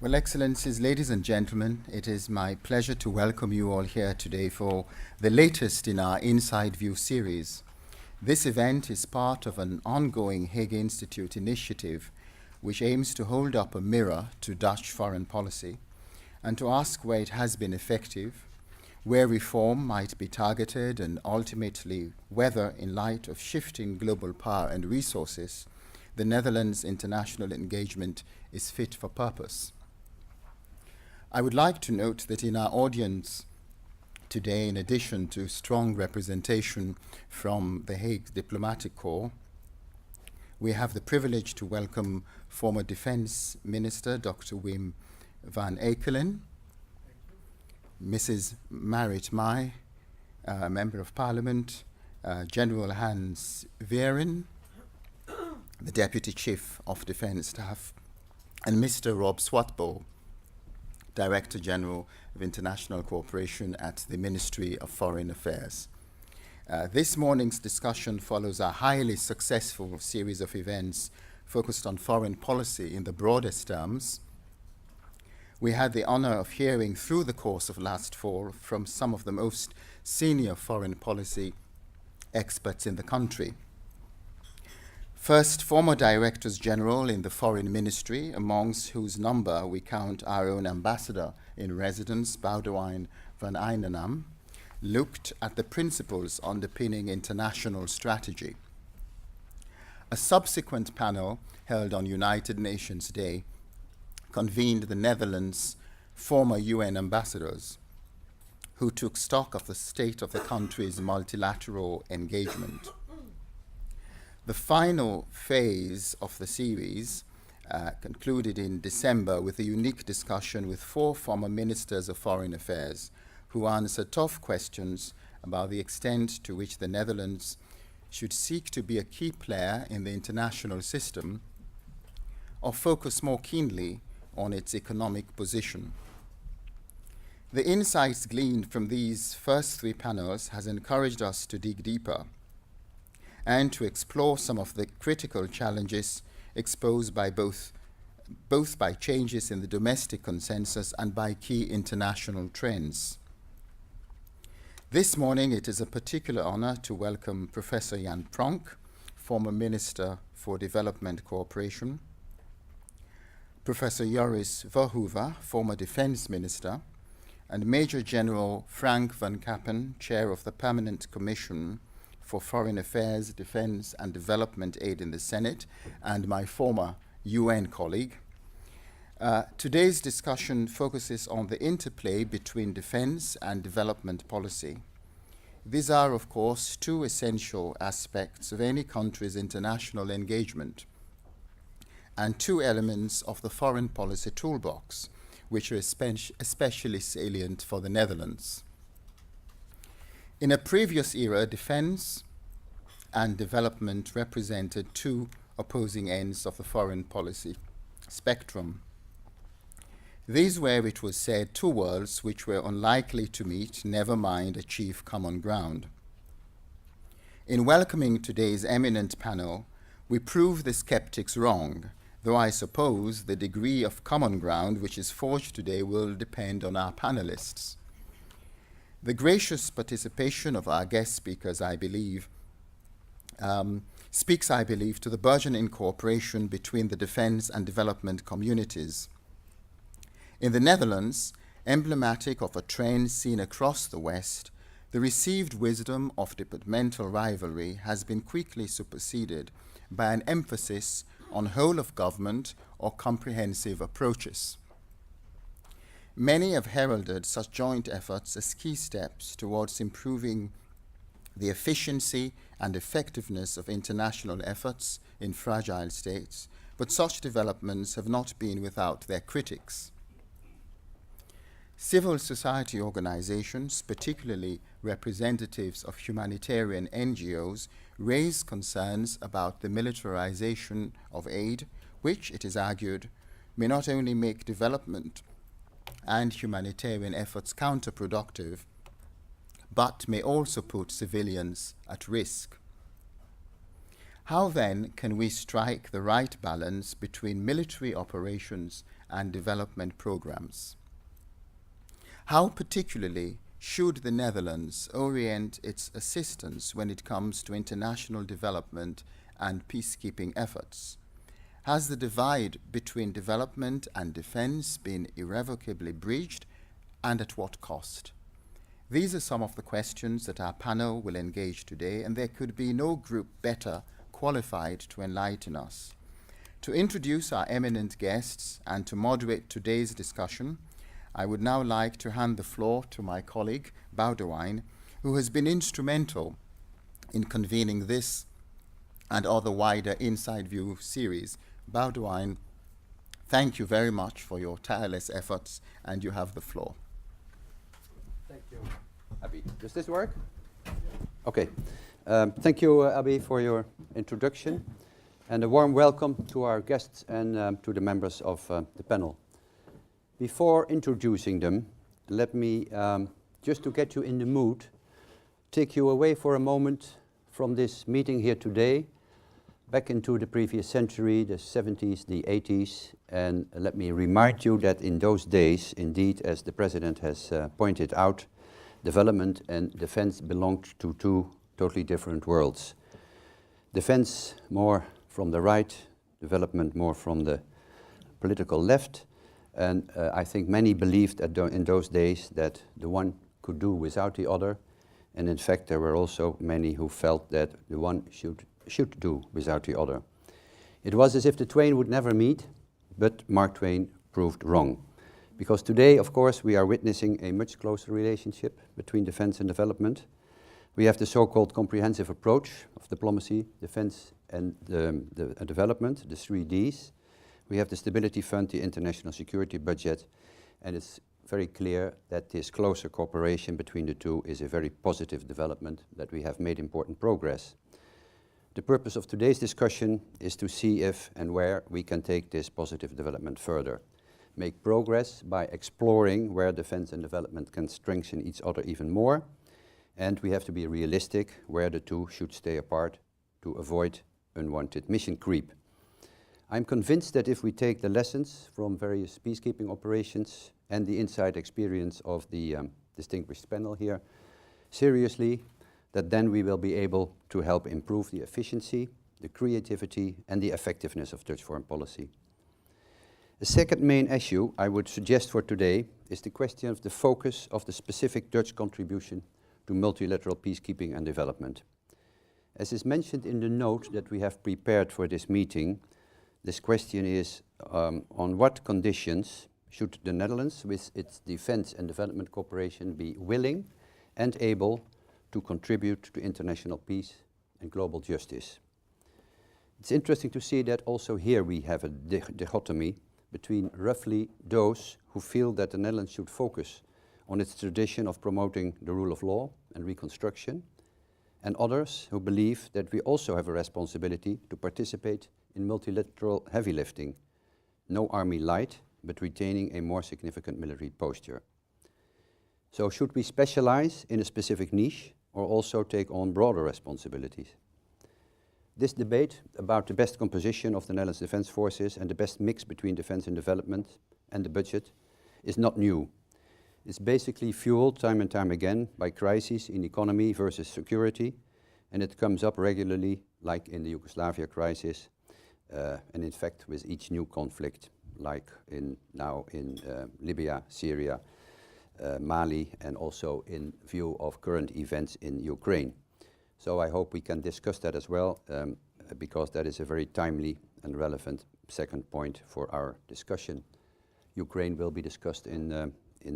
Well, Excellencies, ladies and gentlemen, it is my pleasure to welcome you all here today for the latest in our Inside View series. This event is part of an ongoing Hague Institute initiative which aims to hold up a mirror to Dutch foreign policy and to ask where it has been effective, where reform might be targeted, and ultimately whether, in light of shifting global power and resources, the Netherlands' international engagement is fit for purpose. I would like to note that in our audience today, in addition to strong representation from the Hague Diplomatic Corps, we have the privilege to welcome former Defense Minister Dr. Wim van Ekelen, Mrs. Marit Mai, Member of Parliament, General Hans Veeren, the Deputy Chief of Defense Staff, and Mr. Rob Swatbo, Director General of International Cooperation at the Ministry of Foreign Affairs. This morning's discussion follows a highly successful series of events focused on foreign policy in the broadest terms. We had the honor of hearing through the course of last fall from some of the most senior foreign policy experts in the country. First, former Directors General in the Foreign Ministry, amongst whose number we count our own Ambassador in Residence, Boudewijn van Eynenam, looked at the principles underpinning international strategy. A subsequent panel held on United Nations Day convened the Netherlands' former UN ambassadors, who took stock of the state of the country's multilateral engagement. The final phase of the series concluded in December with a unique discussion with 4 former Ministers of Foreign Affairs who answered tough questions about the extent to which the Netherlands should seek to be a key player in the international system or focus more keenly on its economic position. The insights gleaned from these first 3 panels has encouraged us to dig deeper and to explore some of the critical challenges exposed by both by changes in the domestic consensus and by key international trends. This morning, it is a particular honor to welcome Professor Jan Pronk, former Minister for Development Cooperation, Professor Joris Voorhoeve, former Defense Minister, and Major General Frank van Kappen, Chair of the Permanent Commission for Foreign Affairs, Defense, and Development Aid in the Senate, and my former UN colleague. Today's discussion focuses on the interplay between defense and development policy. These are, of course, 2 essential aspects of any country's international engagement, and 2 elements of the foreign policy toolbox, which are especially salient for the Netherlands. In a previous era, defense and development represented 2 opposing ends of the foreign policy spectrum. These were, it was said, 2 worlds which were unlikely to meet, never mind achieve common ground. In welcoming today's eminent panel, we prove the skeptics wrong, though I suppose the degree of common ground which is forged today will depend on our panelists. The gracious participation of our guest speakers, I believe, speaks, to the burgeoning cooperation between the defense and development communities. In the Netherlands, emblematic of a trend seen across the West, the received wisdom of departmental rivalry has been quickly superseded by an emphasis on whole-of-government or comprehensive approaches. Many have heralded such joint efforts as key steps towards improving the efficiency and effectiveness of international efforts in fragile states, but such developments have not been without their critics. Civil society organizations, particularly representatives of humanitarian NGOs, raise concerns about the militarization of aid, which, it is argued, may not only make development and humanitarian efforts counterproductive, but may also put civilians at risk. How then can we strike the right balance between military operations and development programs. How particularly should the Netherlands orient its assistance when it comes to international development and peacekeeping efforts? Has the divide between development and defense been irrevocably bridged, and at what cost? These are some of the questions that our panel will engage today, and there could be no group better qualified to enlighten us. To introduce our eminent guests and to moderate today's discussion, I would now like to hand the floor to my colleague, Abiodun, who has been instrumental in convening this and other wider Inside View series. Abiodun, thank you very much for your tireless efforts, and you have the floor. Thank you, Abi. Does this work? Okay. Thank you, Abi, for your introduction, and a warm welcome to our guests and to the members of the panel. Before introducing them, let me, just to get you in the mood, take you away for a moment from this meeting here today, back into the previous century, the 70s, the 80s, and let me remind you that in those days, indeed, as the President has pointed out, development and defense belonged to two totally different worlds. Defense more from the right, development more from the political left, and I think many believed that in those days that the one could do without the other, and in fact there were also many who felt that the one should do without the other. It was as if the twain would never meet, but Mark Twain proved wrong. Because today, of course, we are witnessing a much closer relationship between defense and development. We have the so-called comprehensive approach of diplomacy, defense and development, the 3 Ds. We have the Stability Fund, the International Security Budget, and it's very clear that this closer cooperation between the two is a very positive development, that we have made important progress. The purpose of today's discussion is to see if and where we can take this positive development further. Make progress by exploring where defense and development can strengthen each other even more, and we have to be realistic where the two should stay apart to avoid unwanted mission creep. I'm convinced that if we take the lessons from various peacekeeping operations and the inside experience of the distinguished panel here seriously, that then we will be able to help improve the efficiency, the creativity, and the effectiveness of Dutch foreign policy. The second main issue I would suggest for today is the question of the focus of the specific Dutch contribution to multilateral peacekeeping and development. As is mentioned in the note that we have prepared for this meeting, this question is on what conditions should the Netherlands, with its defense and development cooperation, be willing and able to contribute to international peace and global justice. It's interesting to see that also here we have a dichotomy between roughly those who feel that the Netherlands should focus on its tradition of promoting the rule of law and reconstruction, and others who believe that we also have a responsibility to participate in multilateral heavy lifting, no army light, but retaining a more significant military posture. So should we specialize in a specific niche or also take on broader responsibilities? This debate about the best composition of the Netherlands Defence Forces and the best mix between defence and development and the budget is not new. It's basically fueled time and time again by crises in economy versus security, and it comes up regularly, like in the Yugoslavia crisis, and in fact with each new conflict, like now in Libya, Syria, Mali, and also in view of current events in Ukraine. So I hope we can discuss that as well, because that is a very timely and relevant second point for our discussion. Ukraine will be discussed in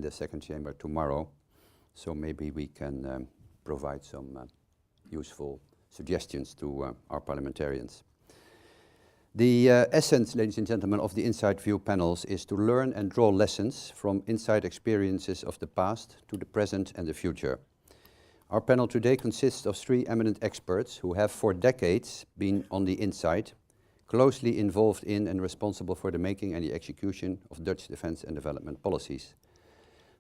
the second chamber tomorrow, so maybe we can provide some useful suggestions to our parliamentarians. The essence, ladies and gentlemen, of the Inside View panels is to learn and draw lessons from inside experiences of the past to the present and the future. Our panel today consists of 3 eminent experts who have for decades been on the inside, closely involved in and responsible for the making and the execution of Dutch defense and development policies.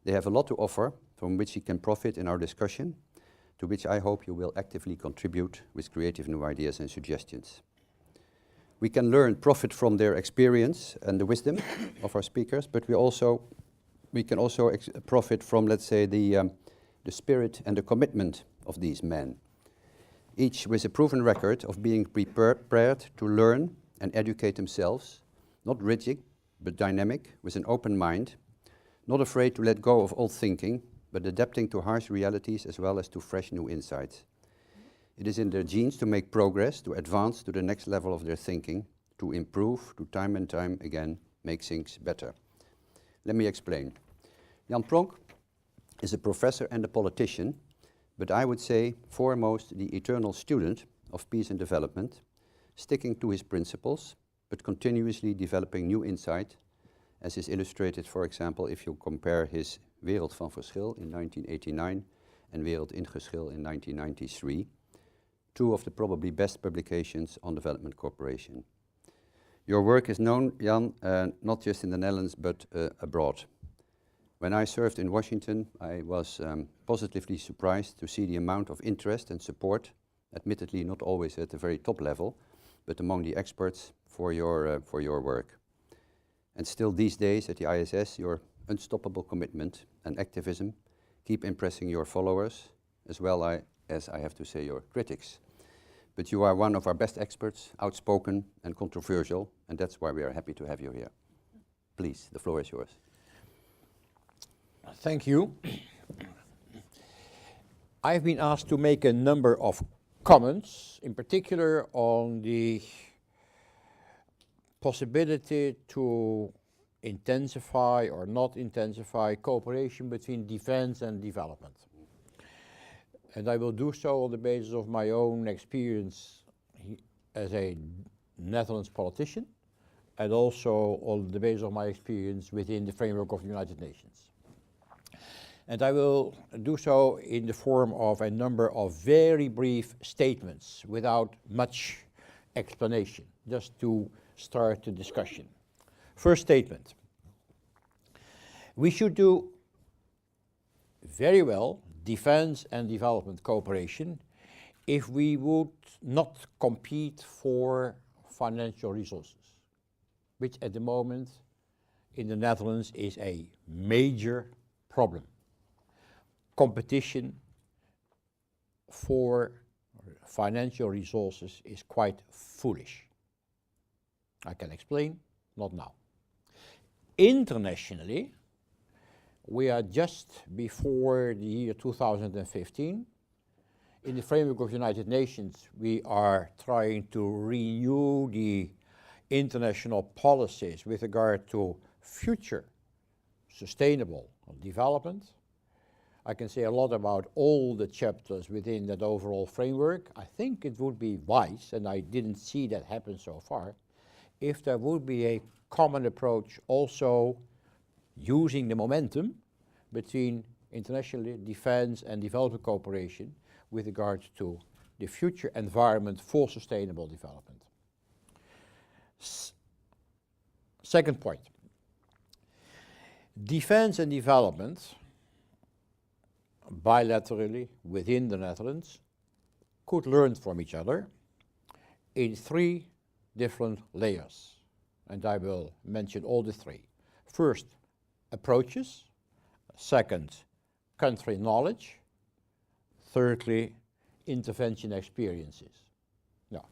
They have a lot to offer from which you can profit in our discussion, to which I hope you will actively contribute with creative new ideas and suggestions. We can learn, profit from their experience and the wisdom of our speakers, but we can also profit from, let's say, the spirit and the commitment of these men, each with a proven record of being prepared to learn and educate themselves, not rigid, but dynamic, with an open mind, not afraid to let go of old thinking, but adapting to harsh realities as well as to fresh new insights. It is in their genes to make progress, to advance to the next level of their thinking, to improve, to time and time again make things better. Let me explain. Jan Pronk is a professor and a politician, but I would say foremost the eternal student of peace and development, sticking to his principles, but continuously developing new insight, as is illustrated, for example, if you compare his Wereld van Verschil in 1989 and Wereld in Geschil in 1993, two of the probably best publications on development cooperation. Your work is known, Jan, not just in the Netherlands, but abroad. When I served in Washington, I was positively surprised to see the amount of interest and support, admittedly not always at the very top level, but among the experts for your work. And still these days at the ISS, your unstoppable commitment and activism keep impressing your followers, as well as I have to say your critics. But you are one of our best experts, outspoken and controversial, and that's why we are happy to have you here. Please, the floor is yours. Thank you. I've been asked to make a number of comments, in particular on the possibility to intensify or not intensify cooperation between defense and development. And I will do so on the basis of my own experience as a Netherlands politician, and also on the basis of my experience within the framework of the United Nations. And I will do so in the form of a number of very brief statements without much explanation, just to start the discussion. First statement. We should do very well defense and development cooperation if we would not compete for financial resources, which at the moment in the Netherlands is a major problem. Competition for financial resources is quite foolish. I can explain, not now. Internationally, we are just before the year 2015. In the framework of the United Nations, we are trying to renew the international policies with regard to future sustainable development. I can say a lot about all the chapters within that overall framework. I think it would be wise, and I didn't see that happen so far, if there would be a common approach also using the momentum between international defense and development cooperation with regard to the future environment for sustainable development. Second point. Defense and development bilaterally within the Netherlands could learn from each other in three different layers. And I will mention all the three. First, approaches. Second, country knowledge. Thirdly, intervention experiences. Now,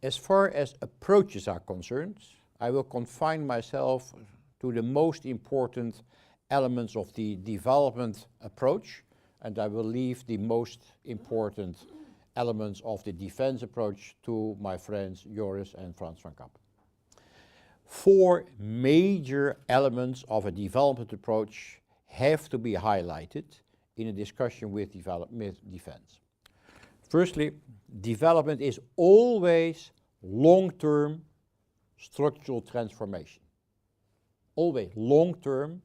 as far as approaches are concerned, I will confine myself to the most important elements of the development approach, and I will leave the most important elements of the defense approach to my friends Joris and Frans van Kappen. Four major elements of a development approach have to be highlighted in a discussion with defense. Firstly, development is always long-term structural transformation. Always long-term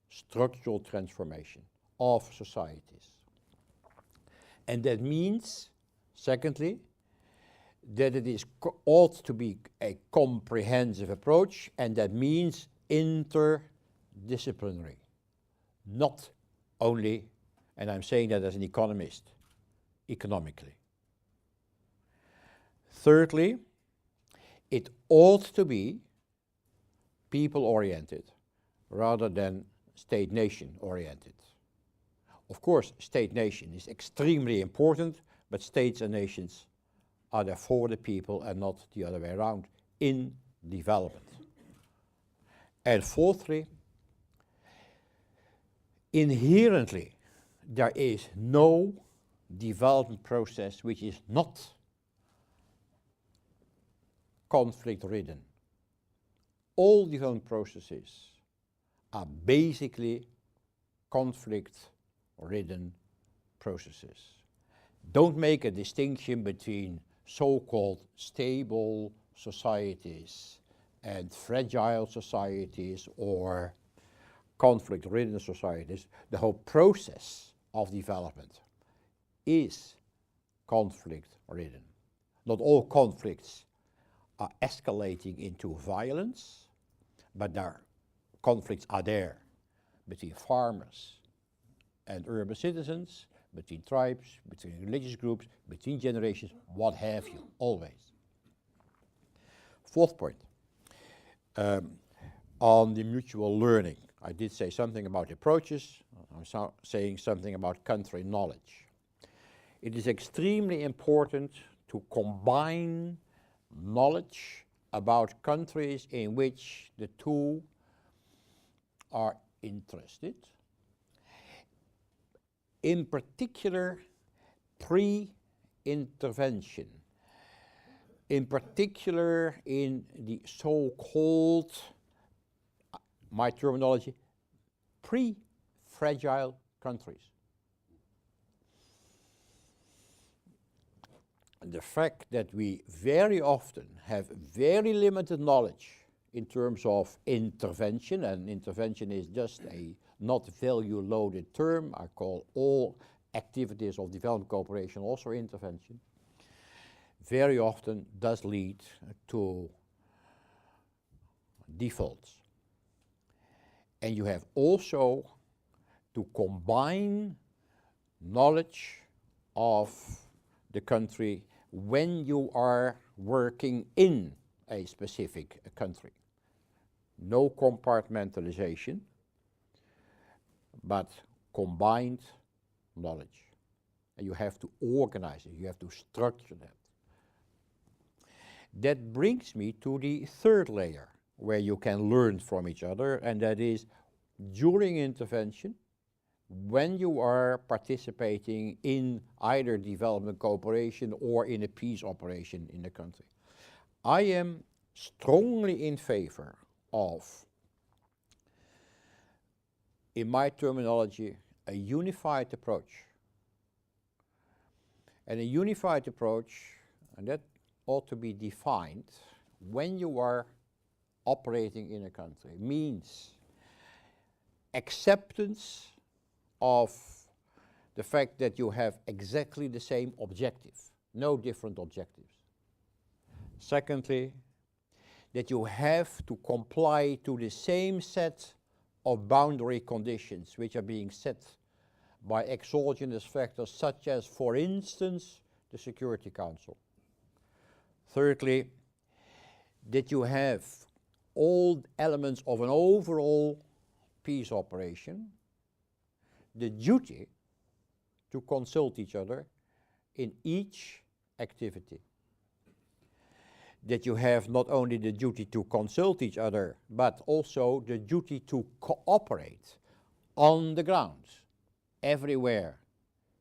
structural transformation of societies. And that means, secondly, that it ought to be a comprehensive approach, and that means interdisciplinary. Not only, and I'm saying that as an economist, economically. Thirdly, it ought to be people-oriented rather than state-nation oriented. Of course, state-nation is extremely important, but states and nations are there for the people and not the other way around in development. And fourthly, inherently, there is no development process which is not conflict-ridden. All development processes are basically conflict-ridden processes. Don't make a distinction between so-called stable societies and fragile societies or conflict-ridden societies. The whole process of development is conflict-ridden. Not all conflicts are escalating into violence, but conflicts are there between farmers and urban citizens, between tribes, between religious groups, between generations, what have you, always. Fourth point, on the mutual learning. I did say something about approaches. I'm saying something about country knowledge. It is extremely important to combine knowledge about countries in which the two are interested, in particular pre-intervention, in particular in the so-called, my terminology, pre-fragile countries. The fact that we very often have very limited knowledge in terms of intervention, and intervention is just a not value-loaded term. I call all activities of development cooperation also intervention. Very often does lead to defaults. And you have also to combine knowledge of the country when you are working in a specific country. No compartmentalization, but combined knowledge. And you have to organize it, you have to structure that. That brings me to the third layer, where you can learn from each other, and that is during intervention, when you are participating in either development cooperation or in a peace operation in the country. I am strongly in favor of, in my terminology, a unified approach. And a unified approach, and that ought to be defined when you are operating in a country, means acceptance of the fact that you have exactly the same objective, no different objectives. Secondly, that you have to comply to the same set of boundary conditions which are being set by exogenous factors such as, for instance, the Security Council. Thirdly, that you have all elements of an overall peace operation, the duty to consult each other in each activity. That you have not only the duty to consult each other, but also the duty to cooperate on the ground, everywhere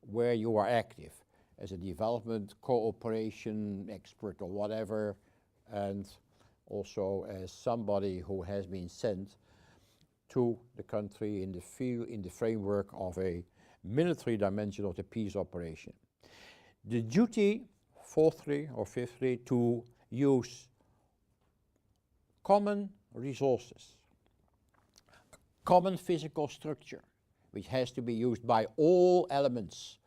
where you are active, as a development cooperation expert or whatever, and also as somebody who has been sent to the country in the field, in the framework of a military dimension of the peace operation. The duty, fourthly or fifthly, to use common resources, common physical structure, which has to be used by all elements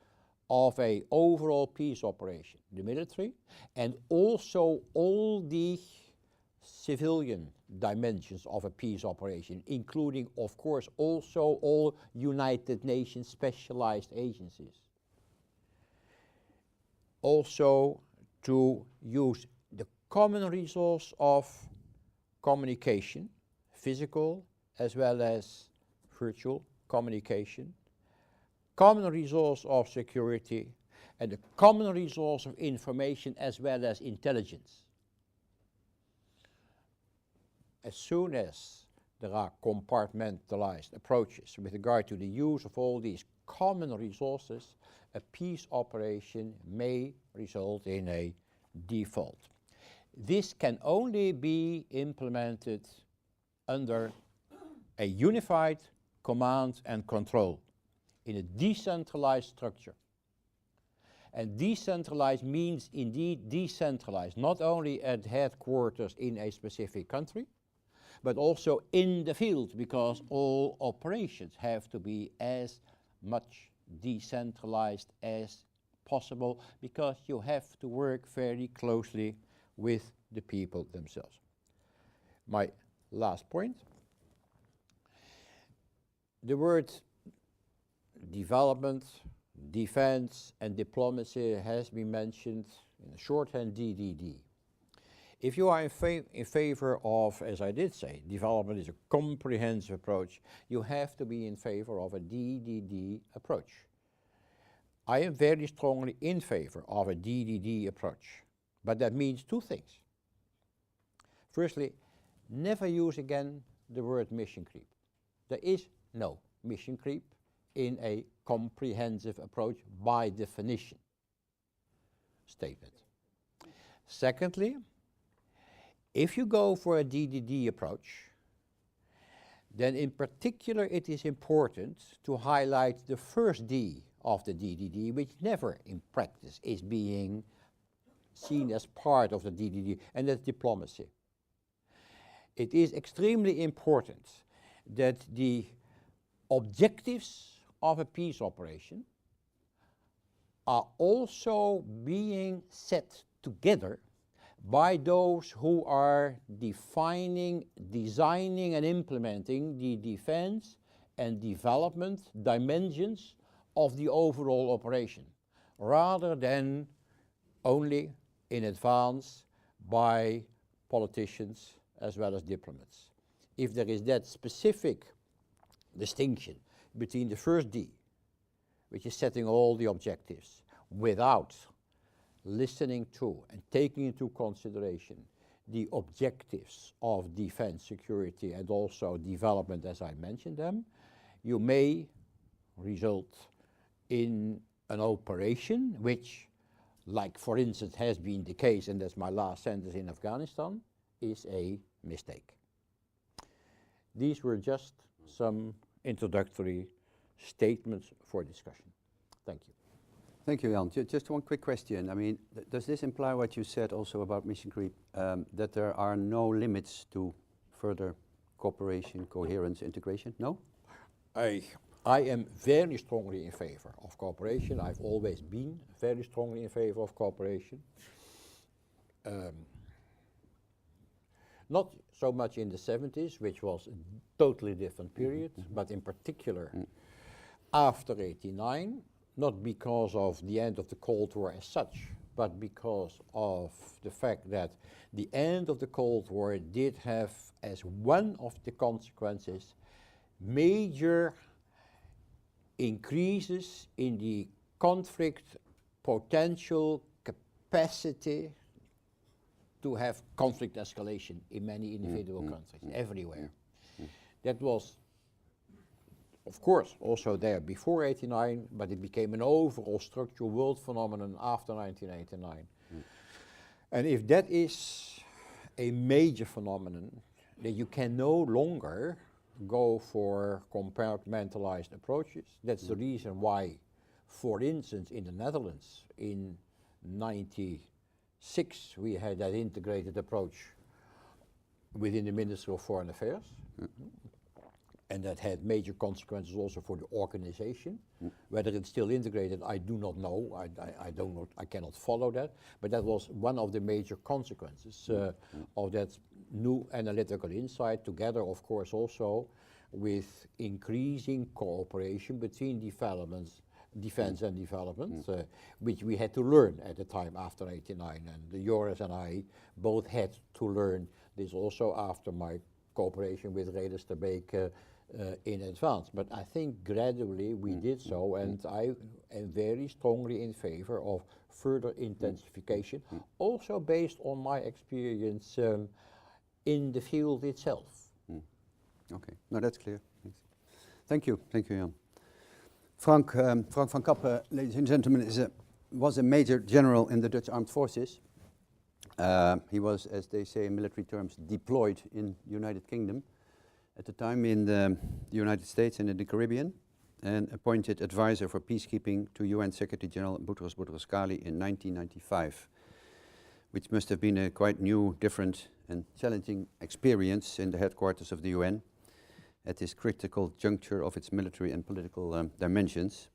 of a overall peace operation, the military, and also all the civilian dimensions of a peace operation, including, of course, also all United Nations specialized agencies. Also to use the common resource of communication, physical as well as virtual communication, common resource of security, and a common resource of information as well as intelligence. As soon as there are compartmentalized approaches with regard to the use of all these common resources, a peace operation may result in a default. This can only be implemented under a unified command and control in a decentralized structure. And decentralized means indeed decentralized, not only at headquarters in a specific country, but also in the field, because all operations have to be as much decentralized as possible, because you have to work very closely with the people themselves. My last point. The word development, defense, and diplomacy has been mentioned in shorthand DDD. If you are in favor of, as I did say, development is a comprehensive approach, you have to be in favor of a DDD approach. I am very strongly in favor of a DDD approach, but that means two things. Firstly, never use again the word mission creep. There is no mission creep in a comprehensive approach by definition statement. Secondly, if you go for a DDD approach, then in particular it is important to highlight the first D of the DDD, which never in practice is being seen as part of the DDD, and that's diplomacy. It is extremely important that the objectives of a peace operation are also being set together by those who are defining, designing and implementing the defense and development dimensions of the overall operation, rather than only in advance by politicians as well as diplomats. If there is that specific distinction between the first D, which is setting all the objectives, without listening to and taking into consideration the objectives of defense, security, and also development as I mentioned them, you may result in an operation which, like for instance has been the case, and that's my last sentence, in Afghanistan, is a mistake. These were just some introductory statements for discussion. Thank you. Thank you, Jan. Just one quick question. I mean, does this imply what you said also about mission creep, that there are no limits to further cooperation, coherence, integration? No? I am very strongly in favor of cooperation. I've always been very strongly in favor of cooperation. Not so much in the 70s, which was a totally different period, but in particular after '89, not because of the end of the Cold War as such, but because of the fact that the end of the Cold War did have as one of the consequences major increases in the conflict potential capacity to have conflict escalation in many individual countries, everywhere. That was, of course, also there before '89, but it became an overall structural world phenomenon after 1989. And if that is a major phenomenon, then you can no longer go for compartmentalized approaches. That's the reason why, for instance, in the Netherlands in '96, we had that integrated approach within the Ministry of Foreign Affairs. And that had major consequences also for the organization. Whether it's still integrated, I do not know. I cannot follow that. But that was one of the major consequences of that new analytical insight, together, of course, also with increasing cooperation between defense and development, which we had to learn at the time after '89, and Joris and I both had to learn this also after my cooperation with Reders de Beek in advance. But I think gradually we did so, and I am very strongly in favor of further intensification, also based on my experience in the field itself. Okay, no, that's clear. Thank you, Jan. Pronk van Kappen, ladies and gentlemen, was a major general in the Dutch armed forces. He was, as they say in military terms, deployed in the United Kingdom at the time in the United States and in the Caribbean, and appointed advisor for peacekeeping to UN Secretary General Boutros Boutros-Ghali in 1995, which must have been a quite new, different and challenging experience in the headquarters of the UN at this critical juncture of its military and political dimensions.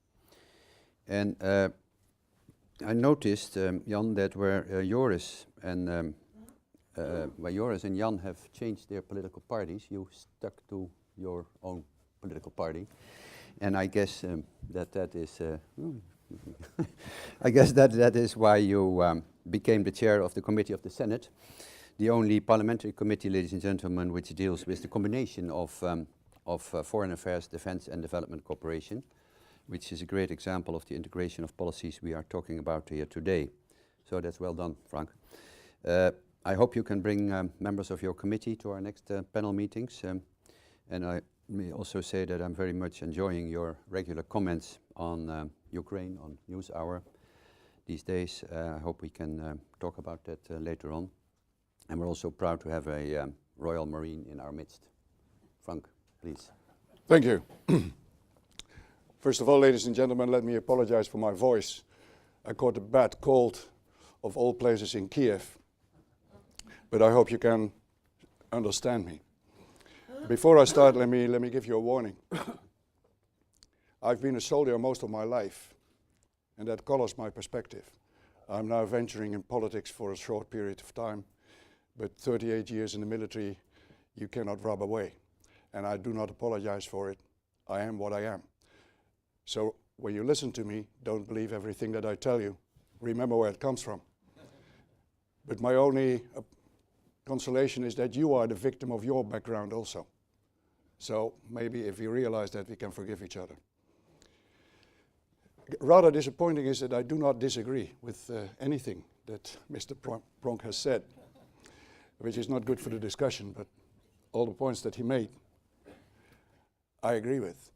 And I noticed, Jan, that where Joris and Jan have changed their political parties, you stuck to your own political party, and I guess that is I guess that is why you became the chair of the Committee of the Senate, the only parliamentary committee, ladies and gentlemen, which deals with the combination of foreign affairs, defense and development cooperation, which is a great example of the integration of policies we are talking about here today. So that's well done, Pronk. I hope you can bring members of your committee to our next panel meetings. And I may also say that I'm very much enjoying your regular comments on Ukraine, on NewsHour these days. I hope we can talk about that later on. And we're also proud to have a Royal Marine in our midst. Pronk, please. Thank you. First of all, ladies and gentlemen, let me apologize for my voice. I caught a bad cold of all places in Kiev, but I hope you can understand me. Before I start, let me give you a warning. I've been a soldier most of my life, and that colors my perspective. I'm now venturing in politics for a short period of time, but 38 years in the military, you cannot rub away. And I do not apologize for it. I am what I am. So when you listen to me, don't believe everything that I tell you. Remember where it comes from. But my only consolation is that you are the victim of your background also. So maybe if we realize that, we can forgive each other. Rather disappointing is that I do not disagree with anything that Mr. Pronk has said, which is not good for the discussion, but all the points that he made, I agree with.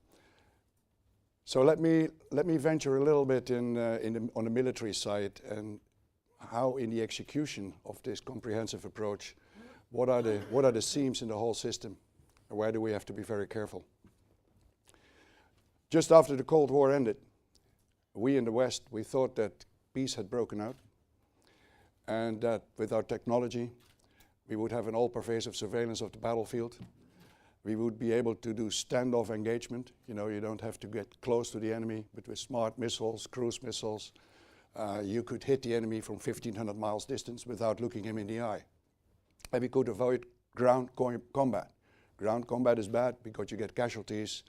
So let me venture a little bit on the military side and how in the execution of this comprehensive approach, what are the seams in the whole system, and where do we have to be very careful. Just after the Cold War ended, we in the West, we thought that peace had broken out, and that with our technology, we would have an all-pervasive surveillance of the battlefield. We would be able to do standoff engagement. You know, you don't have to get close to the enemy, but with smart missiles, cruise missiles, you could hit the enemy from 1,500 miles distance without looking him in the eye. And we could avoid ground combat. Ground combat is bad because you get casualties.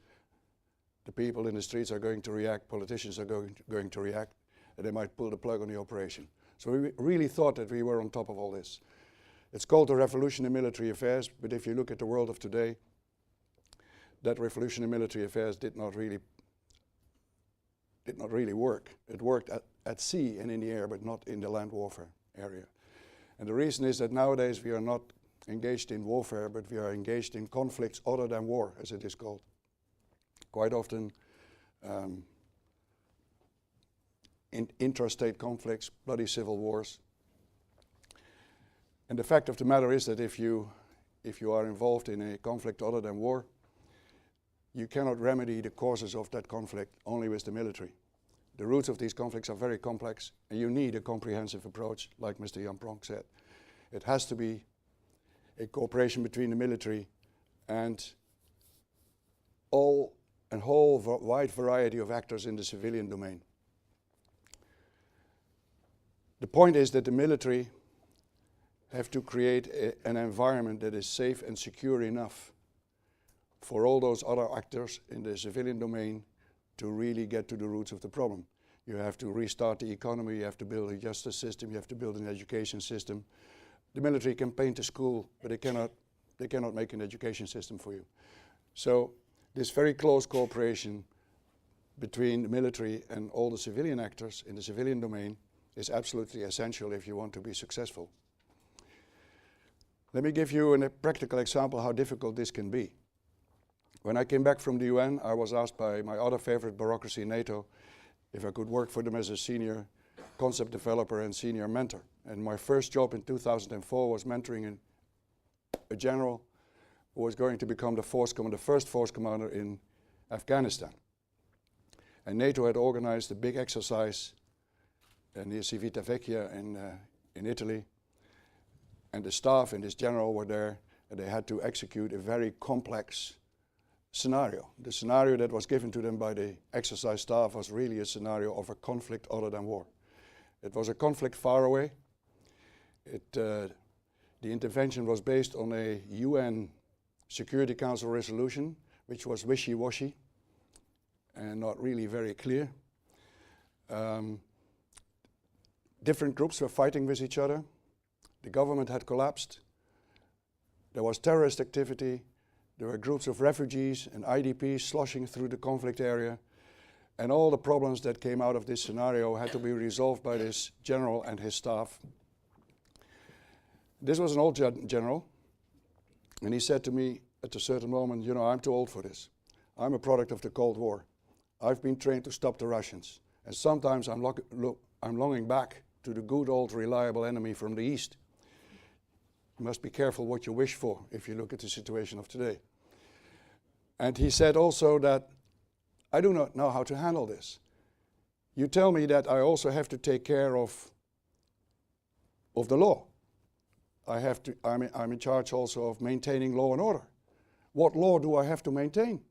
The people in the streets are going to react, politicians are going to react, and they might pull the plug on the operation. So we really thought that we were on top of all this. It's called the revolution in military affairs, but if you look at the world of today, that revolution in military affairs did not really work. It worked at sea and in the air, but not in the land warfare area. And the reason is that nowadays we are not engaged in warfare, but we are engaged in conflicts other than war, as it is called. Quite often in intrastate conflicts, bloody civil wars. And the fact of the matter is that if you are involved in a conflict other than war, you cannot remedy the causes of that conflict only with the military. The roots of these conflicts are very complex, and you need a comprehensive approach, like Mr. Jan Pronk said. It has to be a cooperation between the military and a whole wide variety of actors in the civilian domain. The point is that the military have to create an environment that is safe and secure enough for all those other actors in the civilian domain to really get to the roots of the problem. You have to restart the economy, you have to build a justice system, you have to build an education system. The military can paint a school, but they cannot make an education system for you. So this very close cooperation between the military and all the civilian actors in the civilian domain is absolutely essential if you want to be successful. Let me give you a practical example how difficult this can be. When I came back from the UN, I was asked by my other favorite bureaucracy, NATO, if I could work for them as a senior concept developer and senior mentor. And my first job in 2004 was mentoring a general who was going to become the first force commander in Afghanistan. And NATO had organized a big exercise near Civitavecchia in Italy. And the staff and this general were there, and they had to execute a very complex scenario. The scenario that was given to them by the exercise staff was really a scenario of a conflict other than war. It was a conflict far away. The intervention was based on a UN Security Council resolution, which was wishy-washy and not really very clear. Different groups were fighting with each other. The government had collapsed. There was terrorist activity. There were groups of refugees and IDPs sloshing through the conflict area. And all the problems that came out of this scenario had to be resolved by this general and his staff. This was an old general. And he said to me at a certain moment, you know, I'm too old for this. I'm a product of the Cold War. I've been trained to stop the Russians. And sometimes I'm longing back to the good old reliable enemy from the East. You must be careful what you wish for if you look at the situation of today. And he said also that I do not know how to handle this. You tell me that I also have to take care of the law. I'm in charge also of maintaining law and order. What law do I have to maintain?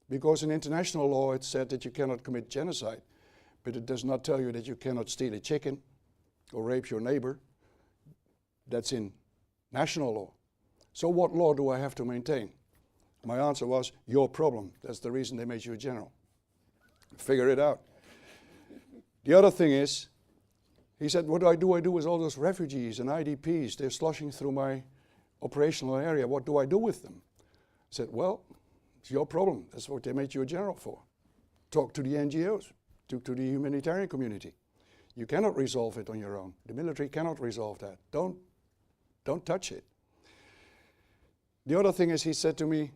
Because in international law it said that you cannot commit genocide, but it does not tell you that you cannot steal a chicken or rape your neighbor. That's in national law. So what law do I have to maintain? My answer was, your problem. That's the reason they made you a general. Figure it out. The other thing is, he said, what do I do with all those refugees and IDPs? They're sloshing through my operational area. What do I do with them? I said, well, it's your problem. That's what they made you a general for. Talk to the NGOs, talk to the humanitarian community. You cannot resolve it on your own. The military cannot resolve that. Don't touch it. The other thing is, he said to me,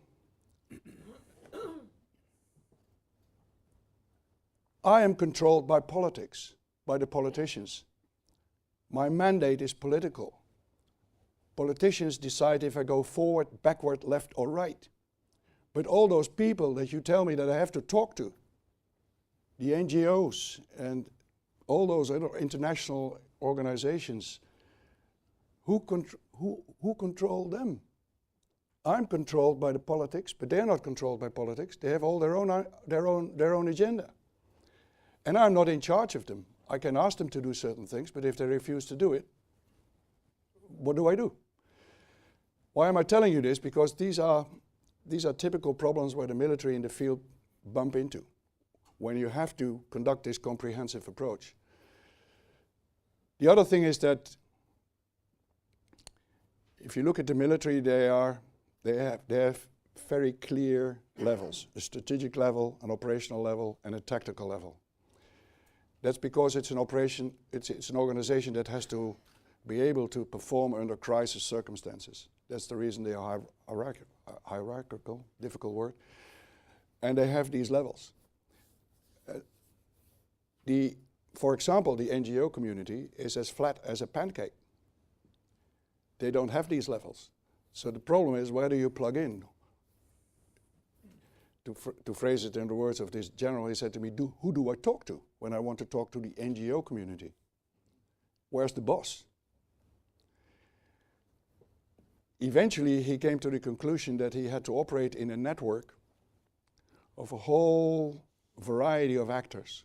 I am controlled by politics, by the politicians. My mandate is political. Politicians decide if I go forward, backward, left, or right. But all those people that you tell me that I have to talk to, the NGOs and all those other international organizations, who control them? I'm controlled by the politics, but they're not controlled by politics. They have all their own agenda. And I'm not in charge of them. I can ask them to do certain things, but if they refuse to do it, what do I do? Why am I telling you this? Because these are typical problems where the military in the field bump into when you have to conduct this comprehensive approach. The other thing is that if you look at the military, they have very clear levels: a strategic level, an operational level, and a tactical level. That's because it's an organization that has to be able to perform under crisis circumstances. That's the reason they are hierarchical, difficult word, and they have these levels. For example, the NGO community is as flat as a pancake. They don't have these levels. So the problem is, where do you plug in? To phrase it in the words of this general, he said to me, who do I talk to when I want to talk to the NGO community? Where's the boss? Eventually, he came to the conclusion that he had to operate in a network of a whole variety of actors.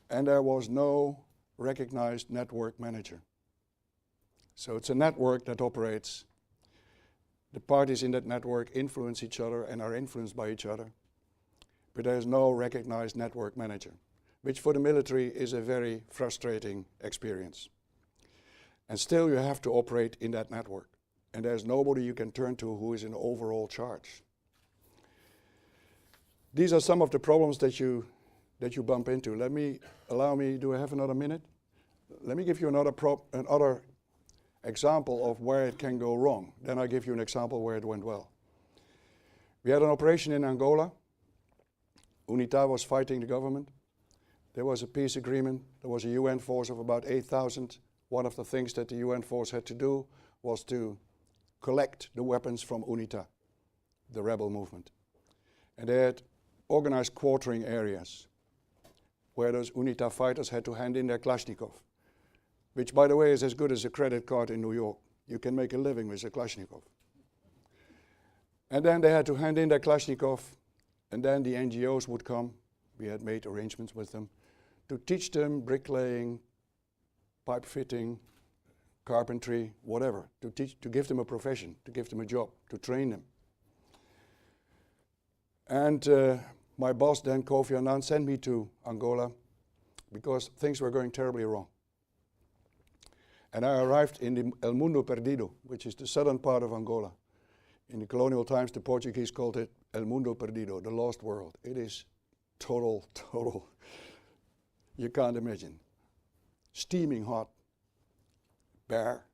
And there was no recognized network manager. So it's a network that operates. The parties in that network influence each other and are influenced by each other. but there is no recognized network manager, which for the military is a very frustrating experience. And still you have to operate in that network, and there's nobody you can turn to who is in overall charge. These are some of the problems that you bump into. Allow me, do I have another minute? Let me give you another example of where it can go wrong. Then I'll give you an example where it went well. We had an operation in Angola. UNITA was fighting the government. There was a peace agreement. There was a UN force of about 8,000. One of the things that the UN force had to do was to collect the weapons from UNITA, the rebel movement. And they had organized quartering areas where those UNITA fighters had to hand in their Kalashnikov, which, by the way, is as good as a credit card in New York. You can make a living with a Kalashnikov. And then they had to hand in their Kalashnikov, and then the NGOs would come. We had made arrangements with them to teach them bricklaying, pipe fitting, carpentry, whatever, to give them a profession, to give them a job, to train them. And my boss then, Kofi Annan, sent me to Angola because things were going terribly wrong. And I arrived in the El Mundo Perdido, which is the southern part of Angola. In the colonial times, the Portuguese called it El Mundo Perdido, the lost world. It is total, you can't imagine. Steaming hot, bare,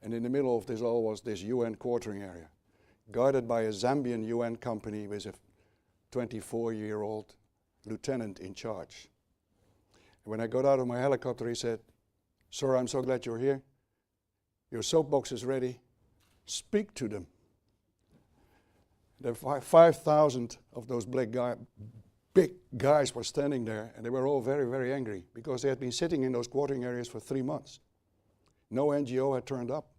and in the middle of this all was this UN quartering area, guarded by a Zambian UN company with a 24-year-old lieutenant in charge. And when I got out of my helicopter, he said, "Sir, I'm so glad you're here. Your soapbox is ready. Speak to them." There were 5,000 of those big guys were standing there, and they were all very, very angry because they had been sitting in those quartering areas for 3 months. No NGO had turned up.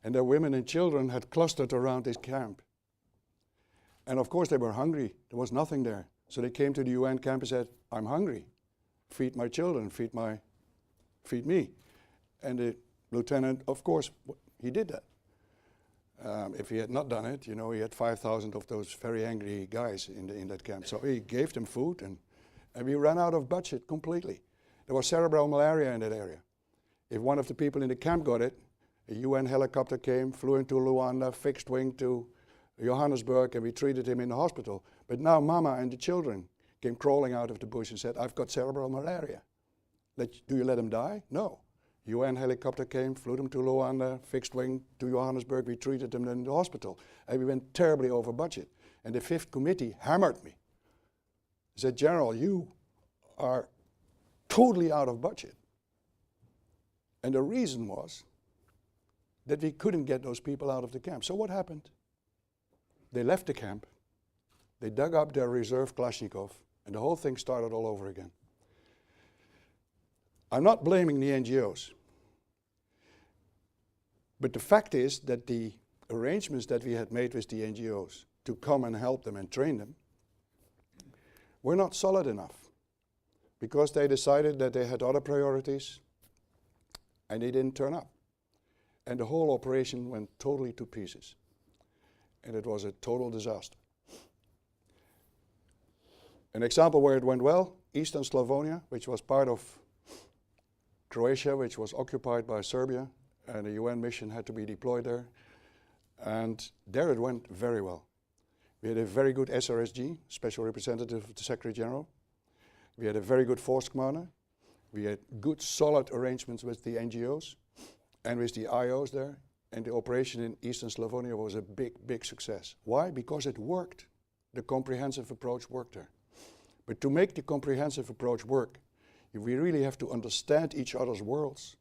And their women and children had clustered around this camp. And of course they were hungry. There was nothing there. So they came to the UN camp and said, "I'm hungry. Feed my children, feed me." And the lieutenant, of course, he did that. If he had not done it, you know, he had 5,000 of those very angry guys in that camp. So he gave them food, and we ran out of budget completely. There was cerebral malaria in that area. If one of the people in the camp got it, a UN helicopter came, flew into Luanda, fixed wing to Johannesburg, and we treated him in the hospital. But now Mama and the children came crawling out of the bush and said, "I've got cerebral malaria. Do you let him die?" No. UN helicopter came, flew them to Luanda, fixed wing to Johannesburg. We treated them in the hospital. And we went terribly over budget. And the 5th committee hammered me. He said, "General, you are totally out of budget." And the reason was that we couldn't get those people out of the camp. So what happened? They left the camp. They dug up their reserve Kalashnikov, and the whole thing started all over again. I'm not blaming the NGOs. But the fact is that the arrangements that we had made with the NGOs to come and help them and train them were not solid enough, because they decided that they had other priorities and they didn't turn up. And the whole operation went totally to pieces. And it was a total disaster. An example where it went well, Eastern Slavonia, which was part of Croatia, which was occupied by Serbia, and a UN mission had to be deployed there. And there it went very well. We had a very good SRSG, Special Representative of the Secretary General. We had a very good force commander. We had good, solid arrangements with the NGOs and with the IOs there. And the operation in Eastern Slavonia was a big success. Why? Because it worked. The comprehensive approach worked there. But to make the comprehensive approach work, we really have to understand each other's worlds.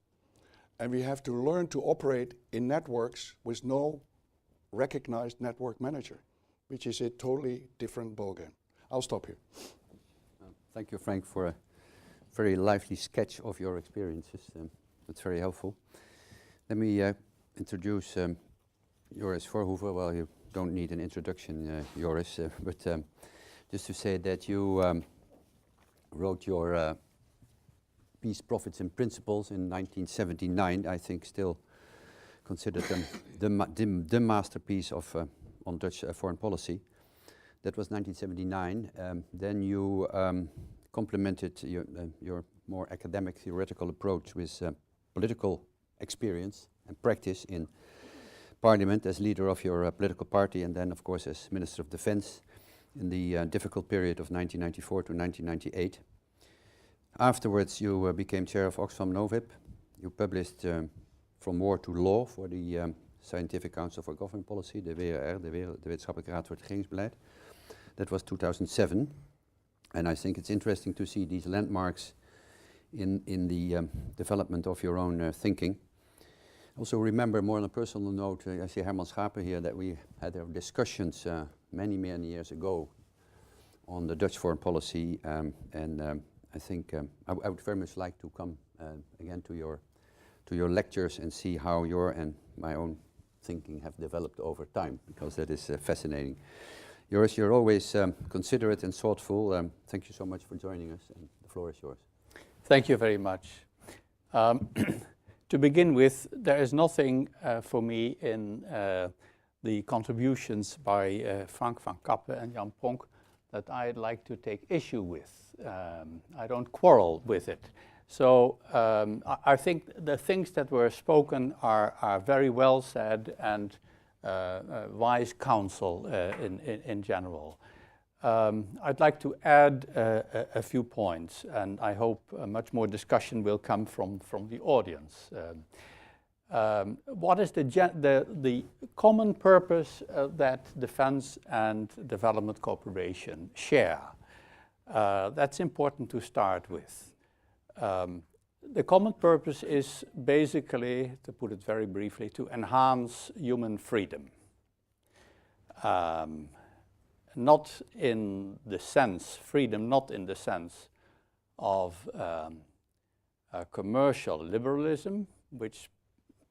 And we have to learn to operate in networks with no recognized network manager, which is a totally different ballgame. I'll stop here. Thank you, Frank, for a very lively sketch of your experiences. That's very helpful. Let me introduce Joris Voorhoeve. Well, you don't need an introduction, Joris, but just to say that you wrote your Peace, Profits and Principles in 1979. I think still considered them the masterpiece of on Dutch foreign policy. That was 1979. Then you complemented your more academic theoretical approach with political experience and practice in Parliament as leader of your political party, and then of course as Minister of Defense in the difficult period of 1994 to 1998. Afterwards you became chair of Oxfam Novib. You published From War to Law for the Scientific Council for Government Policy, de WRR, de Wetenschappelijke Raad voor het Regeringsbeleid. That was 2007. And I think it's interesting to see these landmarks in the development of your own thinking. Also remember, more on a personal note, I see Herman Schaper here, that we had our discussions many years ago on the Dutch foreign policy, and I think I would very much like to come again to your lectures and see how your and my own thinking have developed over time, because that is fascinating. Joris, you're always considerate and thoughtful. Thank you so much for joining us, and the floor is yours. Thank you very much. To begin with, there is nothing for me in the contributions by Frank van Kappen and Jan Pronk that I'd like to take issue with. I don't quarrel with it. So I think the things that were spoken are very well said and wise counsel in general. I'd like to add a few points, and I hope much more discussion will come from the audience. What is the common purpose that defense and development cooperation share? That's important to start with. The common purpose is basically, to put it very briefly, to enhance human freedom. Not in the sense, freedom not in the sense of commercial liberalism, which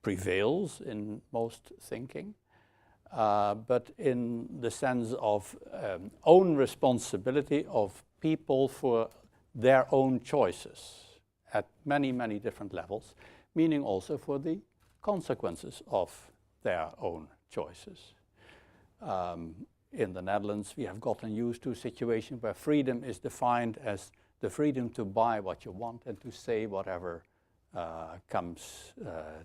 prevails in most thinking, but in the sense of own responsibility of people for their own choices at many different levels, meaning also for the consequences of their own choices. In the Netherlands, we have gotten used to a situation where freedom is defined as the freedom to buy what you want and to say whatever comes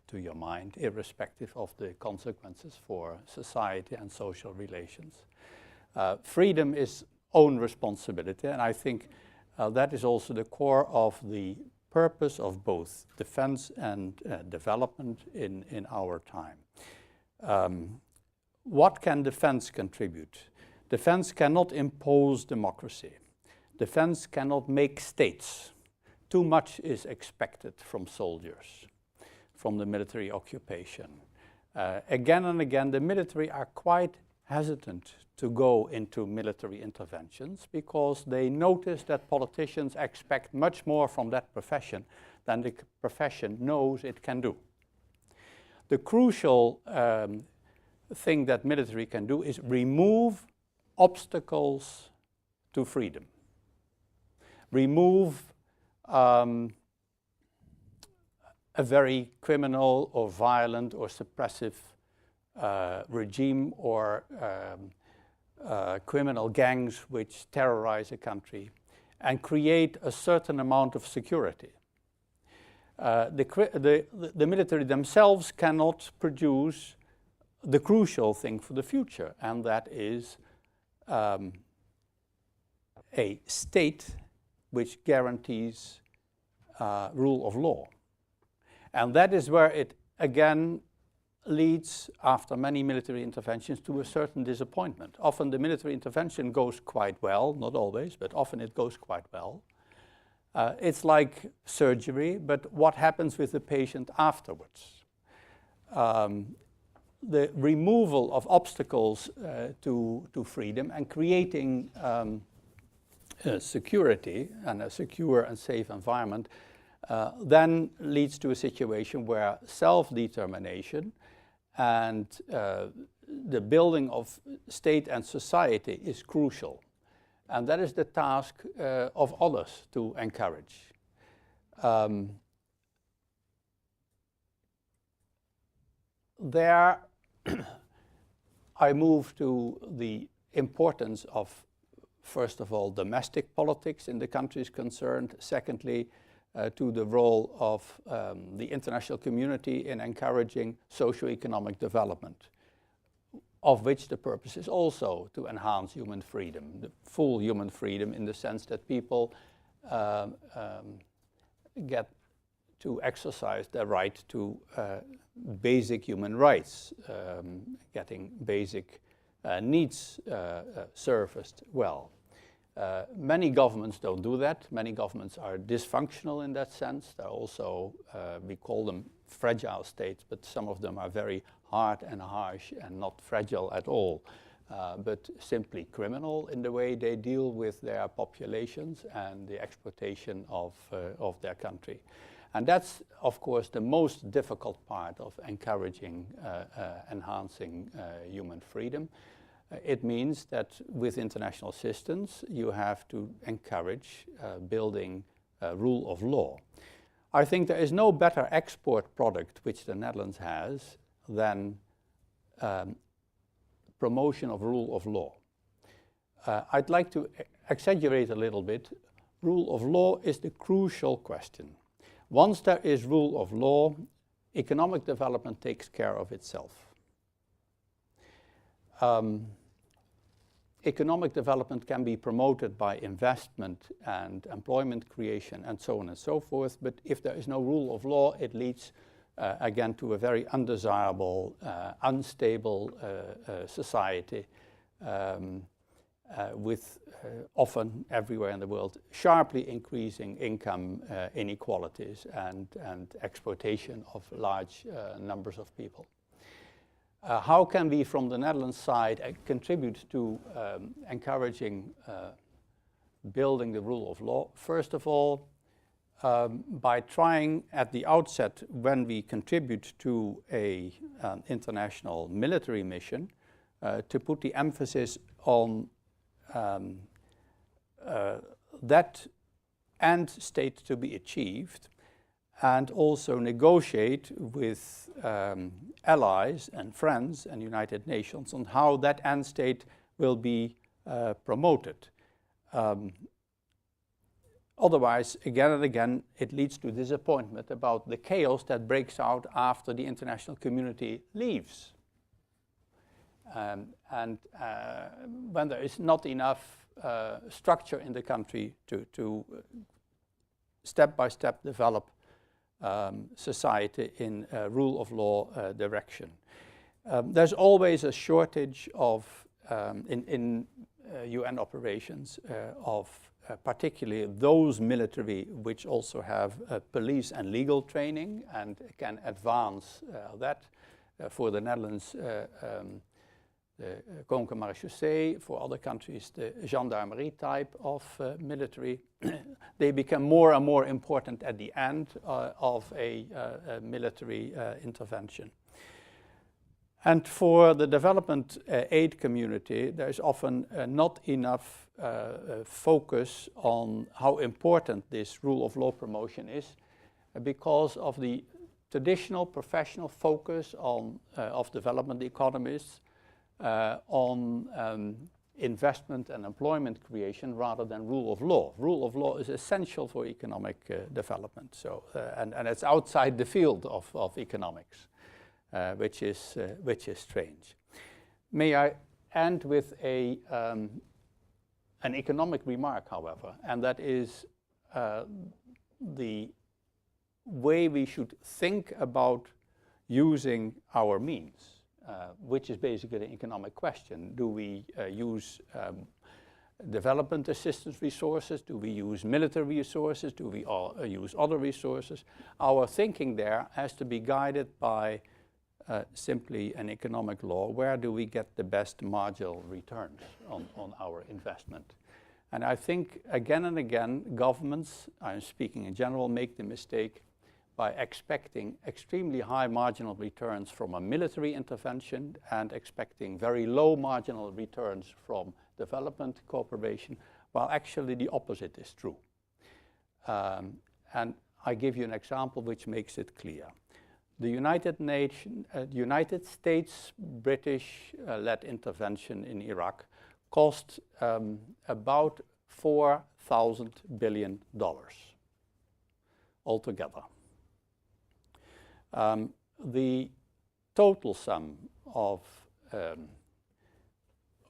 to your mind, irrespective of the consequences for society and social relations. Freedom is own responsibility, and I think that is also the core of the purpose of both defense and development in our time. What can defense contribute? Defense cannot impose democracy. Defense cannot make states. Too much is expected from soldiers, from the military occupation. Again and again, the military are quite hesitant to go into military interventions because they notice that politicians expect much more from that profession than the profession knows it can do. The crucial thing that military can do is remove obstacles to freedom. Remove a very criminal or violent or suppressive regime or criminal gangs which terrorize a country and create a certain amount of security. The military themselves cannot produce the crucial thing for the future, and that is a state which guarantees rule of law. And that is where it again leads, after many military interventions, to a certain disappointment. Often the military intervention goes quite well, not always, but often it goes quite well. It's like surgery, but what happens with the patient afterwards? The removal of obstacles to freedom and creating security and a secure and safe environment then leads to a situation where self-determination and the building of state and society is crucial. And that is the task of others to encourage. There I move to the importance of, first of all, domestic politics in the countries concerned. Secondly, to the role of the international community in encouraging socio-economic development, of which the purpose is also to enhance human freedom, the full human freedom, in the sense that people get to exercise their right to basic human rights, getting basic needs serviced well. Many governments don't do that. Many governments are dysfunctional in that sense. They're also, we call them fragile states, but some of them are very hard and harsh and not fragile at all, but simply criminal in the way they deal with their populations and the exploitation of their country. And that's, of course, the most difficult part of encouraging, enhancing human freedom. It means that with international assistance, you have to encourage building rule of law. I think there is no better export product which the Netherlands has than promotion of rule of law. I'd like to exaggerate a little bit. Rule of law is the crucial question. Once there is rule of law, economic development takes care of itself. Economic development can be promoted by investment and employment creation and so on and so forth, but if there is no rule of law, it leads again to a very undesirable, unstable society with often everywhere in the world sharply increasing income inequalities and exploitation of large numbers of people. How can we, from the Netherlands side, contribute to encouraging building the rule of law? First of all, by trying at the outset, when we contribute to an international military mission, to put the emphasis on that end state to be achieved, and also negotiate with allies and friends and United Nations on how that end state will be promoted. Otherwise, again and again, it leads to disappointment about the chaos that breaks out after the international community leaves. And when there is not enough structure in the country to step by step develop society in rule of law direction. There's always a shortage of, in UN operations, of particularly those military which also have police and legal training and can advance that. For the Netherlands, the Koninklijke Marechaussee, for other countries the gendarmerie type of military. They become more and more important at the end of a military intervention. And for the development aid community, there is often not enough focus on how important this rule of law promotion is because of the traditional professional focus on, of development economists on investment and employment creation rather than rule of law. Rule of law is essential for economic development, so, and it's outside the field of economics, which is strange. May I end with an economic remark, however, and that is the way we should think about using our means. Which is basically an economic question. Do we use development assistance resources? Do we use military resources? Do we use other resources? Our thinking there has to be guided by simply an economic law. Where do we get the best marginal returns on our investment? And I think again and again, governments, I'm speaking in general, make the mistake by expecting extremely high marginal returns from a military intervention and expecting very low marginal returns from development cooperation, while actually the opposite is true. And I give you an example which makes it clear. The United States British led intervention in Iraq cost about $4,000 billion altogether. The total sum of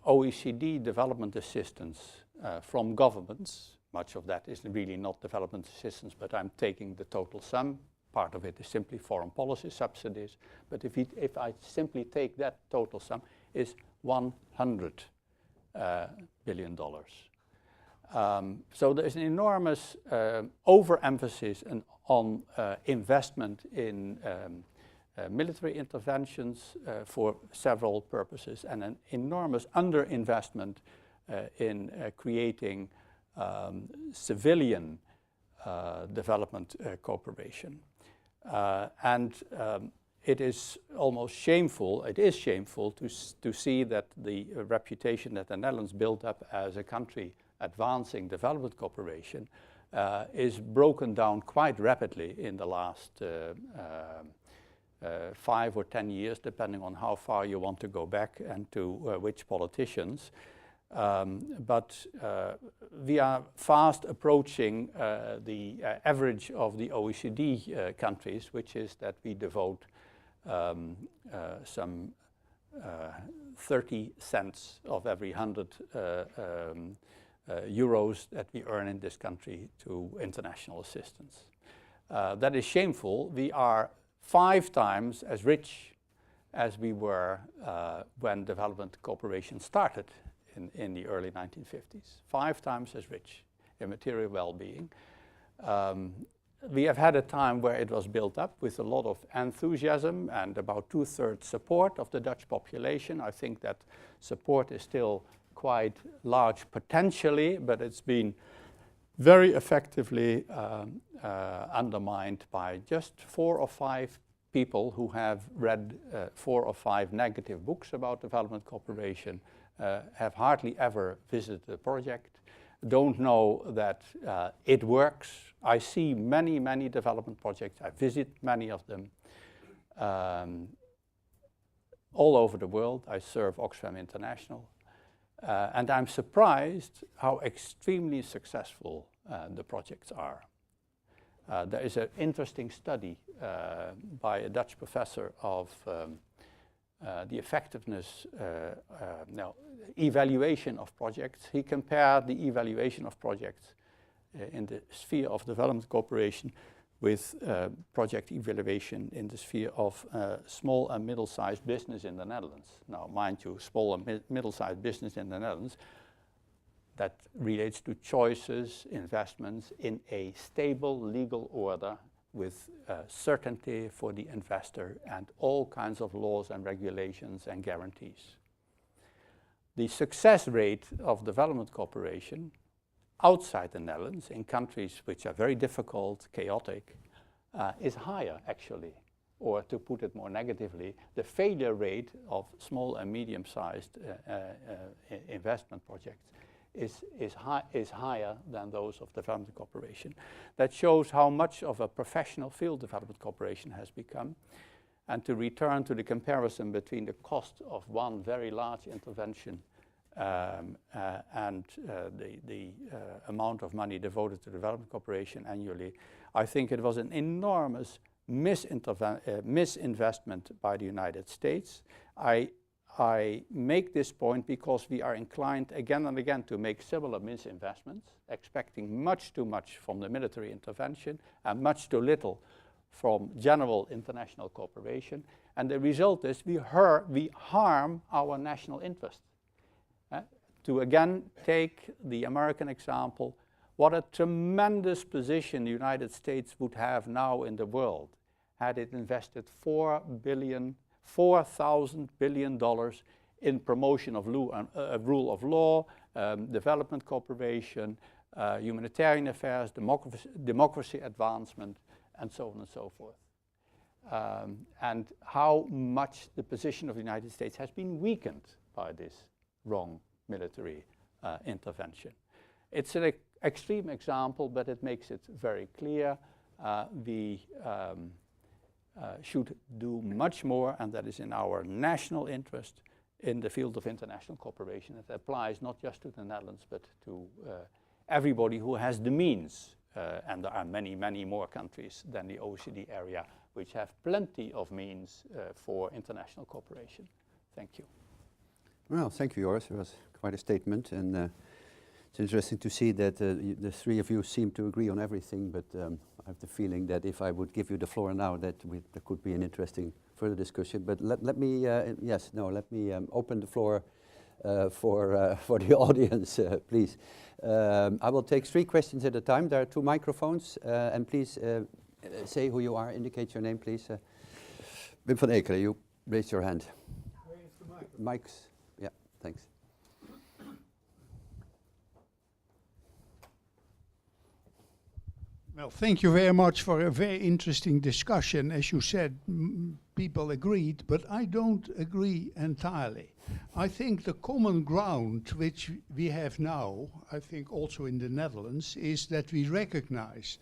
OECD development assistance from governments, much of that is really not development assistance, but I'm taking the total sum. Part of it is simply foreign policy subsidies. But if I simply take that total sum, is $100 billion. So there's an enormous overemphasis on investment in military interventions for several purposes, and an enormous underinvestment in creating civilian development cooperation. It is almost shameful, it is shameful to see that the reputation that the Netherlands built up as a country advancing development cooperation is broken down quite rapidly in the last 5 or 10 years, depending on how far you want to go back and to which politicians. But we are fast approaching the average of the OECD countries, which is that we devote some 30 cents of every 100 euros that we earn in this country to international assistance. That is shameful. We are 5 times as rich as we were when development cooperation started in the early 1950s. 5 times as rich in material well-being. We have had a time where it was built up with a lot of enthusiasm and about 2/3 support of the Dutch population. I think that support is still quite large potentially, but it's been very effectively undermined by just 4 or 5 people who have read 4 or 5 negative books about development cooperation, have hardly ever visited the project, don't know that it works. I see many, many development projects. I visit many of them all over the world. I serve Oxfam International. And I'm surprised how extremely successful the projects are. There is an interesting study by a Dutch professor of the effectiveness, evaluation of projects. He compared the evaluation of projects in the sphere of development cooperation with project evaluation in the sphere of small and middle-sized business in the Netherlands. Now, mind you, small and middle-sized business in the Netherlands, that relates to choices, investments in a stable legal order with certainty for the investor and all kinds of laws and regulations and guarantees. The success rate of development cooperation outside the Netherlands, in countries which are very difficult, chaotic, is higher actually. Or to put it more negatively, the failure rate of small and medium-sized investment projects is higher than those of development cooperation. That shows how much of a professional field development cooperation has become. And to return to the comparison between the cost of one very large intervention and the amount of money devoted to development cooperation annually, I think it was an enormous misinvestment by the United States. I make this point because we are inclined again and again to make similar misinvestments, expecting much too much from the military intervention and much too little from general international cooperation. And the result is we harm our national interest. To again take the American example, what a tremendous position the United States would have now in the world had it invested $4,000 billion in promotion of rule of law, development cooperation, humanitarian affairs, democracy advancement, and so on and so forth. And how much the position of the United States has been weakened by this wrong military intervention. It's an extreme example, but it makes it very clear. We should do much more, and that is in our national interest, in the field of international cooperation. It applies not just to the Netherlands, but to everybody who has the means. And there are many, many more countries than the OECD area which have plenty of means for international cooperation. Thank you. Well, thank you, Joris. It was quite a statement, and it's interesting to see that the three of you seem to agree on everything, but I have the feeling that if I would give you the floor now, that there could be an interesting further discussion. But let me open the floor for the audience, please. I will take 3 questions at a time. There are 2 microphones, and please say who you are, indicate your name, please. Wim van Ekeren, you raised your hand. Where is the microphone? Mics, yeah, thanks. Well, thank you very much for a very interesting discussion. As you said, people agreed, but I don't agree entirely. I think the common ground which we have now, I think also in the Netherlands, is that we recognize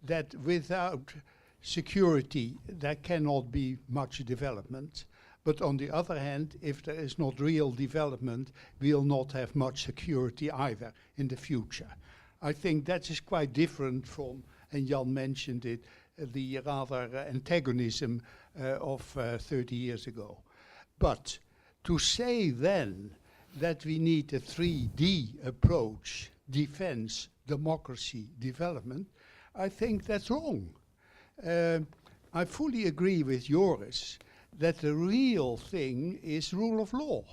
that without security there cannot be much development. But on the other hand, if there is not real development, we'll not have much security either in the future. I think that is quite different from, and Jan mentioned it, the rather antagonism of 30 years ago. But to say then that we need a 3D approach, defense, democracy, development, I think that's wrong. I fully agree with Joris that the real thing is rule of law.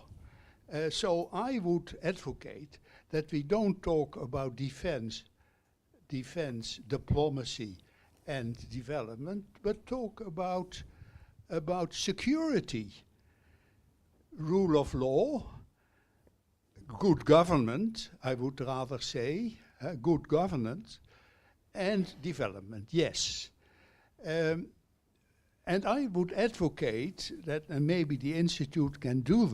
So I would advocate that we don't talk about defense, diplomacy and development, but talk about security, rule of law, good government, I would rather say, good governance, and development, yes. And I would advocate that, and maybe the Institute can do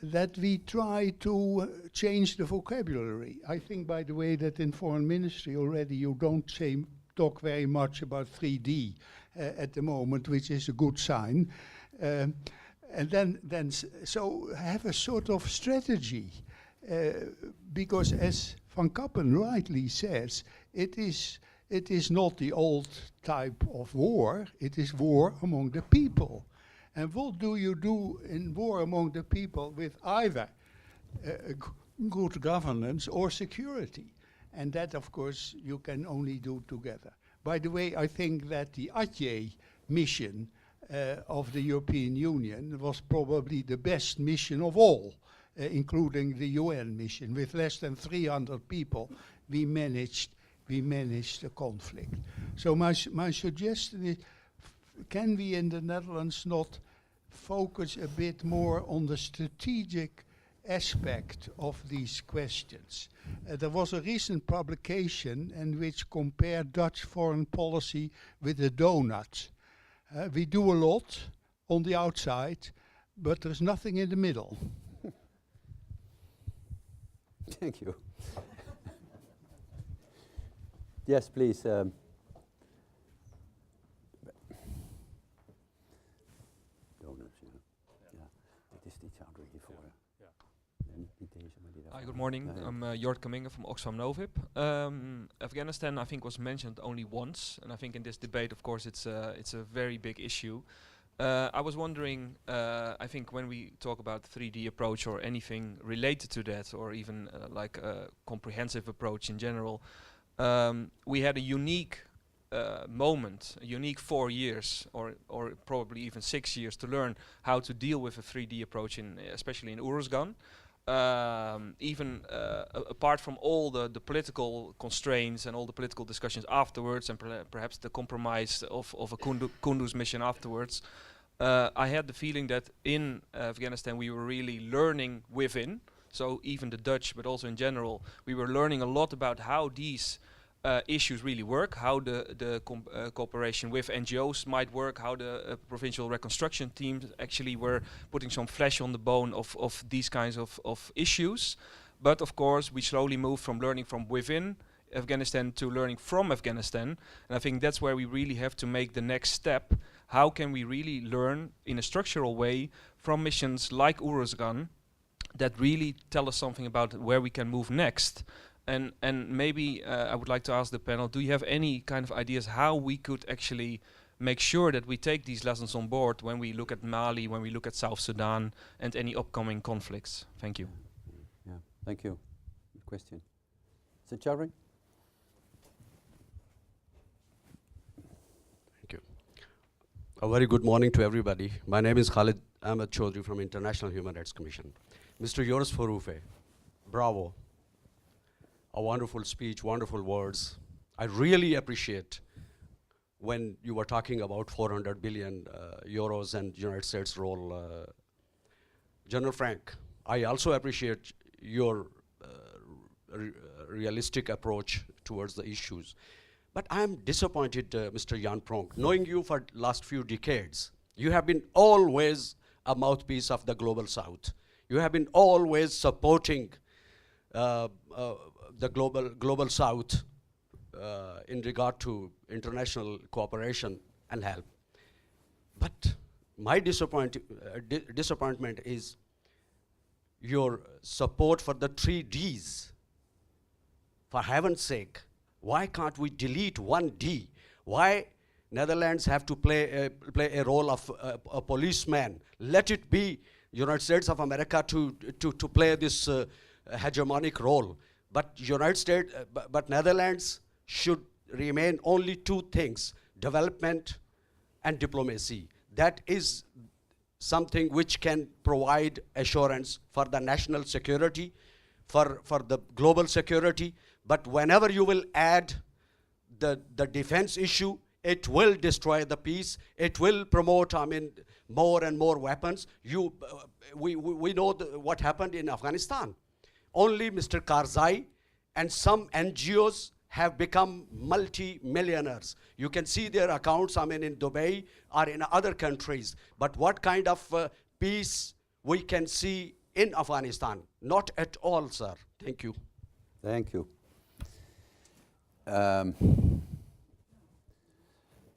that we try to change the vocabulary. I think, by the way, that in foreign ministry already you don't talk very much about 3D at the moment, which is a good sign. And so have a sort of strategy, because as Van Kappen rightly says, it is not the old type of war, it is war among the people. And what do you do in war among the people with either good governance or security? And that, of course, you can only do together. By the way, I think that the Aceh mission of the European Union was probably the best mission of all, including the UN mission. With less than 300 people, we managed the conflict. So my suggestion is, can we in the Netherlands not focus a bit more on the strategic aspect of these questions? There was a recent publication in which compared Dutch foreign policy with a donut. We do a lot on the outside, but there's nothing in the middle. Thank you. Yes, please. Hi, good morning. I'm Jort Kaminga from Oxfam Novib. Afghanistan, I think, was mentioned only once, and I think in this debate, of course, it's a very big issue. I was wondering, I think when we talk about 3D approach or anything related to that, or even like a comprehensive approach in general, we had a unique moment, a unique 4 years, or probably even 6 years to learn how to deal with a 3D approach, especially in Uruzgan. Even apart from all the political constraints and all the political discussions afterwards, and perhaps the compromise of a Kunduz mission afterwards, I had the feeling that in Afghanistan we were really learning within. So even the Dutch, but also in general, we were learning a lot about how these issues really work, how the cooperation with NGOs might work, how the provincial reconstruction teams actually were putting some flesh on the bone of these kinds of issues. But of course, we slowly moved from learning from within Afghanistan to learning from Afghanistan. And I think that's where we really have to make the next step, how can we really learn in a structural way from missions like Uruzgan that really tell us something about where we can move next. And maybe I would like to ask the panel, do you have any kind of ideas how we could actually make sure that we take these lessons on board when we look at Mali, when we look at South Sudan, and any upcoming conflicts? Thank you. Yeah, thank you. Good question. Is it Joris? Thank you. A very good morning to everybody. My name is Khalid Ahmed Chaudhry from International Human Rights Commission. Mr. Joris Voorhoeve, bravo. A wonderful speech, wonderful words. I really appreciate when you were talking about 400 billion euros and United States role. General Frank, I also appreciate your realistic approach towards the issues. But I'm disappointed, Mr. Jan Pronk, knowing you for last few decades, you have been always a mouthpiece of the Global South. You have been always supporting the global South in regard to international cooperation and help. But my disappointment is your support for the 3 Ds. For heaven's sake, why can't we delete 1 D? Why Netherlands have to play a role of a policeman? Let it be United States of America to play this hegemonic role. But United States, but Netherlands should remain only 2 things: development and diplomacy. That is something which can provide assurance for the national security, for the global security. But whenever you will add the defense issue, it will destroy the peace. It will promote, more and more weapons. We know what happened in Afghanistan. Only Mr. Karzai and some NGOs have become multi-millionaires. You can see their accounts, in Dubai or in other countries. But what kind of peace we can see in Afghanistan? Not at all, sir. Thank you. Thank you. Jan,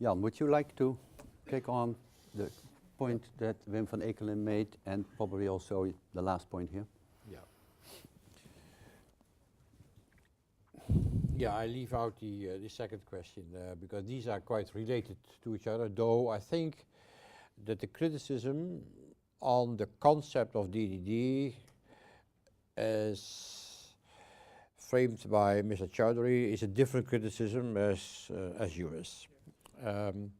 would you like to take on the point that Wim van Ekelen made, and probably also the last point here? Yeah, I leave out the second question because these are quite related to each other, though I think that the criticism on the concept of DDD as framed by Mr. Chowdhury is a different criticism as Joris. And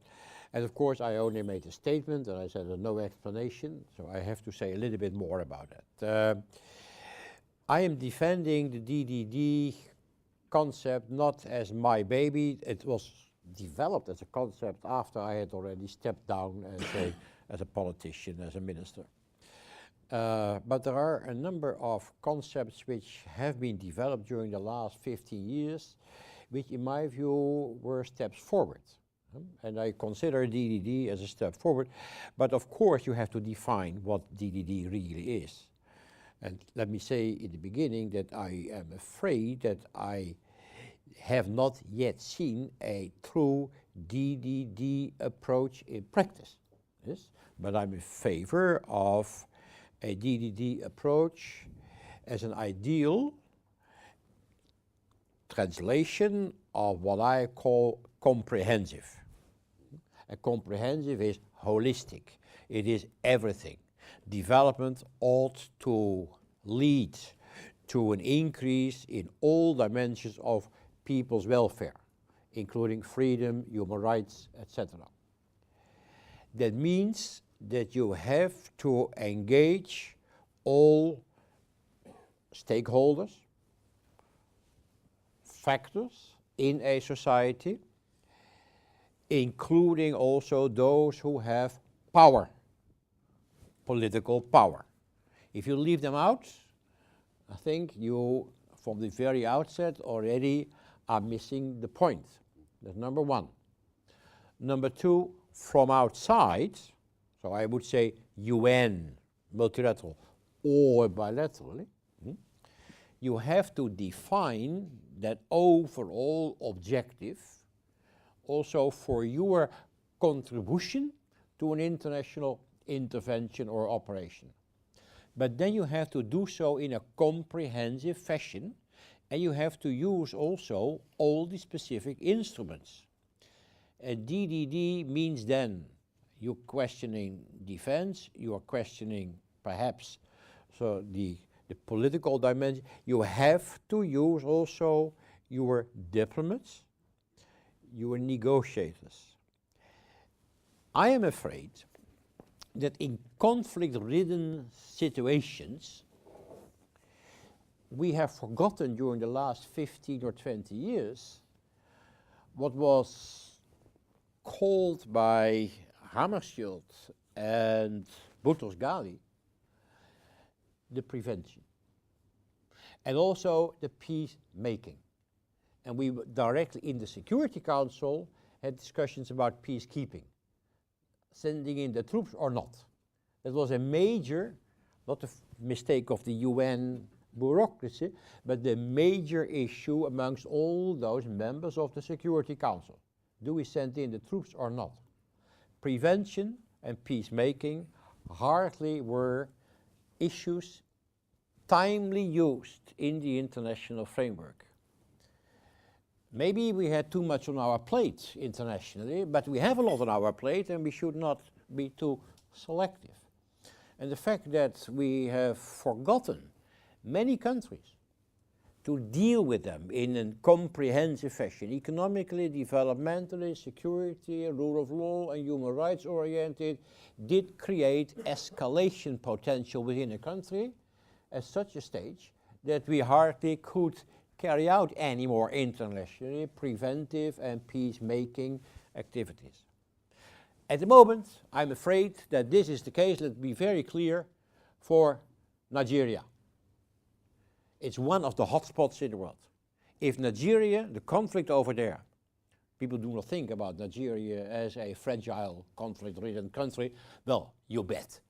of course I only made a statement and I said no explanation, so I have to say a little bit more about it. I am defending the DDD concept not as my baby. It was developed as a concept after I had already stepped down as a politician, as a minister. But there are a number of concepts which have been developed during the last 50 years, which in my view were steps forward. And I consider DDD as a step forward, but of course you have to define what DDD really is. And let me say in the beginning that I am afraid that I have not yet seen a true DDD approach in practice. Yes? But I'm in favor of a DDD approach as an ideal translation of what I call comprehensive. And comprehensive is holistic. It is everything. Development ought to lead to an increase in all dimensions of people's welfare, including freedom, human rights, etc. That means that you have to engage all stakeholders, factors in a society, including also those who have power, political power. If you leave them out, I think you, from the very outset, already are missing the point. That's number one. Number two, from outside, so I would say UN, multilateral, or bilaterally, you have to define that overall objective also for your contribution to an international intervention or operation. But then you have to do so in a comprehensive fashion, and you have to use also all the specific instruments. A DDD means then you're questioning defense, you are questioning perhaps the political dimension. You have to use also your diplomats, your negotiators. I am afraid that in conflict-ridden situations, we have forgotten during the last 15 or 20 years what was called by Hammarskjöld and Boutros Ghali the prevention, and also the peacemaking. And we directly in the Security Council had discussions about peacekeeping, sending in the troops or not. That was a major, not a mistake of the UN bureaucracy, but the major issue amongst all those members of the Security Council. Do we send in the troops or not? Prevention and peacemaking hardly were issues timely used in the international framework. Maybe we had too much on our plate internationally, but we have a lot on our plate and we should not be too selective. And the fact that we have forgotten many countries to deal with them in a comprehensive fashion, economically, developmentally, security, rule of law and human rights oriented, did create escalation potential within a country at such a stage that we hardly could carry out any more internationally preventive and peacemaking activities. At the moment, I'm afraid that this is the case, let's be very clear, for Nigeria. It's one of the hotspots in the world. If Nigeria, the conflict over there, people do not think about Nigeria as a fragile, conflict-ridden country, well, you bet.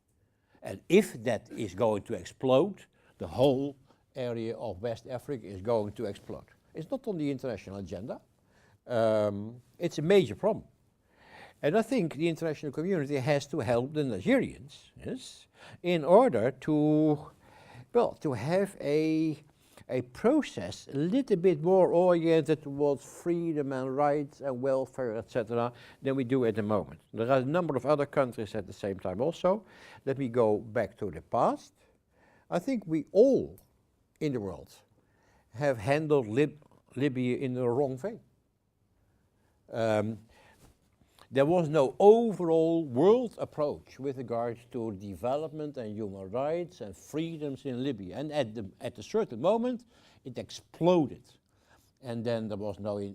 And if that is going to explode, the whole area of West Africa is going to explode. It's not on the international agenda. It's a major problem. And I think the international community has to help the Nigerians, yes, in order to, well, to have a process a little bit more oriented towards freedom and rights and welfare, etc., than we do at the moment. There are a number of other countries at the same time also. Let me go back to the past. I think we all in the world have handled Libya in the wrong way. There was no overall world approach with regards to development and human rights and freedoms in Libya. And at a certain moment, it exploded. And then there was no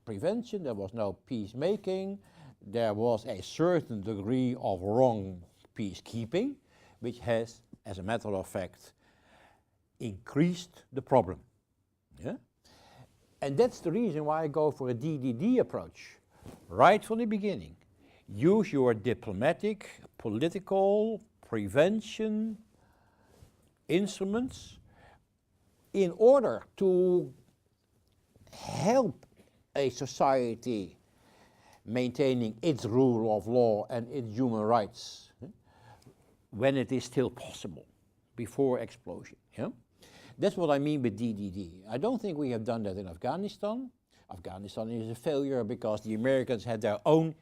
prevention, there was no peacemaking, there was a certain degree of wrong peacekeeping, which has, as a matter of fact, increased the problem. Yeah? And that's the reason why I go for a DDD approach. Right from the beginning, use your diplomatic, political, prevention instruments in order to help a society maintaining its rule of law and its human rights when it is still possible, before explosion. Yeah? That's what I mean with DDD. I don't think we have done that in Afghanistan. Afghanistan is a failure because the Americans had their own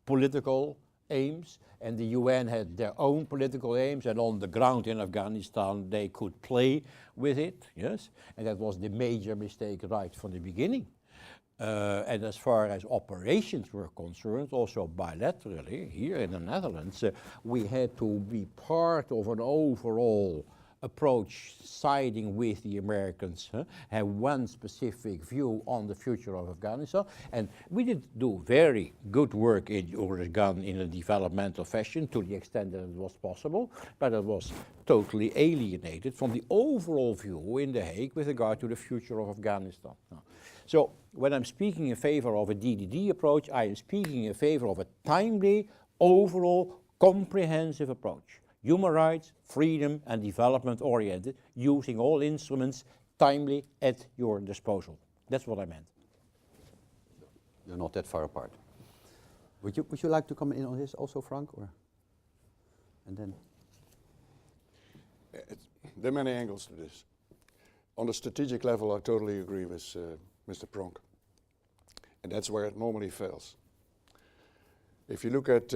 political aims, and the UN had their own political aims, and on the ground in Afghanistan they could play with it, yes, and that was the major mistake right from the beginning. And as far as operations were concerned, also bilaterally, here in the Netherlands, we had to be part of an overall approach siding with the Americans, have one specific view on the future of Afghanistan. And we did do very good work in Oregon in a developmental fashion to the extent that it was possible, but it was totally alienated from the overall view in The Hague with regard to the future of Afghanistan. So when I'm speaking in favor of a DDD approach, I am speaking in favor of a timely, overall, comprehensive approach. Human rights, freedom and development oriented, using all instruments timely at your disposal. That's what I meant. You're not that far apart. Would you like to come in on this also, Frank, or and then? There are many angles to this. On the strategic level, I totally agree with Mr. Pronk. And that's where it normally fails. If you look at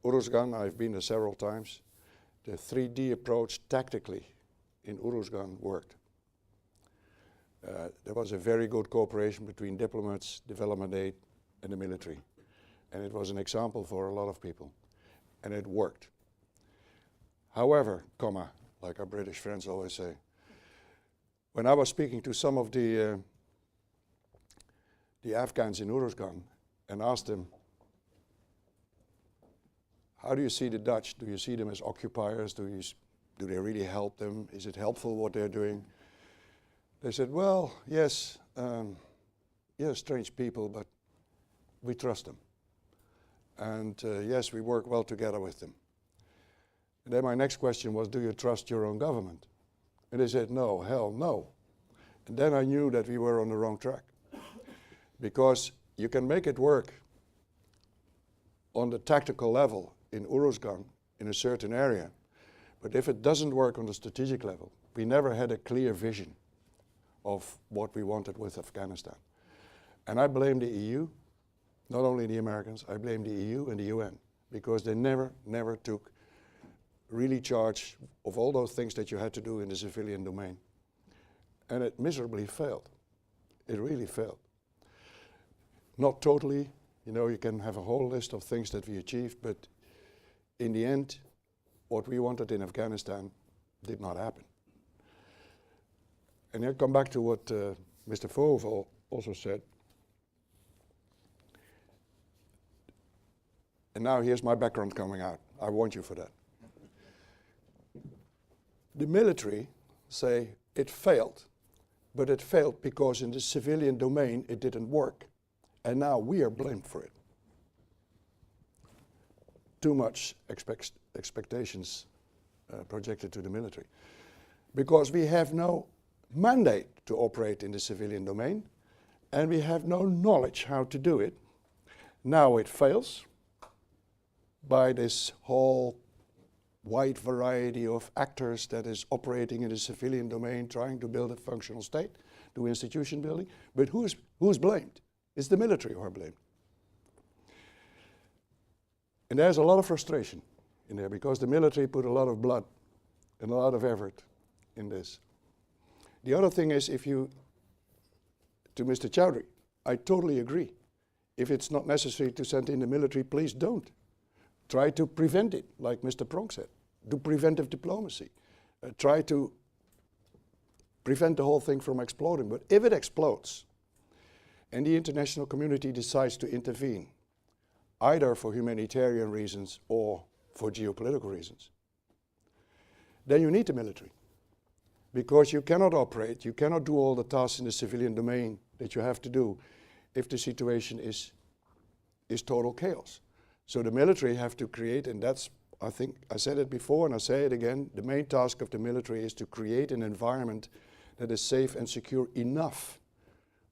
Uruzgan, I've been there several times, the 3D approach tactically in Uruzgan worked. There was a very good cooperation between diplomats, development aid, and the military. And it was an example for a lot of people. And it worked. However, like our British friends always say, when I was speaking to some of the Afghans in Uruzgan and asked them, how do you see the Dutch? Do you see them as occupiers? Do they really help them? Is it helpful what they're doing? They said, well, yes, strange people, but we trust them. And yes, we work well together with them. And then my next question was, do you trust your own government? And they said, no, hell no. And then I knew that we were on the wrong track. Because you can make it work on the tactical level in Uruzgan, in a certain area. But if it doesn't work on the strategic level, we never had a clear vision of what we wanted with Afghanistan. And I blame the EU, not only the Americans, I blame the EU and the UN, because they never took really charge of all those things that you had to do in the civilian domain. And it miserably failed. It really failed. Not totally, you can have a whole list of things that we achieved, but in the end, what we wanted in Afghanistan did not happen. And I come back to what Mr. Voorhoeve also said. And now here's my background coming out. I want you for that. The military say it failed, but it failed because in the civilian domain it didn't work. And now we are blamed for it. Too much expectations projected to the military. Because we have no mandate to operate in the civilian domain, and we have no knowledge how to do it. Now it fails by this whole wide variety of actors that is operating in the civilian domain, trying to build a functional state, do institution building. But who's blamed? It's the military who are blamed. And there's a lot of frustration in there because the military put a lot of blood and a lot of effort in this. The other thing is, to Mr. Chowdhury, I totally agree. If it's not necessary to send in the military, please don't. Try to prevent it, like Mr. Pronk said. Do preventive diplomacy. Try to prevent the whole thing from exploding. But if it explodes, and the international community decides to intervene, either for humanitarian reasons or for geopolitical reasons, then you need the military. Because you cannot operate, you cannot do all the tasks in the civilian domain that you have to do if the situation is total chaos. So the military have to create, and that's, I think, I said it before and I say it again, the main task of the military is to create an environment that is safe and secure enough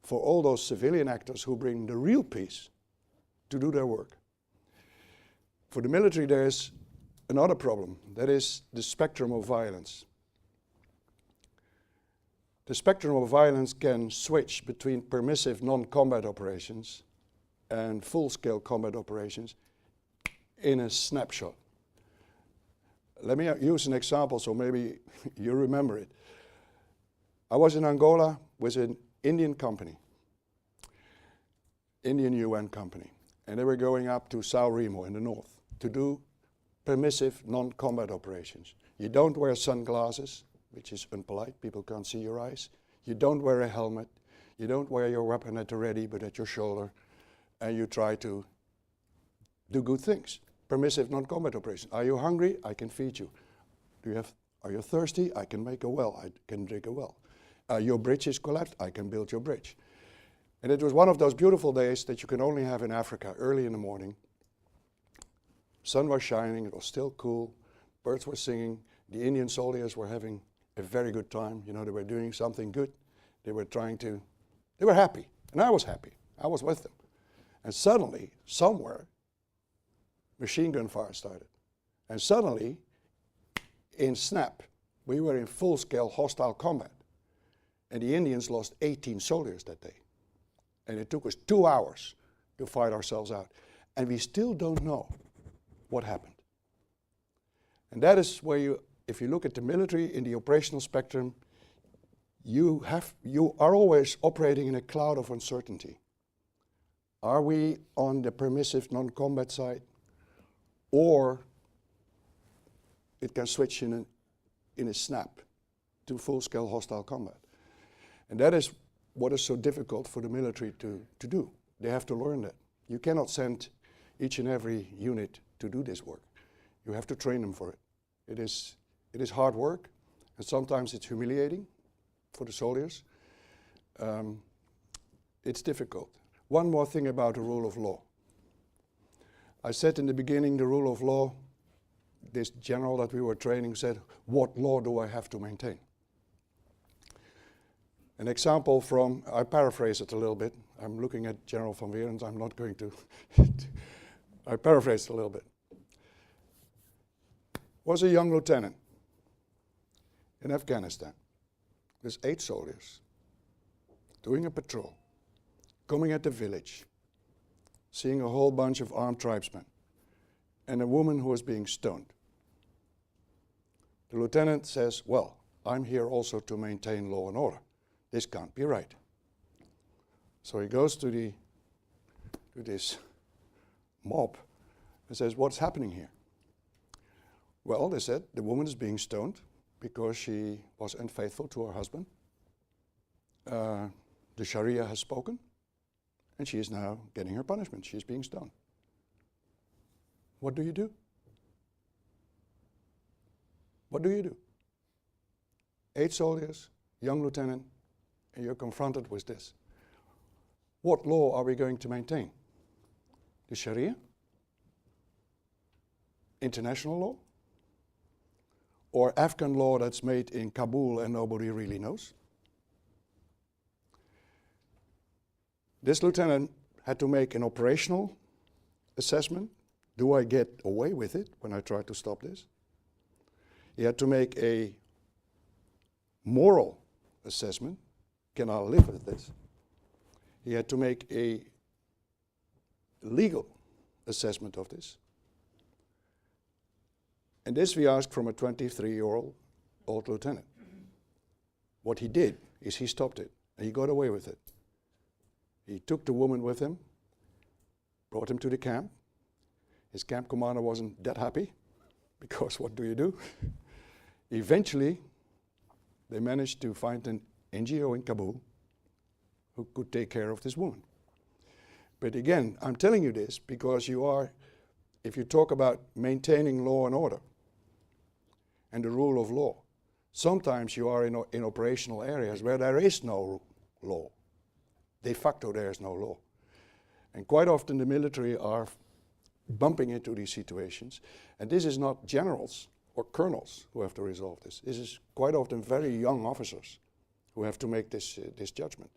for all those civilian actors who bring the real peace to do their work. For the military, there is another problem, that is the spectrum of violence. The spectrum of violence can switch between permissive non-combat operations and full-scale combat operations in a snapshot. Let me use an example so maybe you remember it. I was in Angola with an Indian company, Indian UN company, and they were going up to São Remo in the north to do permissive non-combat operations. You don't wear sunglasses, which is unpolite, people can't see your eyes. You don't wear a helmet, you don't wear your weapon at the ready but at your shoulder, and you try to do good things. Permissive non-combat operation. Are you hungry? I can feed you. Are you thirsty? I can make a well, I can drink a well. Your bridge is collapsed, I can build your bridge. And it was one of those beautiful days that you can only have in Africa, early in the morning. Sun was shining, it was still cool, birds were singing, the Indian soldiers were having a very good time. They were doing something good. They were happy, and I was happy. I was with them. And suddenly, somewhere, machine gun fire started. And suddenly, in snap, we were in full-scale hostile combat. And the Indians lost 18 soldiers that day. And it took us 2 hours to fight ourselves out. And we still don't know what happened. And that is where you, if you look at the military in the operational spectrum, you are always operating in a cloud of uncertainty. Are we on the permissive non-combat side? Or it can switch in a snap to full-scale hostile combat. And that is what is so difficult for the military to do. They have to learn that. You cannot send each and every unit to do this work. You have to train them for it. It is hard work, and sometimes it's humiliating for the soldiers. It's difficult. One more thing about the rule of law. I said in the beginning, the rule of law, this general that we were training said, what law do I have to maintain? An example from, I paraphrase it a little bit. I'm looking at General van Weerens, I'm not going to. I paraphrase it a little bit. Was a young lieutenant in Afghanistan. There's 8 soldiers doing a patrol, coming at the village, seeing a whole bunch of armed tribesmen, and a woman who was being stoned. The lieutenant says, well, I'm here also to maintain law and order. This can't be right. So he goes to this mob and says, what's happening here? Well, they said, the woman is being stoned because she was unfaithful to her husband. The Sharia has spoken, and she is now getting her punishment. She is being stoned. What do you do? What do you do? 8 soldiers, young lieutenant, and you're confronted with this. What law are we going to maintain? The Sharia? International law? Or Afghan law that's made in Kabul and nobody really knows? This lieutenant had to make an operational assessment. Do I get away with it when I try to stop this? He had to make a moral assessment. Can I live with this? He had to make a legal assessment of this. And this we asked from a 23-year-old lieutenant. What he did is he stopped it, and he got away with it. He took the woman with him, brought him to the camp. His camp commander wasn't that happy, because what do you do? Eventually, they managed to find an NGO in Kabul who could take care of this woman. But again, I'm telling you this because if you talk about maintaining law and order and the rule of law, sometimes you are in operational areas where there is no law. De facto, there is no law. And quite often the military are bumping into these situations. And this is not generals or colonels who have to resolve this. This is quite often very young officers who have to make this judgment.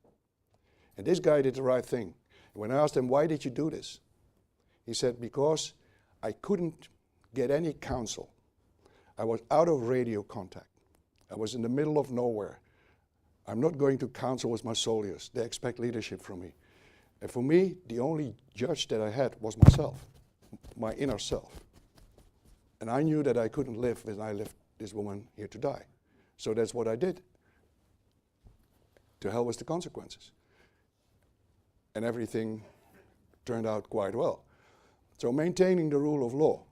And this guy did the right thing. When I asked him, why did you do this? He said, because I couldn't get any counsel. I was out of radio contact. I was in the middle of nowhere. I'm not going to counsel with my soldiers. They expect leadership from me. And for me, the only judge that I had was myself, my inner self. And I knew that I couldn't live when I left this woman here to die. So that's what I did. To hell with the consequences. And everything turned out quite well. So maintaining the rule of law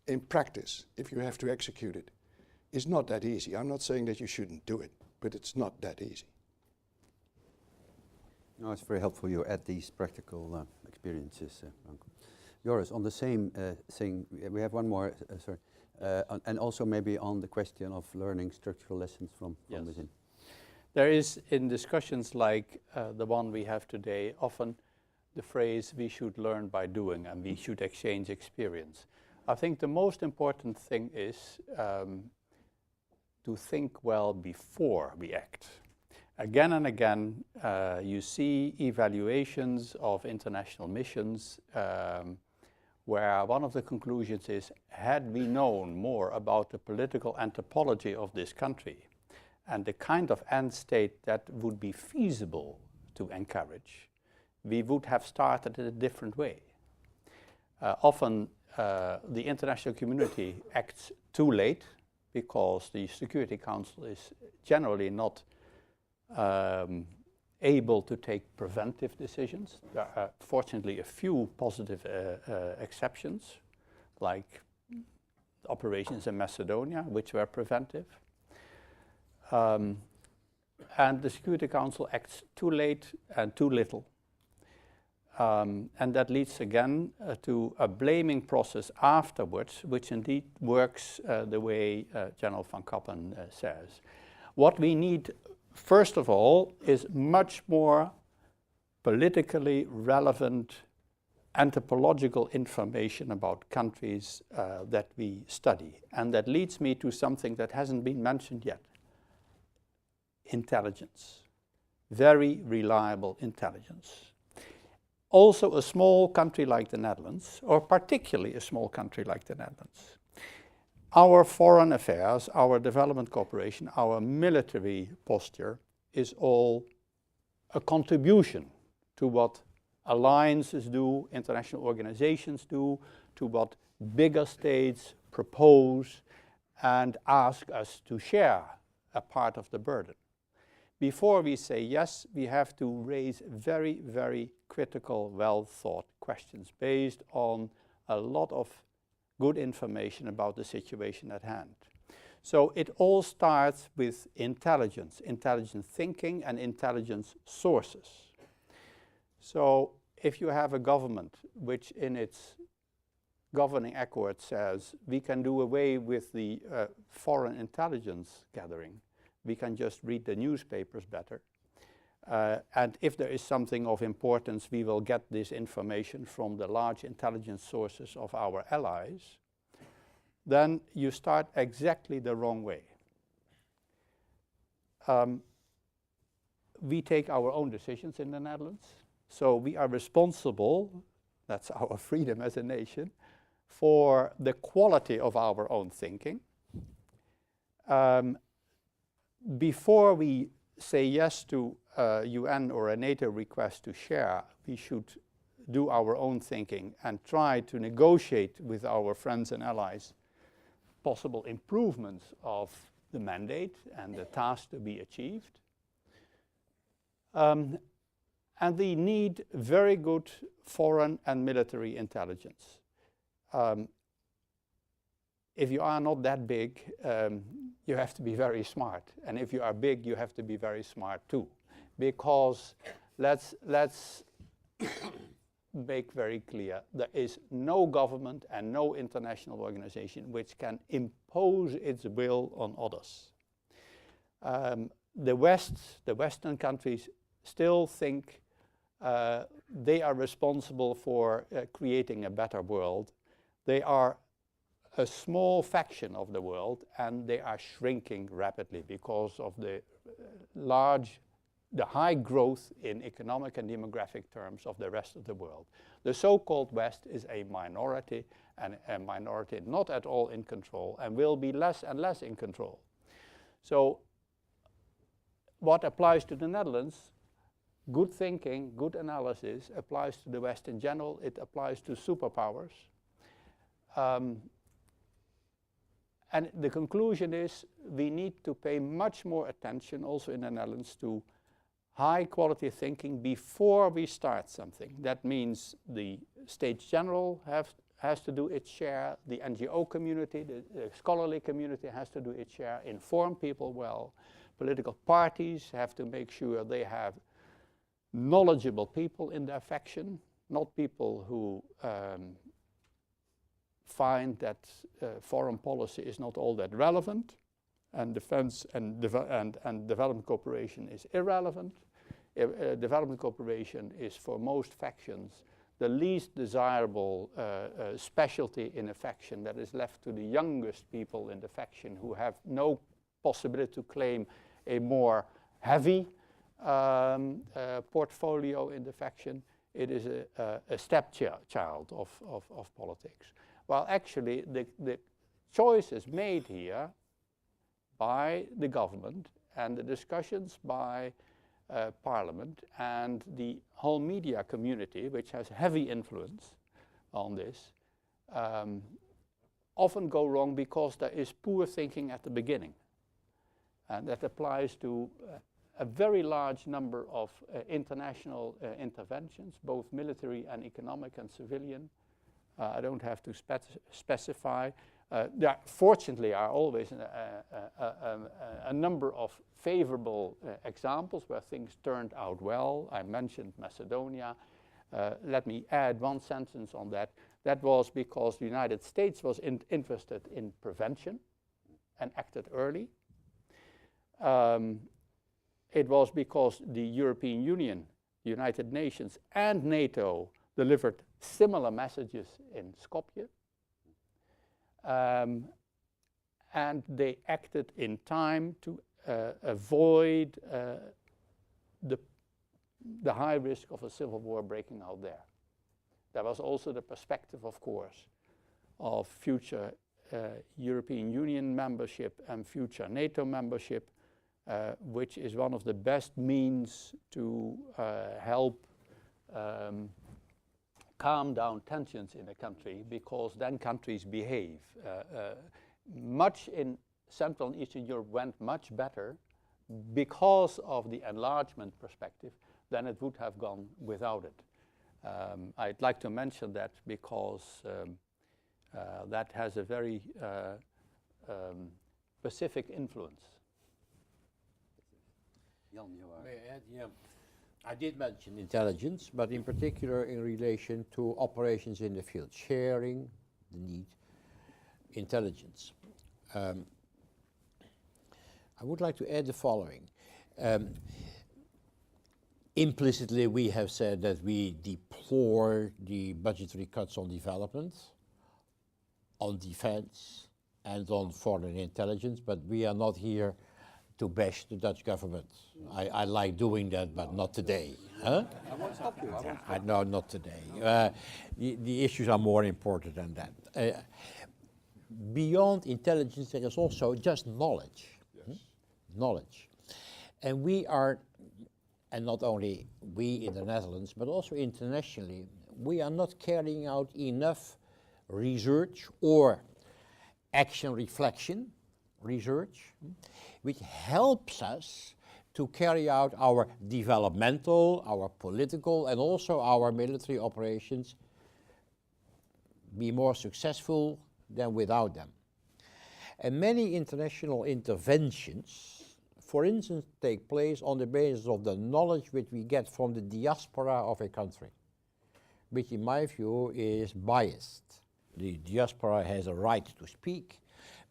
in practice, if you have to execute it, is not that easy. I'm not saying that you shouldn't do it, but it's not that easy. No, it's very helpful you add these practical experiences, Pronk. Joris, on the same thing, we have one more, and also maybe on the question of learning structural lessons from within. There is, in discussions like the one we have today, often the phrase, we should learn by doing and we should exchange experience. I think the most important thing is to think well before we act. Again and again, you see evaluations of international missions where one of the conclusions is, had we known more about the political anthropology of this country and the kind of end state that would be feasible to encourage, we would have started in a different way. Often the international community acts too late because the Security Council is generally not able to take preventive decisions. There are fortunately a few positive exceptions, like operations in Macedonia, which were preventive. And the Security Council acts too late and too little. And that leads again to a blaming process afterwards, which indeed works the way General van Kappen says. What we need, first of all, is much more politically relevant anthropological information about countries that we study. And that leads me to something that hasn't been mentioned yet. Intelligence. Very reliable intelligence. Also a small country like the Netherlands, or particularly a small country like the Netherlands. Our foreign affairs, our development cooperation, our military posture is all a contribution to what alliances do, international organizations do, to what bigger states propose and ask us to share a part of the burden. Before we say yes, we have to raise very, very critical, well-thought questions based on a lot of good information about the situation at hand. So it all starts with intelligence, intelligent thinking and intelligence sources. So if you have a government which in its governing accord says we can do away with the foreign intelligence gathering, we can just read the newspapers better. And if there is something of importance, we will get this information from the large intelligence sources of our allies, then you start exactly the wrong way. We take our own decisions in the Netherlands, so we are responsible, that's our freedom as a nation, for the quality of our own thinking. Before we say yes to a UN or a NATO request to share, we should do our own thinking and try to negotiate with our friends and allies possible improvements of the mandate and the task to be achieved. And we need very good foreign and military intelligence. If you are not that big, you have to be very smart. And if you are big, you have to be very smart too. Because let's make very clear, there is no government and no international organization which can impose its will on others. The Western countries still think they are responsible for creating a better world. They are a small faction of the world, and they are shrinking rapidly because of the high growth in economic and demographic terms of the rest of the world. The so-called West is a minority, and a minority not at all in control, and will be less and less in control. So what applies to the Netherlands, good thinking, good analysis, applies to the West in general, it applies to superpowers. And the conclusion is we need to pay much more attention also in the Netherlands to high quality thinking before we start something. That means the States General has to do its share, the NGO community, the scholarly community has to do its share, inform people well. Political parties have to make sure they have knowledgeable people in their faction, not people who find that foreign policy is not all that relevant, and defense and development cooperation is irrelevant. Development cooperation is for most factions the least desirable specialty in a faction that is left to the youngest people in the faction who have no possibility to claim a more heavy portfolio in the faction. it is a stepchild of politics. Well, actually, the choice is made here by the government and the discussions by Parliament and the whole media community, which has heavy influence on this, often go wrong because there is poor thinking at the beginning. And that applies to a very large number of international interventions, both military and economic and civilian. I don't have to specify. There fortunately are always a number of favorable examples where things turned out well. I mentioned Macedonia. Let me add one sentence on that. That was because the United States was interested in prevention and acted early. It was because the European Union, the United Nations, and NATO delivered similar messages in Skopje. And they acted in time to avoid the high risk of a civil war breaking out there. There was also the perspective, of course, of future European Union membership and future NATO membership, which is one of the best means to help calm down tensions in a country, because then countries behave. Much in Central and Eastern Europe went much better because of the enlargement perspective than it would have gone without it. I'd like to mention that because that has a very specific influence. Jan, you are. May I add? Yeah. I did mention intelligence, but in particular in relation to operations in the field, sharing the need, intelligence. I would like to add the following. Implicitly, we have said that we deplore the budgetary cuts on development, on defense, and on foreign intelligence, but we are not here to bash the Dutch government. I like doing that, but not today. Huh? I won't stop you. No, not today. The issues are more important than that. Beyond intelligence, there is also just knowledge. Yes. Knowledge. And we are, and not only we in the Netherlands, but also internationally, we are not carrying out enough research or action reflection research, which helps us to carry out our developmental, our political, and also our military operations, be more successful than without them. And many international interventions, for instance, take place on the basis of the knowledge which we get from the diaspora of a country, which in my view is biased. The diaspora has a right to speak,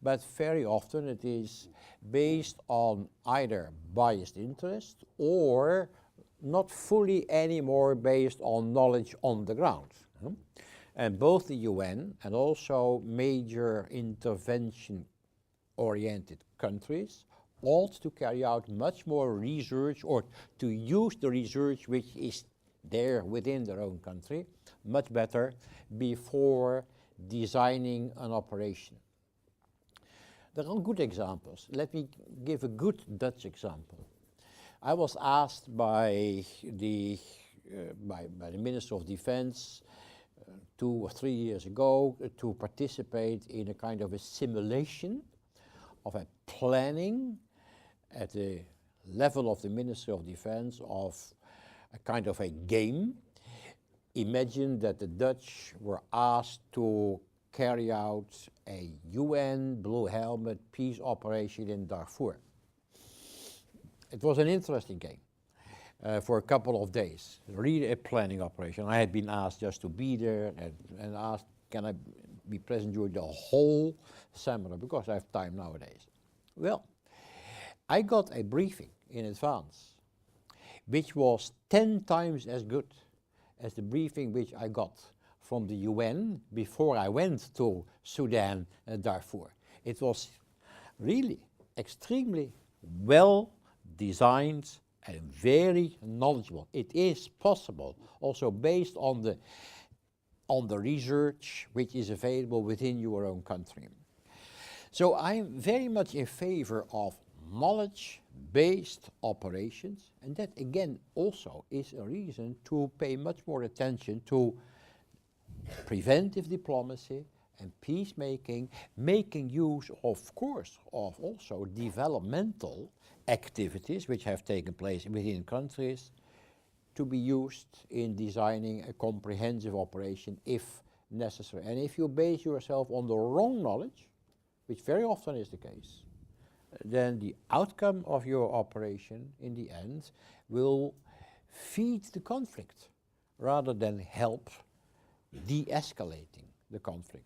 but very often it is based on either biased interest or not fully anymore based on knowledge on the ground. And both the UN and also major intervention-oriented countries ought to carry out much more research, or to use the research which is there within their own country much better before designing an operation. There are good examples. Let me give a good Dutch example. I was asked by the Minister of Defense 2 or 3 years ago to participate in a kind of a simulation of a planning at the level of the Minister of Defense of a kind of a game. Imagine that the Dutch were asked to carry out a UN Blue Helmet peace operation in Darfur. It was an interesting game for a couple of days, really a planning operation. I had been asked just to be there and asked, can I be present during the whole seminar, because I have time nowadays. Well, I got a briefing in advance, which was 10 times as good as the briefing which I got from the UN before I went to Sudan and Darfur. It was really extremely well designed and very knowledgeable. It is possible, also based on the research which is available within your own country. So I'm very much in favor of knowledge-based operations, and that again also is a reason to pay much more attention to preventive diplomacy and peacemaking, making use, of course, of also developmental activities which have taken place within countries to be used in designing a comprehensive operation if necessary. And if you base yourself on the wrong knowledge, which very often is the case, then the outcome of your operation in the end will feed the conflict rather than help de-escalating the conflict.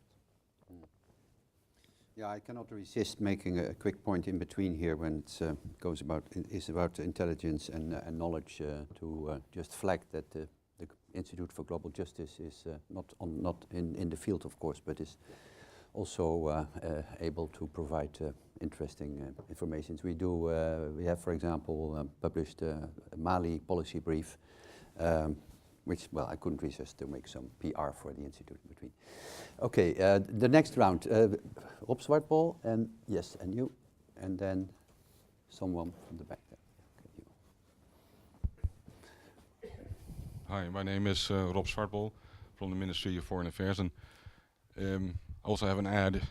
Yeah, I cannot resist making a quick point in between here when it is about intelligence and knowledge. To just flag that the Institute for Global Justice is not in the field, of course, but is also able to provide interesting information. We have, for example, published a Mali policy brief, which, well, I couldn't resist to make some PR for the Institute in between. Okay, the next round, Rob Zwartbol, and yes, and you, and then someone from the back there. Okay, Hi, my name is Rob Zwartbol from the Ministry of Foreign Affairs, and I also have an ad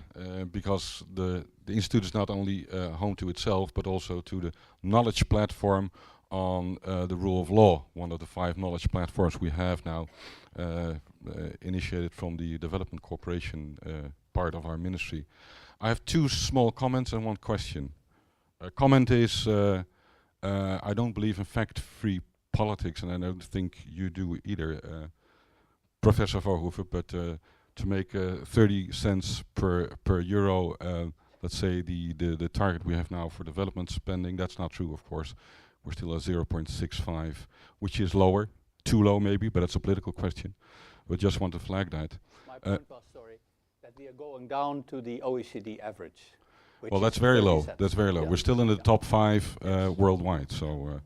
because the Institute is not only home to itself, but also to the knowledge platform on the rule of law, one of the 5 knowledge platforms we have now, initiated from the Development Cooperation part of our ministry. I have 2 small comments and 1 question. A comment is, I don't believe in fact-free politics, and I don't think you do either, Professor Voorhoeve, but to make 30 cents per euro, let's say the target we have now for development spending, that's not true, of course. We're still at 0.65, which is lower, too low maybe, but it's a political question. But just want to flag that. My point was, sorry, that we are going down to the OECD average. Well, that's very low. That's very low. Yeah. We're still in the top 5 worldwide, so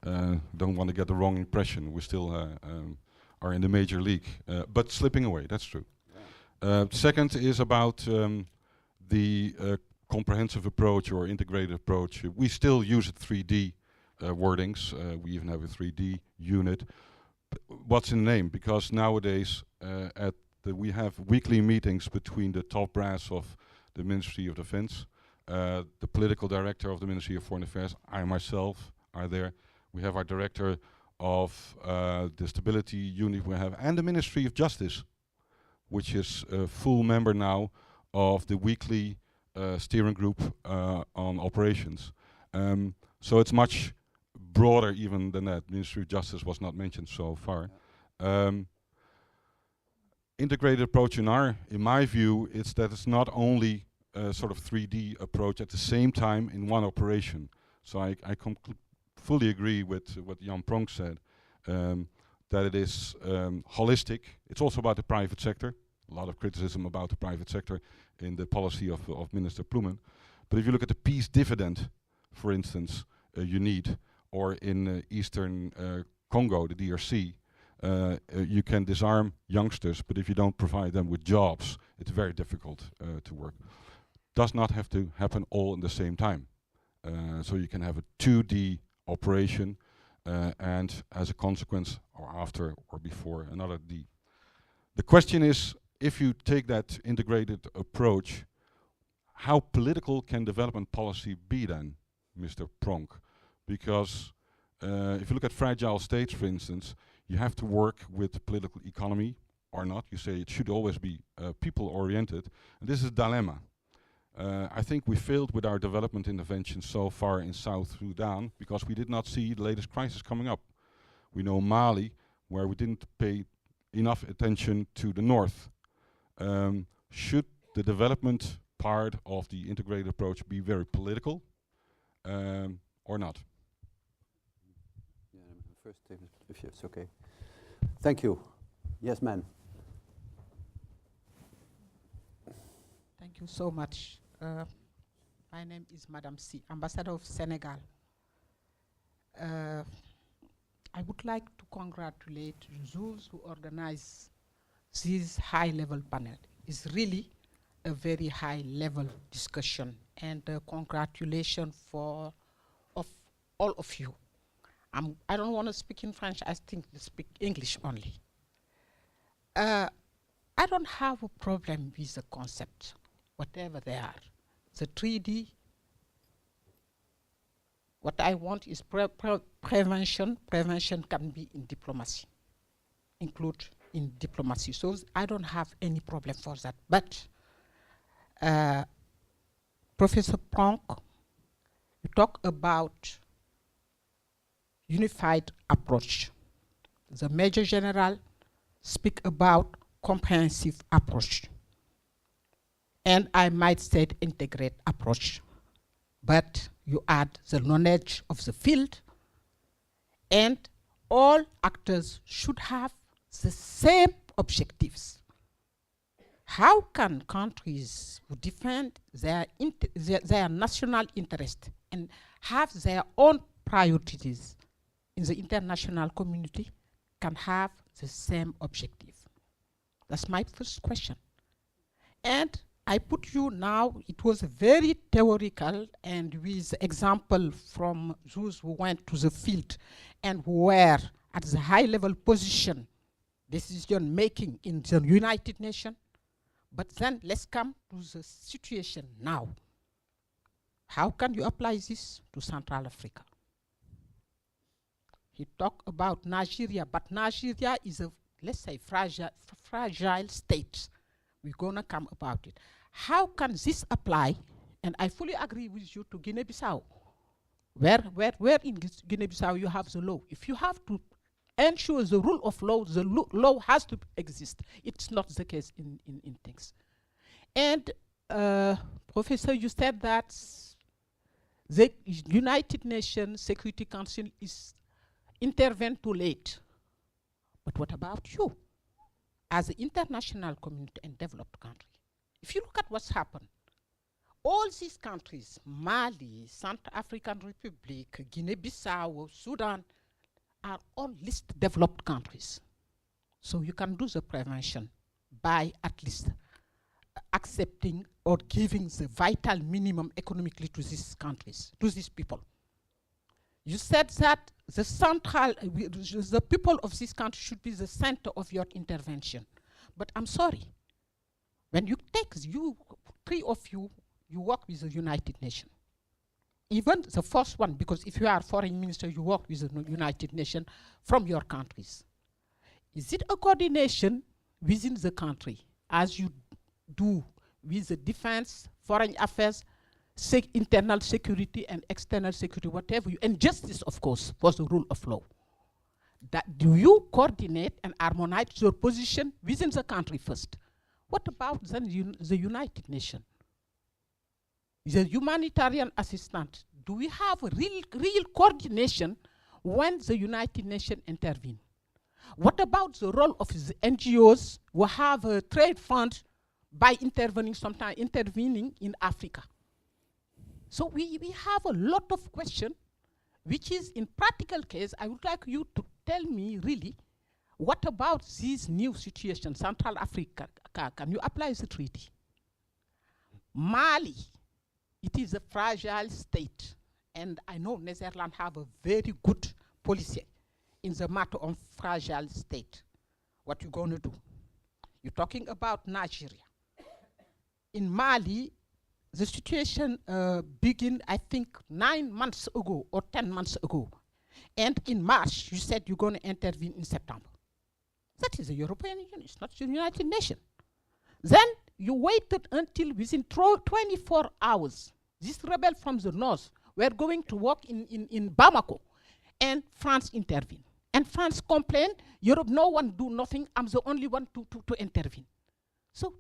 don't want to get the wrong impression. We still are in the major league, but slipping away. That's true. Yeah. Second is about the comprehensive approach or integrated approach. We still use 3D wordings. We even have a 3D unit. What's in the name? Because nowadays we have weekly meetings between the top brass of the Ministry of Defense, the political director of the Ministry of Foreign Affairs, I myself are there. We have our director of the Stability Unit we have, and the Ministry of Justice, which is a full member now of the weekly steering group on operations. So it's much broader even than that. Ministry of Justice was not mentioned so far. Integrated approach in my view, is that it's not only a sort of 3D approach at the same time in one operation. So I fully agree with what Jan Pronk said, that it is holistic. It's also about the private sector. A lot of criticism about the private sector in the policy of Minister Ploemen. But if you look at the peace dividend, for instance, you need, or in Eastern Congo, the DRC, you can disarm youngsters, but if you don't provide them with jobs, it's very difficult to work. Does not have to happen all in the same time. So you can have a 2D operation, and as a consequence, or after or before, another D. The question is, if you take that integrated approach, how political can development policy be then, Mr. Pronk? Because if you look at fragile states, for instance, you have to work with the political economy or not. You say it should always be people-oriented. And this is a dilemma. I think we failed with our development intervention so far in South Sudan because we did not see the latest crisis coming up. We know Mali, where we didn't pay enough attention to the north. Should the development part of the integrated approach be very political or not? First, if it's okay. Thank you. Yes, ma'am. Thank you so much. My name is Madame C, Ambassador of Senegal. I would like to congratulate those who organize this high-level panel. It's really a very high-level discussion, and congratulations for all of you. I don't want to speak in French. I think I speak English only. I don't have a problem with the concept, whatever they are. The 3D, what I want is prevention. Prevention can be in diplomacy, include in diplomacy. So I don't have any problem for that. But Professor Pronk, you talk about unified approach. The Major General speak about comprehensive approach. And I might say integrate approach. But you add the knowledge of the field, and all actors should have the same objectives. How can countries who defend their national interest and have their own priorities in the international community can have the same objective? That's my first question. And I put you now, it was very theoretical and with example from those who went to the field and who were at the high level position, decision making in the United Nations. But then let's come to the situation now. How can you apply this to Central Africa? He talked about Nigeria, but Nigeria is a, let's say, fragile state. We're gonna come about it. How can this apply? And I fully agree with you to Guinea-Bissau. Where in Guinea-Bissau you have the law. If you have to ensure the rule of law, the law has to exist. It's not the case in things. And Professor, you said that the United Nations Security Council is intervened too late. But what about you? As an international community and developed country, if you look at what's happened, all these countries, Mali, Central African Republic, Guinea-Bissau, Sudan, are all least developed countries. So you can do the prevention by at least accepting or giving the vital minimum economically to these countries, to these people. You said that the people of this country should be the center of your intervention. But I'm sorry, when you take, three of you, you work with the United Nations. Even the first one, because if you are foreign minister, you work with the United Nations from your countries. Is it a coordination within the country, as you do with the defense, foreign affairs, internal security and external security, whatever you, and justice, of course, was the rule of law. That do you coordinate and harmonize your position within the country first? What about then the United Nations? The humanitarian assistance, do we have a real coordination when the United Nations intervene? What about the role of the NGOs who have a trade fund by sometimes intervening in Africa? So we have a lot of questions, which is in practical case, I would like you to tell me really, what about this new situation, Central Africa, can you apply the treaty? Mali, it is a fragile state, and I know Netherlands have a very good policy in the matter of fragile state. What you gonna do? You're talking about Nigeria. In Mali, the situation began, I think, 9 months ago or 10 months ago. And in March, you said you're going to intervene in September. That is the European Union, it's not the United Nations. Then you waited until within 24 hours. These rebels from the north were going to work in Bamako, and France intervened. And France complained, Europe, no one do nothing, I'm the only one to intervene. So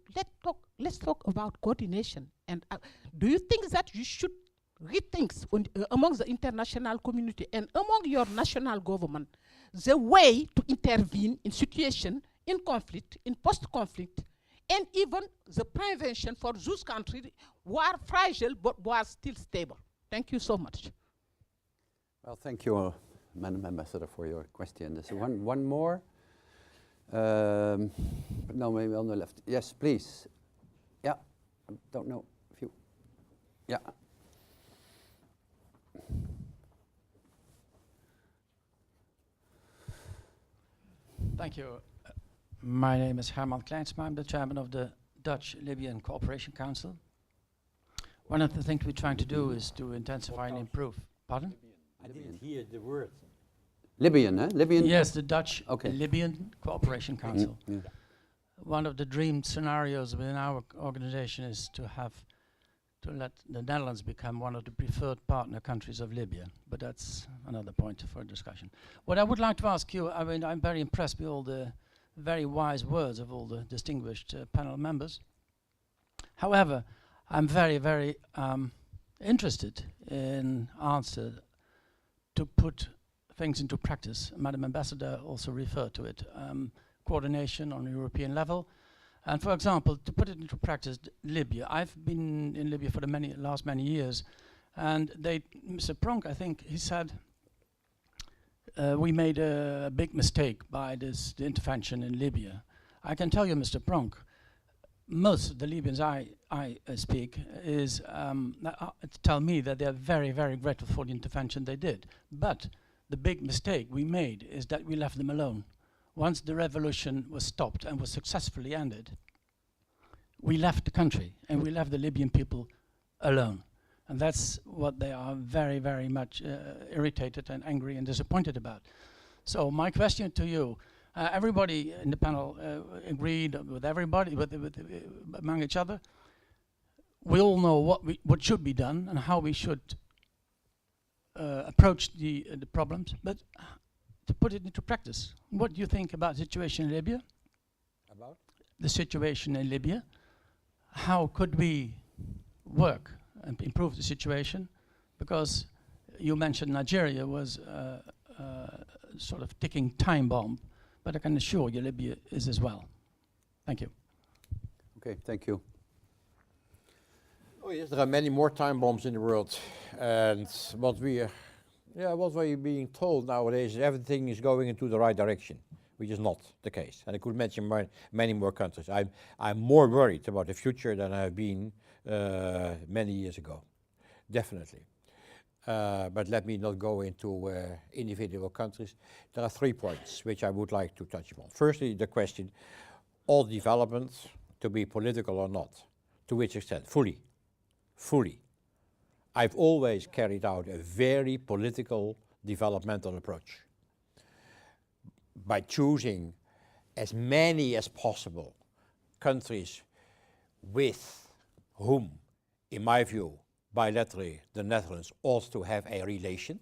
let's talk about coordination. And do you think that you should rethink among the international community and among your national government the way to intervene in situation, in conflict, in post-conflict, and even the prevention for those countries who are fragile but who are still stable? Thank you so much. Well, thank you, Madam Ambassador, for your question. There's one more. No, maybe on the left. Yes, please. Yeah, I don't know if you. Yeah. Thank you. My name is Herman Kleinsma. I'm the chairman of the Dutch-Libyan Cooperation Council. One of the things we're trying to do is to intensify and improve. Pardon? I didn't hear the word. Libyan, eh? Libyan? Yes, the Dutch Okay. Libyan Cooperation Council. Yeah. One of the dream scenarios within our organization is to let the Netherlands become one of the preferred partner countries of Libya, but that's another point for discussion. What I would like to ask you, I mean, I'm very impressed with all the very wise words of all the distinguished panel members. However, I'm very, very interested in answer to put things into practice. Madam Ambassador also referred to it. Coordination on a European level. And for example, to put it into practice, Libya. I've been in Libya for the last many years, and Mr. Pronk, I think, he said, we made a big mistake by the intervention in Libya. I can tell you, Mr. Pronk, most of the Libyans I speak tell me that they're very, very grateful for the intervention they did. But the big mistake we made is that we left them alone. Once the revolution was stopped and was successfully ended, we left the country and we left the Libyan people alone. And that's what they are very, very much irritated and angry and disappointed about. So my question to you, everybody in the panel agreed with everybody, among each other. We all know what should be done and how we should approach the problems, but to put it into practice, what do you think about the situation in Libya? About? The situation in Libya. How could we work and improve the situation? Because you mentioned Nigeria was sort of ticking time bomb, but I can assure you Libya is as well. Thank you. Okay, thank you. Oh yes, there are many more time bombs in the world, and what we're being told nowadays is everything is going into the right direction, which is not the case. And I could mention many more countries. I'm more worried about the future than I've been many years ago, definitely. But let me not go into individual countries. There are 3 points which I would like to touch upon. Firstly, the question, all developments to be political or not, to which extent? Fully. I've always carried out a very political developmental approach by choosing as many as possible countries with whom, in my view, bilaterally the Netherlands ought to have a relation,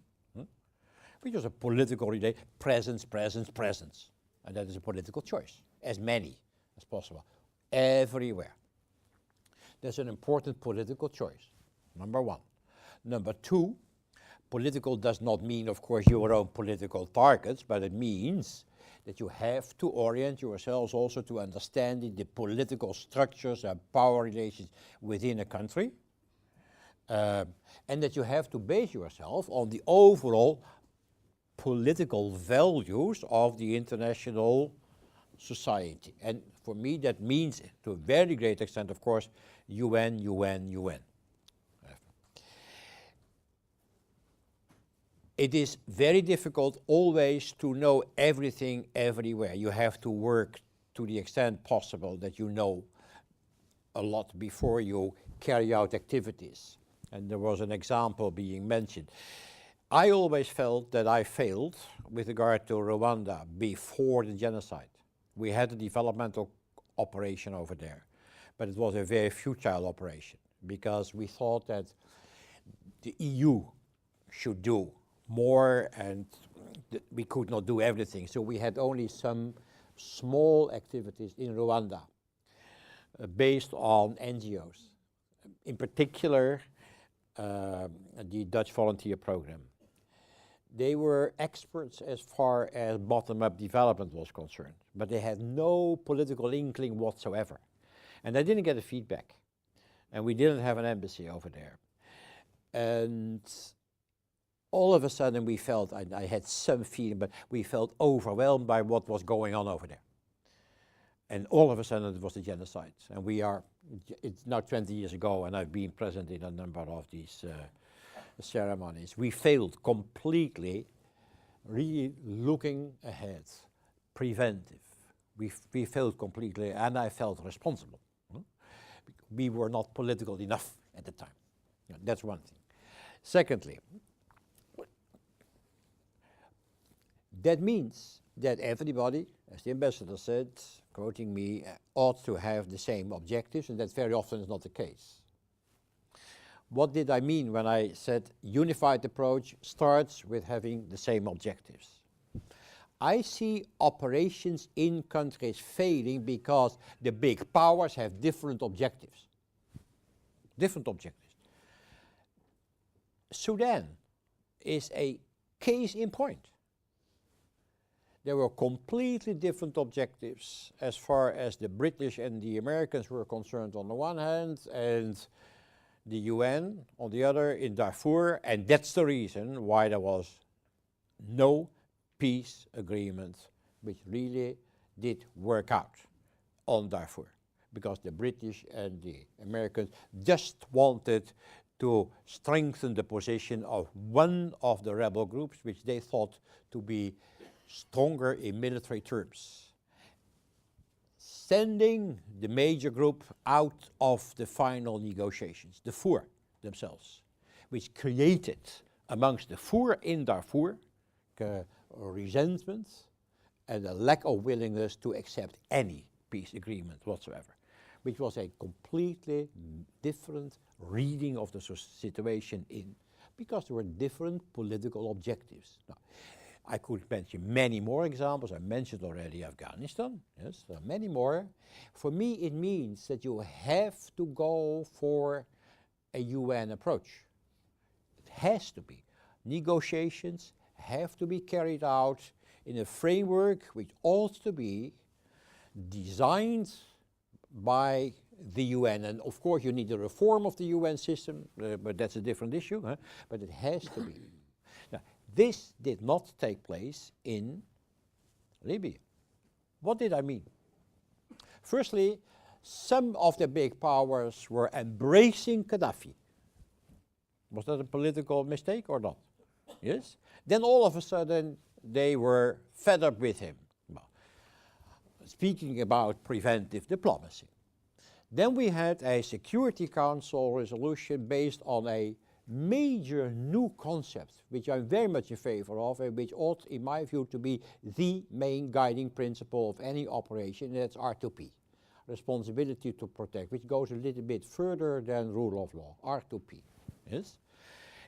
which is a political relation, presence, and that is a political choice, as many as possible, everywhere. That's an important political choice, number 1. Number 2, political does not mean, of course, your own political targets, but it means that you have to orient yourselves also to understanding the political structures and power relations within a country, and that you have to base yourself on the overall political values of the international society. And for me, that means, to a very great extent, of course, UN. It is very difficult always to know everything everywhere. You have to work to the extent possible that you know a lot before you carry out activities. And there was an example being mentioned. I always felt that I failed with regard to Rwanda before the genocide. We had a developmental operation over there, but it was a very futile operation because we thought that the EU should do more and we could not do everything. So we had only some small activities in Rwanda based on NGOs, in particular the Dutch volunteer program. They were experts as far as bottom-up development was concerned, but they had no political inkling whatsoever. And they didn't get a feedback. And we didn't have an embassy over there. And all of a sudden we felt, I had some feeling, but we felt overwhelmed by what was going on over there. And all of a sudden it was the genocide. And it's now 20 years ago, and I've been present in a number of these ceremonies. We failed completely, really looking ahead, preventive. We failed completely, and I felt responsible. We were not political enough at the time. That's one thing. Secondly, that means that everybody, as the ambassador said, quoting me, ought to have the same objectives, and that very often is not the case. What did I mean when I said unified approach starts with having the same objectives? I see operations in countries failing because the big powers have different objectives. Different objectives. Sudan is a case in point. There were completely different objectives as far as the British and the Americans were concerned on the one hand, and the UN on the other in Darfur, and that's the reason why there was no peace agreement which really did work out on Darfur, because the British and the Americans just wanted to strengthen the position of one of the rebel groups which they thought to be stronger in military terms, sending the major group out of the final negotiations, the Four themselves, which created amongst the Four in Darfur resentment and a lack of willingness to accept any peace agreement whatsoever, which was a completely different reading of the situation because there were different political objectives. Now, I could mention many more examples. I mentioned already Afghanistan. Yes, there are many more. For me, it means that you have to go for a UN approach. It has to be. Negotiations have to be carried out in a framework which ought to be designed by the UN. And of course, you need a reform of the UN system, but that's a different issue. But it has to be. Now, this did not take place in Libya. What did I mean? Firstly, some of the big powers were embracing Gaddafi. Was that a political mistake or not? Yes? Then all of a sudden they were fed up with him. Well, speaking about preventive diplomacy. Then we had a Security Council resolution based on a major new concept, which I'm very much in favor of, and which ought, in my view, to be the main guiding principle of any operation, and that's R2P, responsibility to protect, which goes a little bit further than rule of law, R2P. Yes?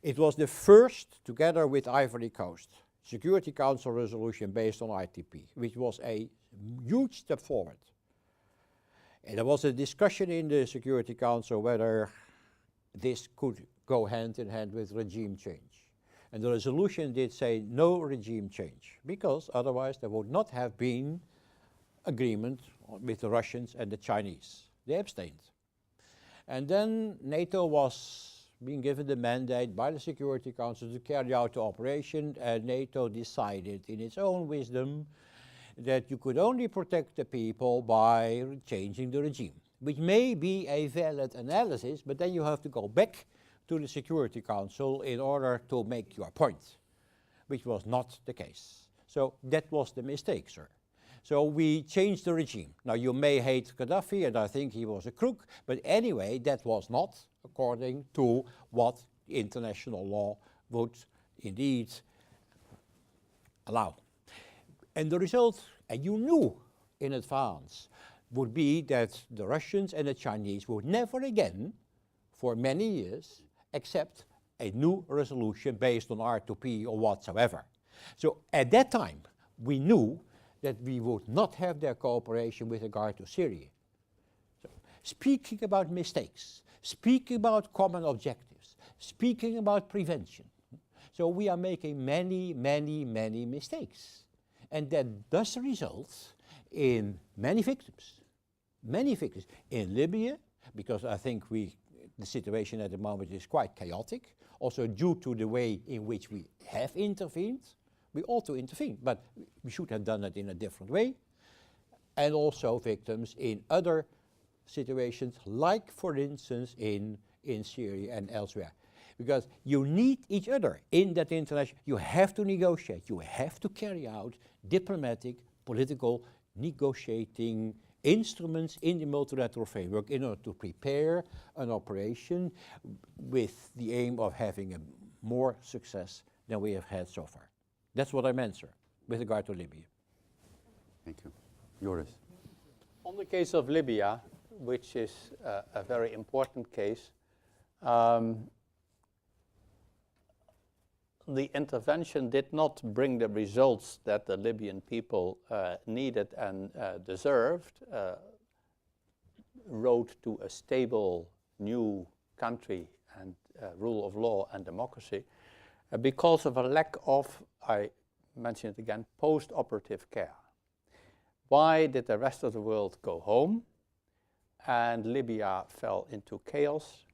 It was the first, together with Ivory Coast, Security Council resolution based on ITP, which was a huge step forward. And there was a discussion in the Security Council whether this could go hand in hand with regime change. And the resolution did say no regime change, because otherwise there would not have been agreement with the Russians and the Chinese. They abstained. And then NATO was being given the mandate by the Security Council to carry out the operation, and NATO decided in its own wisdom that you could only protect the people by changing the regime, which may be a valid analysis, but then you have to go back to the Security Council in order to make your point, which was not the case. So that was the mistake, sir. So we changed the regime. Now you may hate Gaddafi, and I think he was a crook, but anyway, that was not according to what international law would indeed allow. And the result, and you knew in advance, would be that the Russians and the Chinese would never again, for many years, accept a new resolution based on R2P or whatsoever. So at that time, we knew that we would not have their cooperation with regard to Syria. So, speaking about mistakes, speaking about common objectives, speaking about prevention. So we are making many, many, many mistakes. And that does result in many victims in Libya, because I think the situation at the moment is quite chaotic, also due to the way in which we have intervened. We ought to intervene, but we should have done it in a different way. And also victims in other situations, like for instance in Syria and elsewhere. Because you need each other in that international, you have to negotiate, you have to carry out diplomatic, political, negotiating instruments in the multilateral framework in order to prepare an operation with the aim of having a more success than we have had so far. That's what I meant, sir, with regard to Libya. Thank you. Joris. On the case of Libya, which is a very important case, the intervention did not bring the results that the Libyan people needed and deserved, road to a stable new country and rule of law and democracy, because of a lack of, I mention it again, post-operative care. Why did the rest of the world go home and Libya fell into chaos?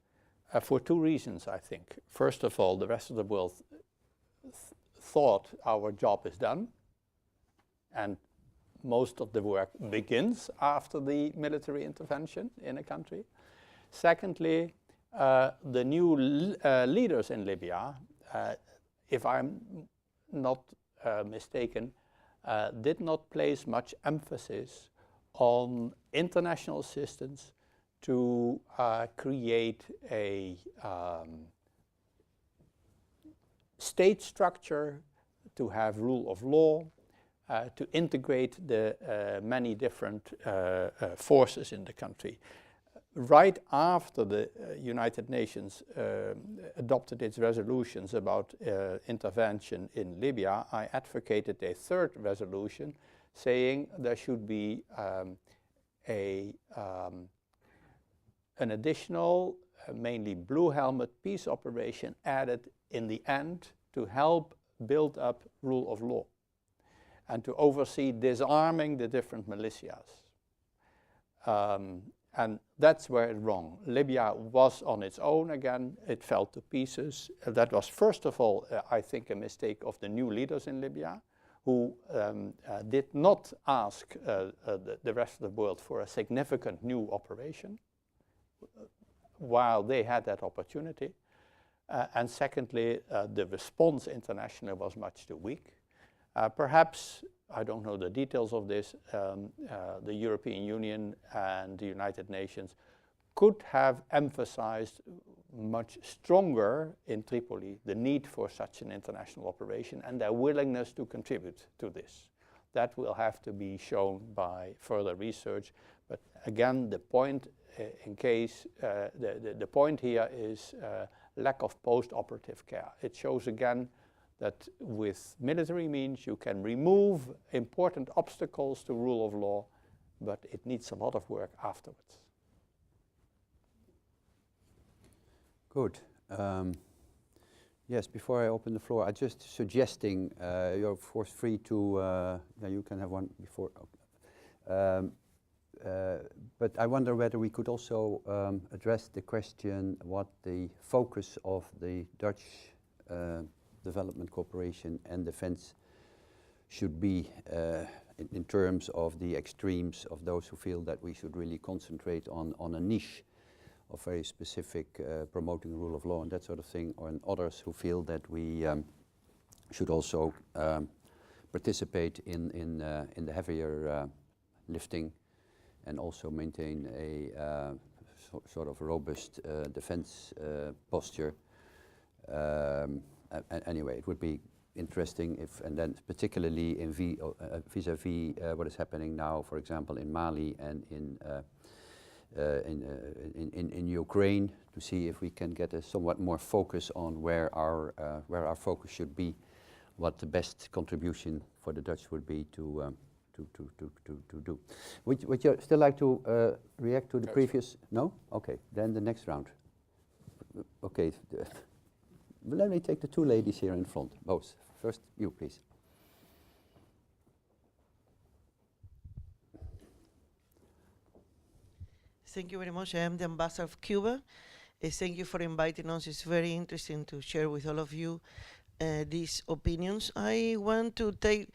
For two reasons, I think. First of all, the rest of the world thought our job is done, and most of the work begins after the military intervention in a country. Secondly, the new leaders in Libya, if I'm not mistaken, did not place much emphasis on international assistance to create a state structure, to have rule of law, to integrate the many different forces in the country. Right after the United Nations adopted its resolutions about intervention in Libya, I advocated a third resolution saying there should be an additional, mainly blue helmet peace operation added in the end to help build up rule of law and to oversee disarming the different militias. And that's where it's wrong. Libya was on its own again, it fell to pieces. That was first of all, I think, a mistake of the new leaders in Libya, who did not ask the rest of the world for a significant new operation, while they had that opportunity. And secondly, the response internationally was much too weak. Perhaps, I don't know the details of this, the European Union and the United Nations could have emphasized much stronger in Tripoli the need for such an international operation and their willingness to contribute to this. That will have to be shown by further research. But again, the point the point here is lack of post-operative care. It shows again that with military means you can remove important obstacles to rule of law, but it needs a lot of work afterwards. Good. Yes, before I open the floor, I'm just suggesting, you're of course free to, you can have one before. But I wonder whether we could also address the question what the focus of the Dutch development cooperation and defense should be in terms of the extremes of those who feel that we should really concentrate on a niche of very specific promoting rule of law and that sort of thing, or others who feel that we should also participate in the heavier lifting and also maintain a sort of robust defense posture. Anyway, it would be interesting if, and then particularly in vis-a-vis what is happening now, for example, in Mali and in Ukraine, to see if we can get a somewhat more focus on where our focus should be, what the best contribution for the Dutch would be to do. Would you still like to react to the previous? No? Okay, then the next round. Okay, let me take the two ladies here in front, both. First, you please. Thank you very much. I am the ambassador of Cuba, Thank you for inviting us. It's very interesting to share with all of you these opinions. I want to take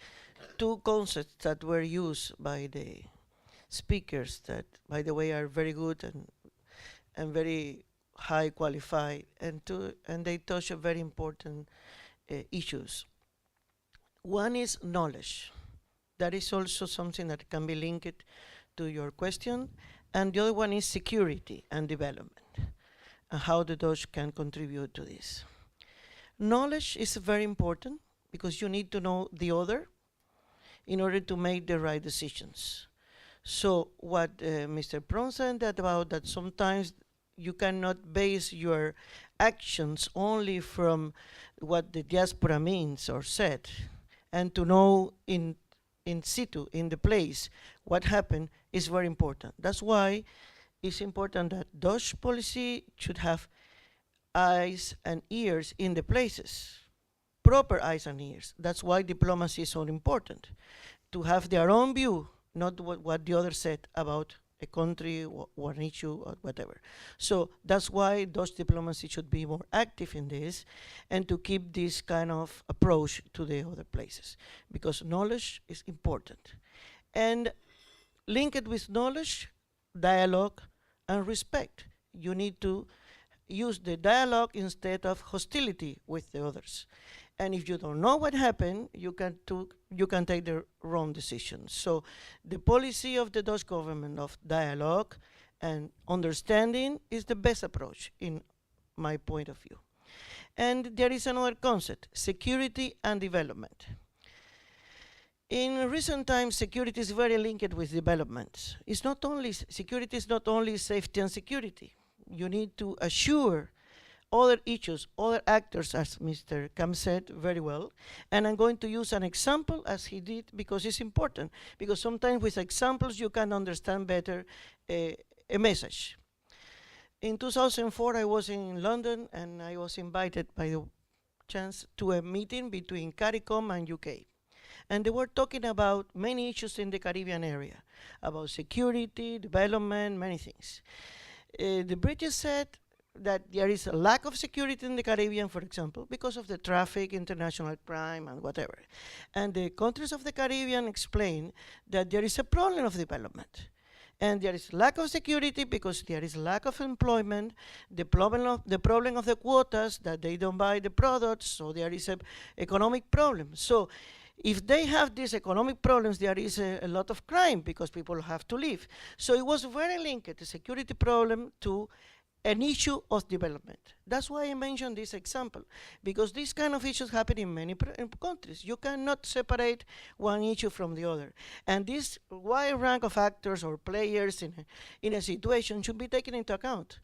two concepts that were used by the speakers that, by the way, are very good and very high qualified, and they touch a very important issues. One is knowledge. That is also something that can be linked to your question. And the other one is security and development, and how the Dutch can contribute to this. Knowledge is very important because you need to know the other in order to make the right decisions. So what Mr. Pronk said about that sometimes you cannot base your actions only from what the diaspora means or said, and to know in situ, in the place, what happened is very important. That's why it's important that Dutch policy should have eyes and ears in the places, proper eyes and ears. That's why diplomacy is so important, to have their own view, not what the other said about a country, one issue, or whatever. So that's why Dutch diplomacy should be more active in this, and to keep this kind of approach to the other places, because knowledge is important. And link it with knowledge, dialogue, and respect. You need to use the dialogue instead of hostility with the others. And if you don't know what happened, you can take the wrong decisions. So the policy of the Dutch government of dialogue and understanding is the best approach in my point of view. And there is another concept, security and development. In recent times, security is very linked with development. Security is not only safety and security. You need to assure other issues, other actors, as Mr. Kam said very well. And I'm going to use an example as he did, because it's important. Because sometimes with examples you can understand better a message. In 2004, I was in London, and I was invited by the chance to a meeting between CARICOM and UK. And they were talking about many issues in the Caribbean area, about security, development, many things. The British said that there is a lack of security in the Caribbean, for example, because of the traffic, international crime, and whatever. And the countries of the Caribbean explain that there is a problem of development. And there is lack of security because there is lack of employment, the problem of the quotas, that they don't buy the products, so there is an economic problem. So if they have these economic problems, there is a lot of crime because people have to live. So it was very linked, the security problem, to an issue of development. That's why I mentioned this example, because these kind of issues happen in many countries. You cannot separate one issue from the other. And this wide rank of actors or players in a situation should be taken into account.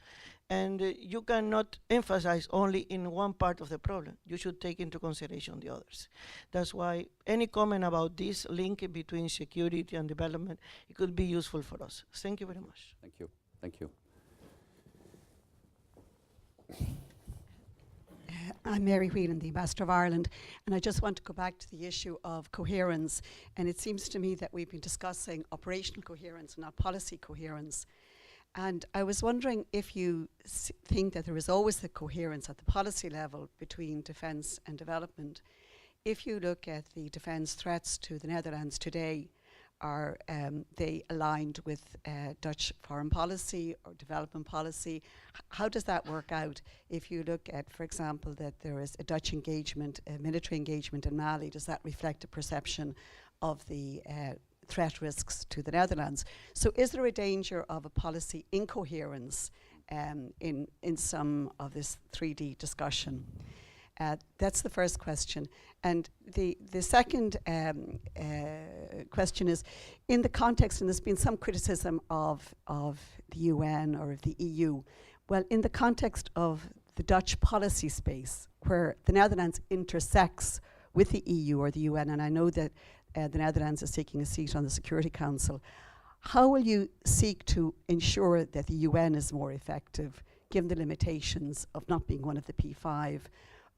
And you cannot emphasize only in one part of the problem. You should take into consideration the others. That's why any comment about this link between security and development, it could be useful for us. Thank you very much. Thank you. Thank you. I'm Mary Whelan, the Ambassador of Ireland, and I just want to go back to the issue of coherence. And it seems to me that we've been discussing operational coherence, not policy coherence. And I was wondering if you think that there is always the coherence at the policy level between defence and development. If you look at the defence threats to the Netherlands today, are they aligned with Dutch foreign policy or development policy? How does that work out? If you look at, for example, that there is a Dutch engagement, a military engagement in Mali, does that reflect a perception of the threat risks to the Netherlands? So is there a danger of a policy incoherence in some of this 3D discussion? That's the first question. And the second question is, in the context, and there's been some criticism of the UN or of the EU, well, in the context of the Dutch policy space, where the Netherlands intersects with the EU or the UN, and I know that the Netherlands is seeking a seat on the Security Council, how will you seek to ensure that the UN is more effective, given the limitations of not being one of the P5?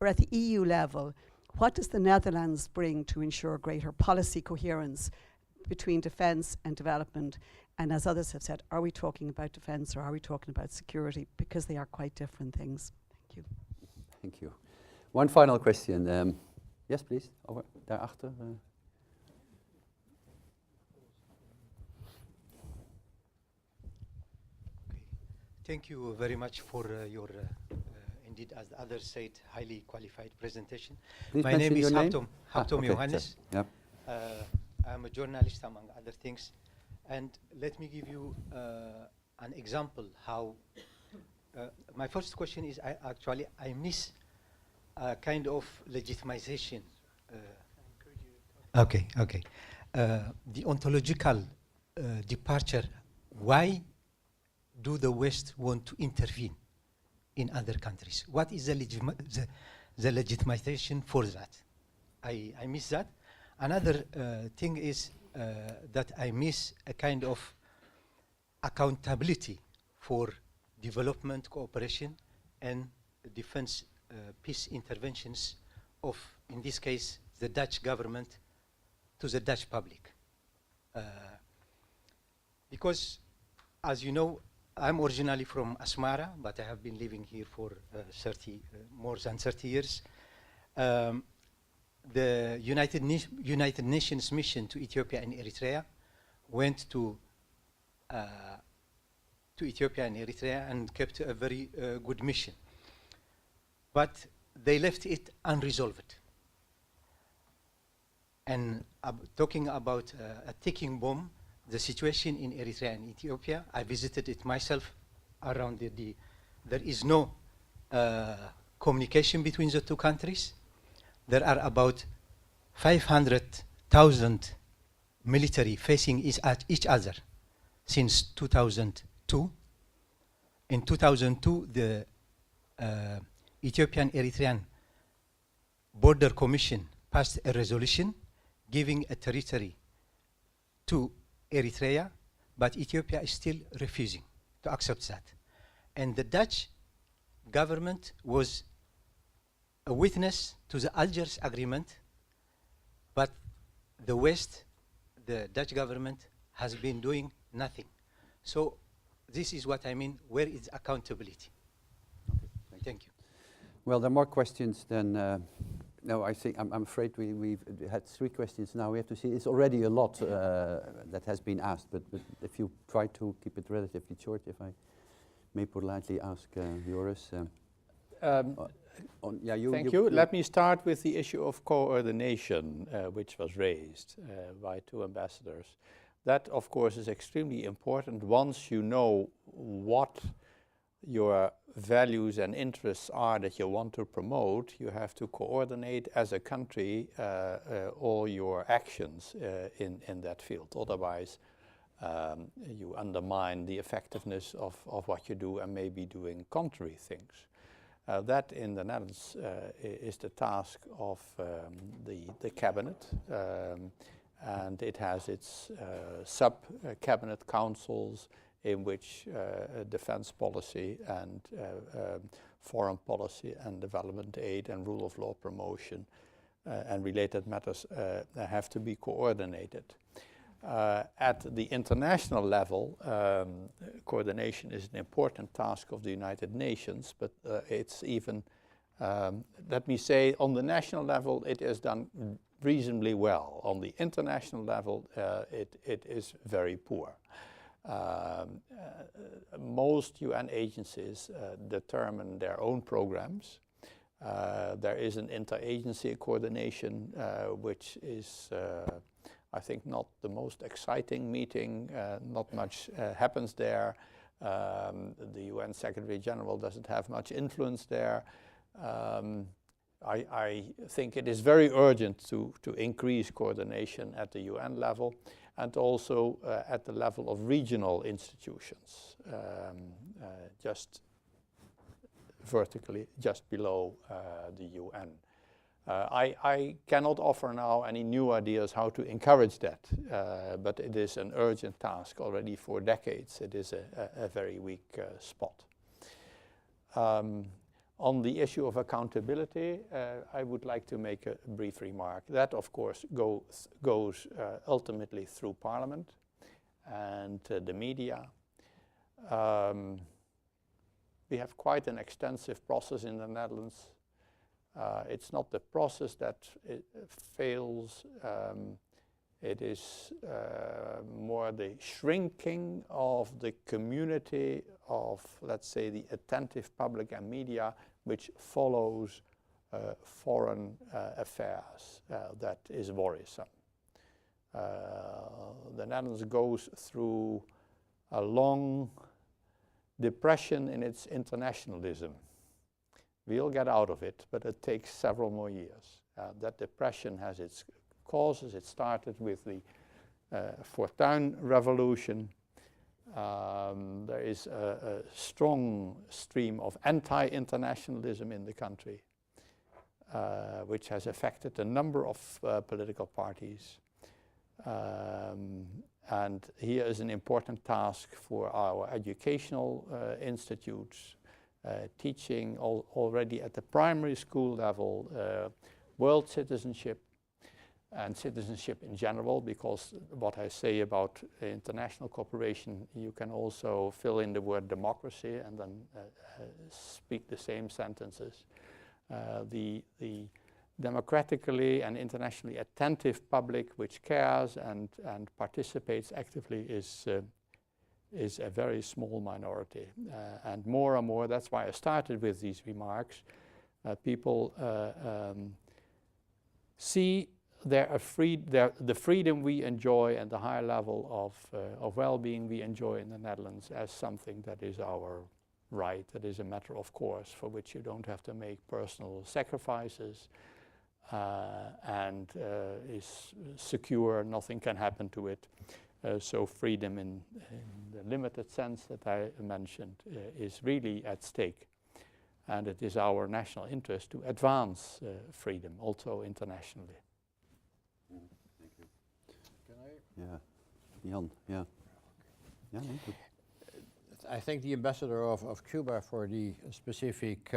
Or at the EU level, what does the Netherlands bring to ensure greater policy coherence between defence and development? And as others have said, are we talking about defence or are we talking about security? Because they are quite different things. Thank you. Thank you. One final question. Yes, please. Over daarachter. Thank you very much for your, indeed, as the others said, highly qualified presentation. Please My name is your Haptom okay, Johannes. Yep. I'm a journalist, among other things. And let me give you an example how... my first question is, I miss a kind of legitimization. Okay. The ontological departure, why do the West want to intervene in other countries? What is the legitimization for that? I miss that. Another thing is that I miss a kind of accountability for development cooperation and defense peace interventions of, in this case, the Dutch government to the Dutch public. Because, as you know, I'm originally from Asmara, but I have been living here for more than 30 years. The United Nations mission to Ethiopia and Eritrea went to Ethiopia and Eritrea and kept a very good mission. But they left it unresolved. And talking about a ticking bomb, the situation in Eritrea and Ethiopia, I visited it myself around there is no communication between the two countries. There are about 500,000 military facing each other since 2002. In 2002, the Ethiopian-Eritrean Border Commission passed a resolution giving a territory to Eritrea, but Ethiopia is still refusing to accept that. And the Dutch government was a witness to the Algiers Agreement, but the West, the Dutch government, has been doing nothing. So this is what I mean, where is accountability? Okay, thank you. Well, there are more questions than... no, I think I'm afraid we've had 3 questions now. We have to see. It's already a lot that has been asked, but if you try to keep it relatively short, if I may politely ask Joris. Thank you. Let me start with the issue of coordination, which was raised by 2 ambassadors. That, of course, is extremely important. Once you know what your values and interests are that you want to promote, you have to coordinate as a country all your actions in that field. Otherwise, you undermine the effectiveness of what you do and maybe doing contrary things. That in the Netherlands is the task of the cabinet, and it has its sub-cabinet councils in which defense policy and foreign policy and development aid and rule of law promotion and related matters have to be coordinated. At the international level, coordination is an important task of the United Nations, but it's even, let me say, on the national level it is done reasonably well. On the international level it is very poor. Most UN agencies determine their own programs. There is an interagency coordination which is I think not the most exciting meeting, not much happens there. The UN Secretary General doesn't have much influence there. I think it is very urgent to increase coordination at the UN level and also at the level of regional institutions, just vertically, just below the UN. I cannot offer now any new ideas how to encourage that, but it is an urgent task already for decades. It is a very weak spot. On the issue of accountability, I would like to make a brief remark. That, of course, goes ultimately through Parliament. and the media. We have quite an extensive process in the Netherlands. It's not the process that fails, it is more the shrinking of the community of, let's say, the attentive public and media which follows foreign affairs. That is worrisome. The Netherlands goes through a long depression in its internationalism. We'll get out of it, but it takes several more years. That depression has its causes. It started with the Fortuin Revolution. There is a strong stream of anti-internationalism in the country, which has affected a number of political parties. And here is an important task for our educational institutes, teaching already at the primary school level world citizenship and citizenship in general, because what I say about international cooperation, you can also fill in the word democracy and then speak the same sentences. The democratically and internationally attentive public which cares and participates actively is a very small minority. And more, that's why I started with these remarks. People see the freedom we enjoy and the high level of well-being we enjoy in the Netherlands as something that is our right, that is a matter of course, for which you don't have to make personal sacrifices, and is secure, nothing can happen to it. So freedom in the limited sense that I mentioned is really at stake. And it is our national interest to advance freedom also internationally. Thank you. Can I? Yeah. Jan, yeah. Yeah, no, good. I thank the ambassador of Cuba for the specific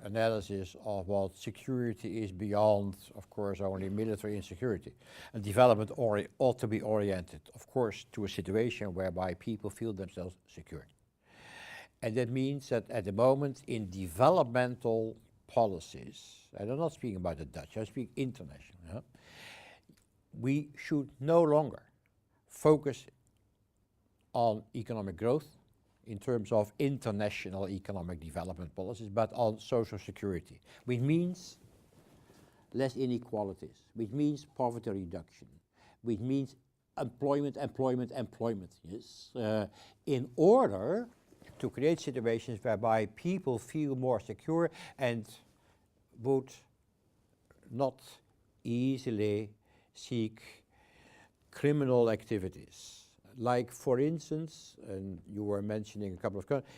analysis of what security is beyond, of course, only military insecurity. And development ought to be oriented, of course, to a situation whereby people feel themselves secure. And that means that at the moment in developmental policies, and I'm not speaking about the Dutch, I speak international, yeah? We should no longer focus on economic growth in terms of international economic development policies, but on social security, which means less inequalities, which means poverty reduction, which means employment, yes, in order to create situations whereby people feel more secure and would not easily seek criminal activities. Like, for instance, and you were mentioning a couple of countries,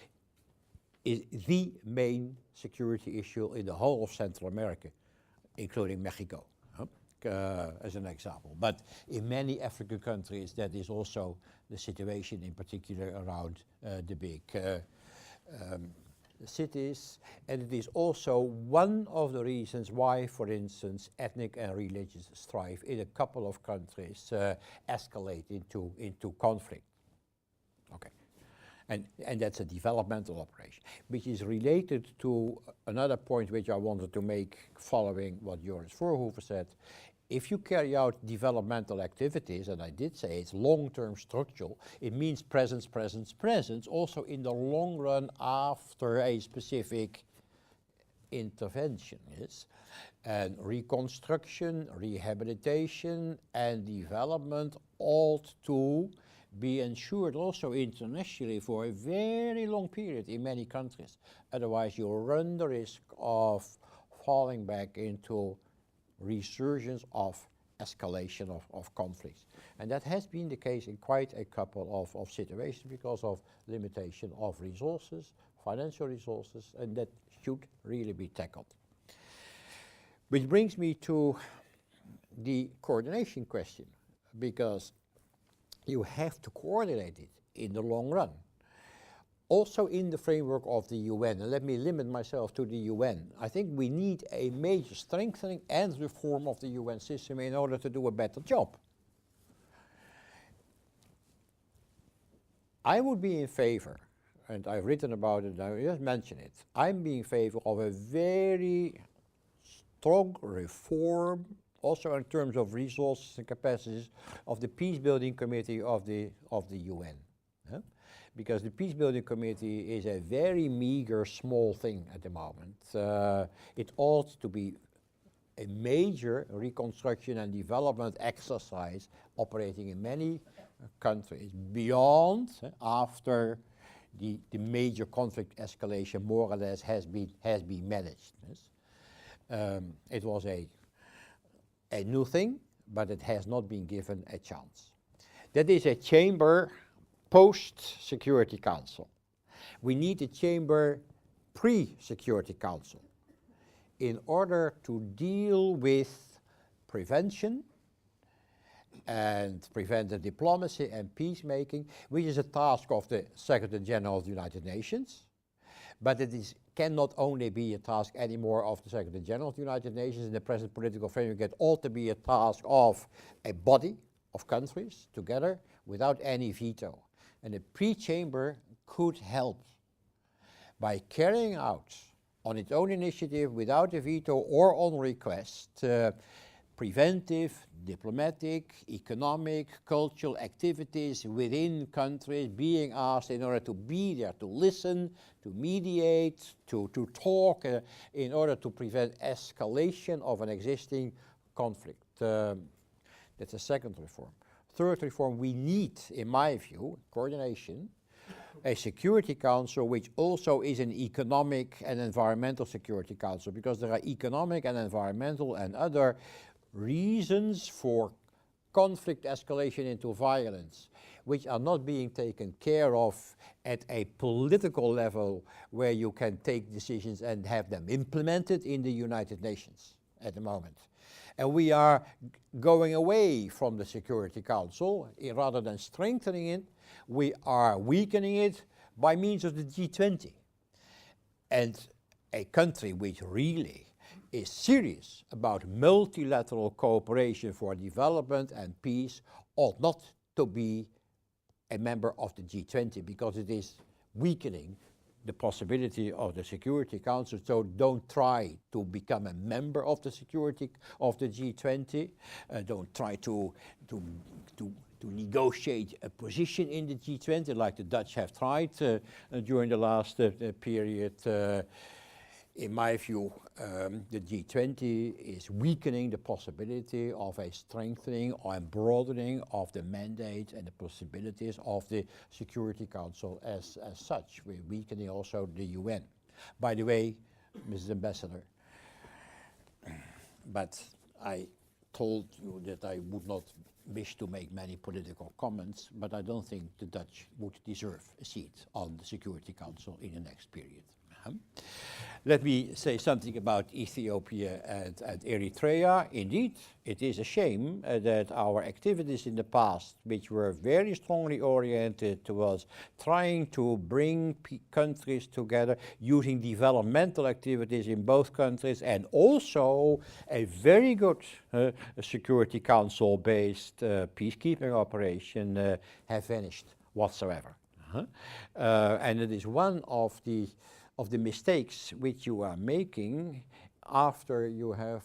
is the main security issue in the whole of Central America, including Mexico, as an example. But in many African countries, that is also the situation, in particular around the big cities. And it is also one of the reasons why, for instance, ethnic and religious strife in a couple of countries escalate into conflict. Okay. And that's a developmental operation, which is related to another point which I wanted to make following what Joris Voorhoeve said. If you carry out developmental activities, and I did say it's long-term structural, it means presence also in the long run after a specific intervention, yes? And reconstruction, rehabilitation, and development ought to be ensured also internationally for a very long period in many countries. Otherwise you run the risk of falling back into resurgence of escalation of conflicts. And that has been the case in quite a couple of situations because of limitation of resources, financial resources, and that should really be tackled. Which brings me to the coordination question, because you have to coordinate it in the long run. Also in the framework of the UN, and let me limit myself to the UN, I think we need a major strengthening and reform of the UN system in order to do a better job. I would be in favor, and I've written about it, I just mention it, I'm being in favor of a very strong reform, also in terms of resources and capacities, of the Peace Building Committee of the UN. Because the Peace Building Committee is a very meager, small thing at the moment. It ought to be a major reconstruction and development exercise operating in many countries beyond, after the major conflict escalation more or less has been managed. Yes? It was a new thing, but it has not been given a chance. That is a chamber post-Security Council. We need a chamber pre-Security Council in order to deal with prevention and preventive diplomacy and peacemaking, which is a task of the Secretary General of the United Nations. But it cannot only be a task anymore of the Secretary General of the United Nations in the present political framework. It ought to be a task of a body of countries together without any veto. And the pre-chamber could help by carrying out on its own initiative, without a veto or on request, preventive, diplomatic, economic, cultural activities within countries, being asked in order to be there, to listen, to mediate, to talk, in order to prevent escalation of an existing conflict. That's a second reform. Third reform, we need, in my view, coordination, a Security Council which also is an economic and environmental Security Council, because there are economic and environmental and other reasons for conflict escalation into violence, which are not being taken care of at a political level where you can take decisions and have them implemented in the United Nations at the moment. And we are going away from the Security Council. Rather than strengthening it, we are weakening it by means of the G20. And a country which really is serious about multilateral cooperation for development and peace ought not to be a member of the G20, because it is weakening the possibility of the Security Council. So don't try to become a member of the G20. Don't try to negotiate a position in the G20 like the Dutch have tried during the last period. In my view, the G20 is weakening the possibility of a strengthening and broadening of the mandate and the possibilities of the Security Council as such. We're weakening also the UN. By the way, Mrs. Ambassador, but I told you that I would not wish to make many political comments, but I don't think the Dutch would deserve a seat on the Security Council in the next period. Let me say something about Ethiopia and Eritrea. Indeed, it is a shame that our activities in the past, which were very strongly oriented towards trying to bring countries together using developmental activities in both countries, and also a very good Security Council-based peacekeeping operation, have vanished whatsoever. And it is one of the mistakes which you are making after you have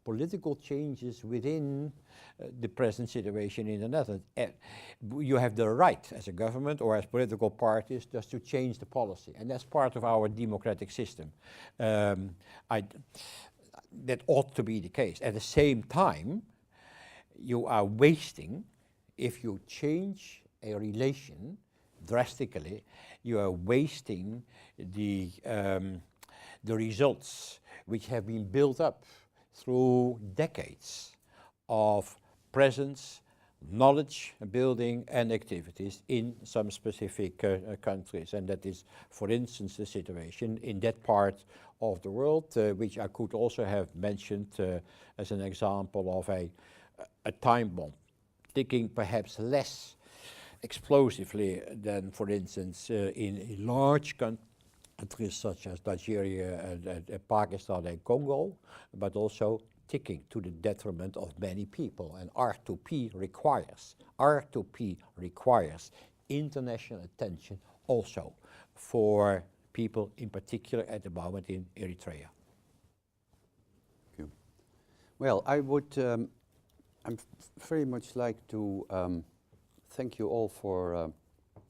political changes within the present situation in the Netherlands. You have the right as a government or as political parties just to change the policy, and that's part of our democratic system. That ought to be the case. At the same time, you are wasting, if you change a relation drastically, you are wasting the results which have been built up through decades of presence, knowledge building and activities in some specific countries. And that is, for instance, the situation in that part of the world, which I could also have mentioned as an example of a time bomb, ticking perhaps less explosively than, for instance, in large countries such as Nigeria and Pakistan and Congo, but also ticking to the detriment of many people. And R2P requires international attention also for people in particular at the moment in Eritrea. Thank you. Well, I would very much like to thank you all for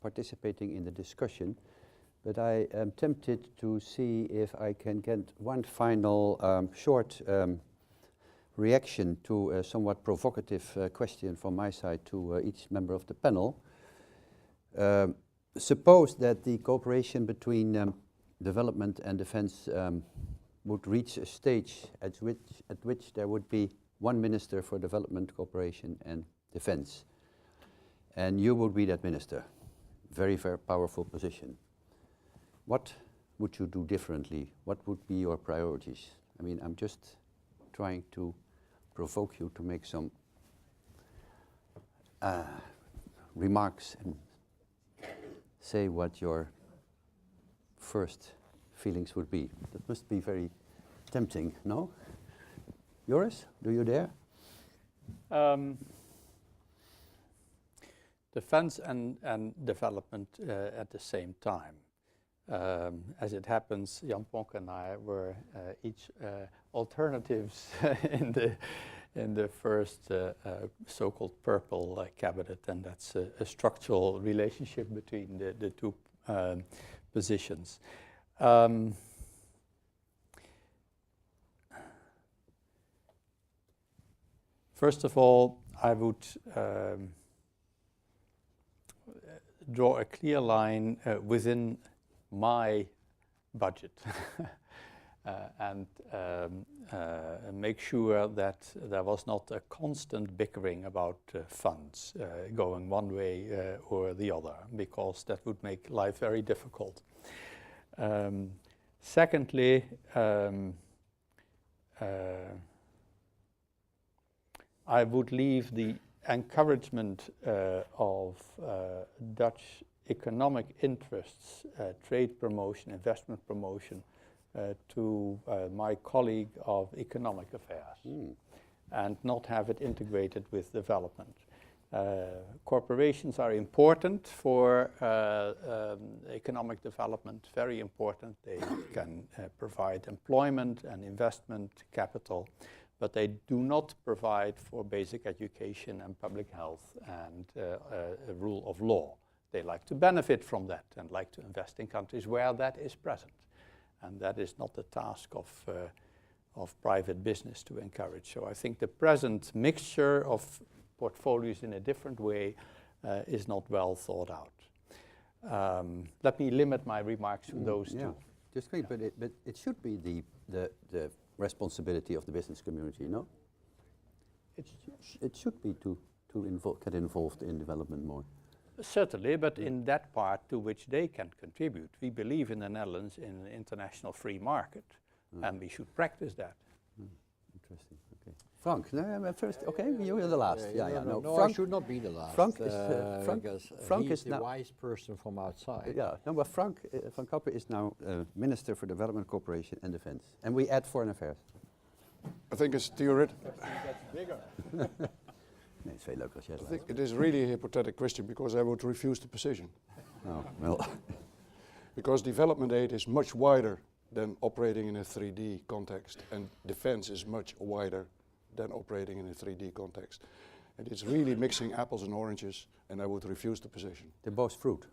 participating in the discussion, but I am tempted to see if I can get one final short reaction to a somewhat provocative question from my side to each member of the panel. Suppose that the cooperation between development and defense would reach a stage at which there would be one minister for development, cooperation and defense, and you would be that minister. Very, very powerful position. What would you do differently? What would be your priorities? I mean, I'm just trying to provoke you to make some remarks and say what your first feelings would be. That must be very tempting, no? Joris, do you dare? Defense and development at the same time. As it happens, Jan Pronk and I were each alternatives in the first so-called purple cabinet, and that's a structural relationship between the two positions. First of all, I would draw a clear line within my budget and make sure that there was not a constant bickering about funds going one way or the other, because that would make life very difficult. Secondly, I would leave the encouragement of Dutch economic interests, trade promotion, investment promotion, to my colleague of economic affairs, and not have it integrated with development. Corporations are important for economic development, very important. They can provide employment and investment capital, but they do not provide for basic education and public health and a rule of law. They like to benefit from that and like to invest in countries where that is present. And that is not the task of private business to encourage. So I think the present mixture of portfolios in a different way is not well thought out. Let me limit my remarks to those two. Just great, but it should be the responsibility of the business community, no? It should be to get involved in development more. Certainly, but in that part to which they can contribute. We believe in the Netherlands in an international free market, and we should practice that. Interesting, okay. Frank, no, first, okay, you're the last. No, Frank, I should not be the last. Frank is, Frank is the wise person from outside. No, but Frank van Kappen is now Minister for Development, Cooperation and Defense. And we add Foreign Affairs. I think it's theoretical. That's bigger. Nee, is veel leuker als jij I think it is really a hypothetical question because I would refuse the position. Oh, well. Because development aid is much wider than operating in a 3D context, and defense is much wider than operating in a 3D context. And it's really mixing apples and oranges, and I would refuse the position. They're both fruit.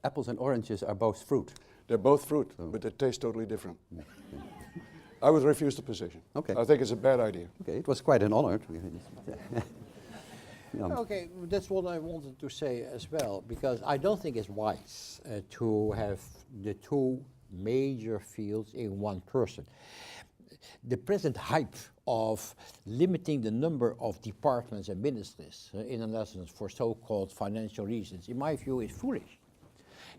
Apples and oranges are both fruit. They're both fruit, but they taste totally different. I would refuse the position. Okay. I think it's a bad idea. Okay, it was quite an honor. Okay, that's what I wanted to say as well, because I don't think it's wise to have the two major fields in one person. The present hype of limiting the number of departments and ministries in the Netherlands for so-called financial reasons, in my view, is foolish.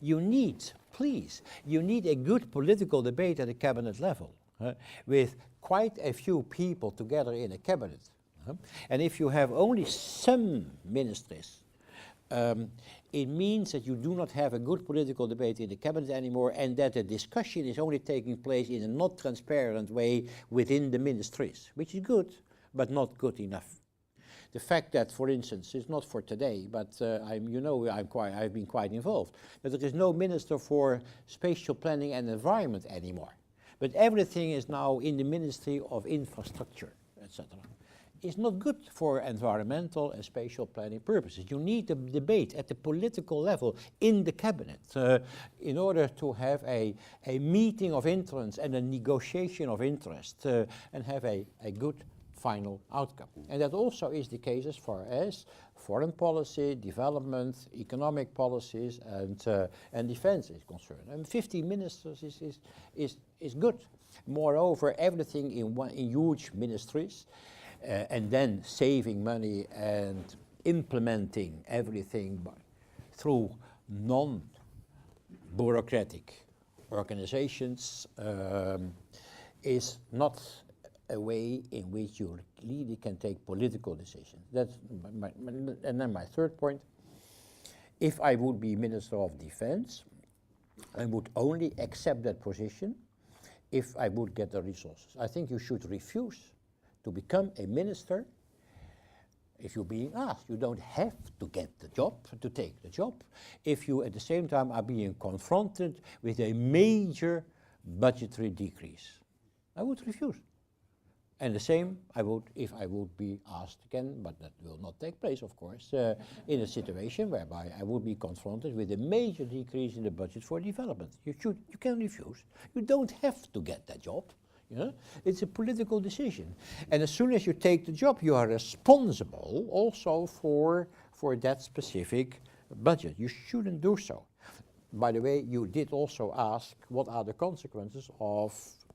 You need, please, you need a good political debate at the cabinet level. With quite a few people together in a cabinet. And if you have only some ministries, it means that you do not have a good political debate in the cabinet anymore, and that the discussion is only taking place in a not transparent way within the ministries, which is good, but not good enough. the fact that, for instance, it's not for today, but I've been quite involved, that there is no minister for spatial planning and environment anymore. But everything is now in the Ministry of Infrastructure, etc. It's not good for environmental and spatial planning purposes. You need a debate at the political level in the cabinet in order to have a meeting of interests and a negotiation of interest and have a good final outcome. And that also is the case as far as foreign policy, development, economic policies, and defense is concerned. And 15 ministers is good. Moreover, everything in huge ministries, and then saving money and implementing everything through non-bureaucratic organizations is not a way in which you really can take political decisions. That's and then my third point. If I would be Minister of Defense, I would only accept that position if I would get the resources. I think you should refuse to become a minister if you're being asked. You don't have to get the job, to take the job, if you at the same time are being confronted with a major budgetary decrease. I would refuse. And the same I would if I would be asked again, but that will not take place, of course, in a situation whereby I would be confronted with a major decrease in the budget for development. You can refuse. You don't have to get that job. You know? It's a political decision. And as soon as you take the job, you are responsible also for that specific budget. You shouldn't do so. By the way, you did also ask what are the consequences of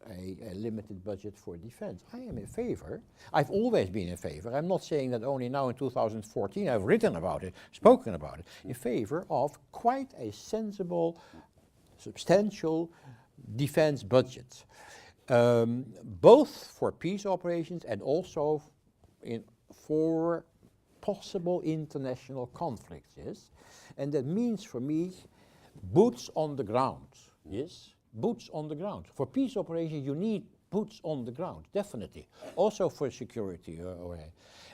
a limited budget for defense. I am in favor. I've always been in favor. I'm not saying that only now in 2014. I've written about it, spoken about it, in favor of quite a sensible, substantial defense budget. Both for peace operations and also for possible international conflicts, yes? And that means for me, boots on the ground, yes? Boots on the ground. For peace operations, you need boots on the ground, definitely. Also for security.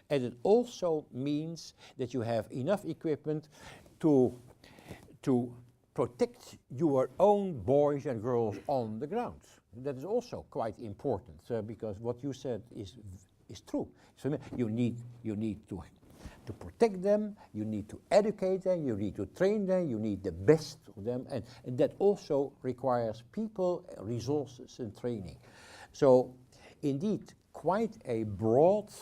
And it also means that you have enough equipment to protect your own boys and girls on the ground. That is also quite important because what you said is true. So you need to protect them, you need to educate them, you need to train them, you need the best of them, and that also requires people, resources, and training. So indeed, quite a broad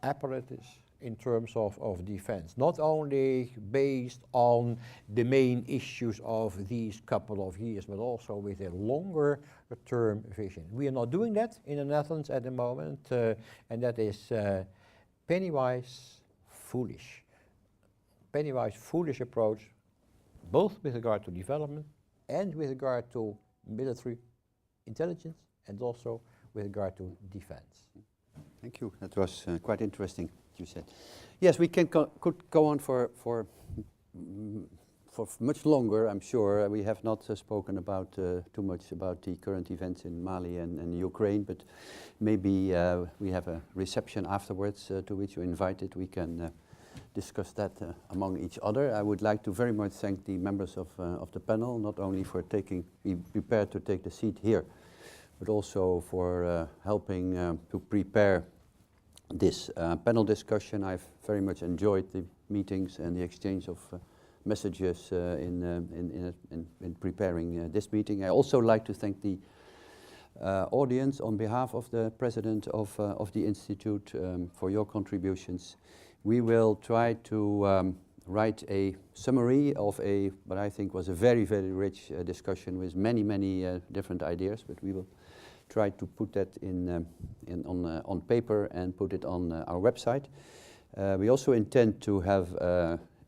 apparatus in terms of defense, not only based on the main issues of these couple of years, but also with a longer term vision. We are not doing that in the Netherlands at the moment, and that is penny-wise, foolish. Penny-wise, foolish approach, both with regard to development and with regard to military intelligence, and also with regard to defense. Thank you. That was quite interesting, you said. Yes, we could go on for much longer, I'm sure. We have not spoken about too much about the current events in Mali and Ukraine, but maybe we have a reception afterwards to which you're invited. We can discuss that among each other. I would like to very much thank the members of the panel, not only for being prepared to take the seat here, but also for helping to prepare this panel discussion. I've very much enjoyed the meetings and the exchange of messages in preparing this meeting. I also like to thank the audience on behalf of the president of the Institute for your contributions. We will try to write a summary of what I think was a very, very rich discussion with many, many different ideas, but we will try to put that on paper and put it on our website. We also intend to have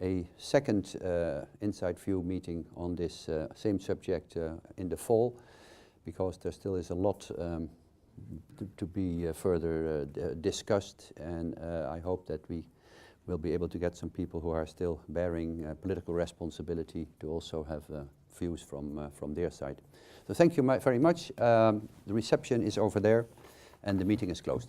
a second Inside View meeting on this same subject in the fall, because there still is a lot to be further discussed, and I hope that we will be able to get some people who are still bearing political responsibility to also have views from their side. So thank you very much. The reception is over there, and the meeting is closed.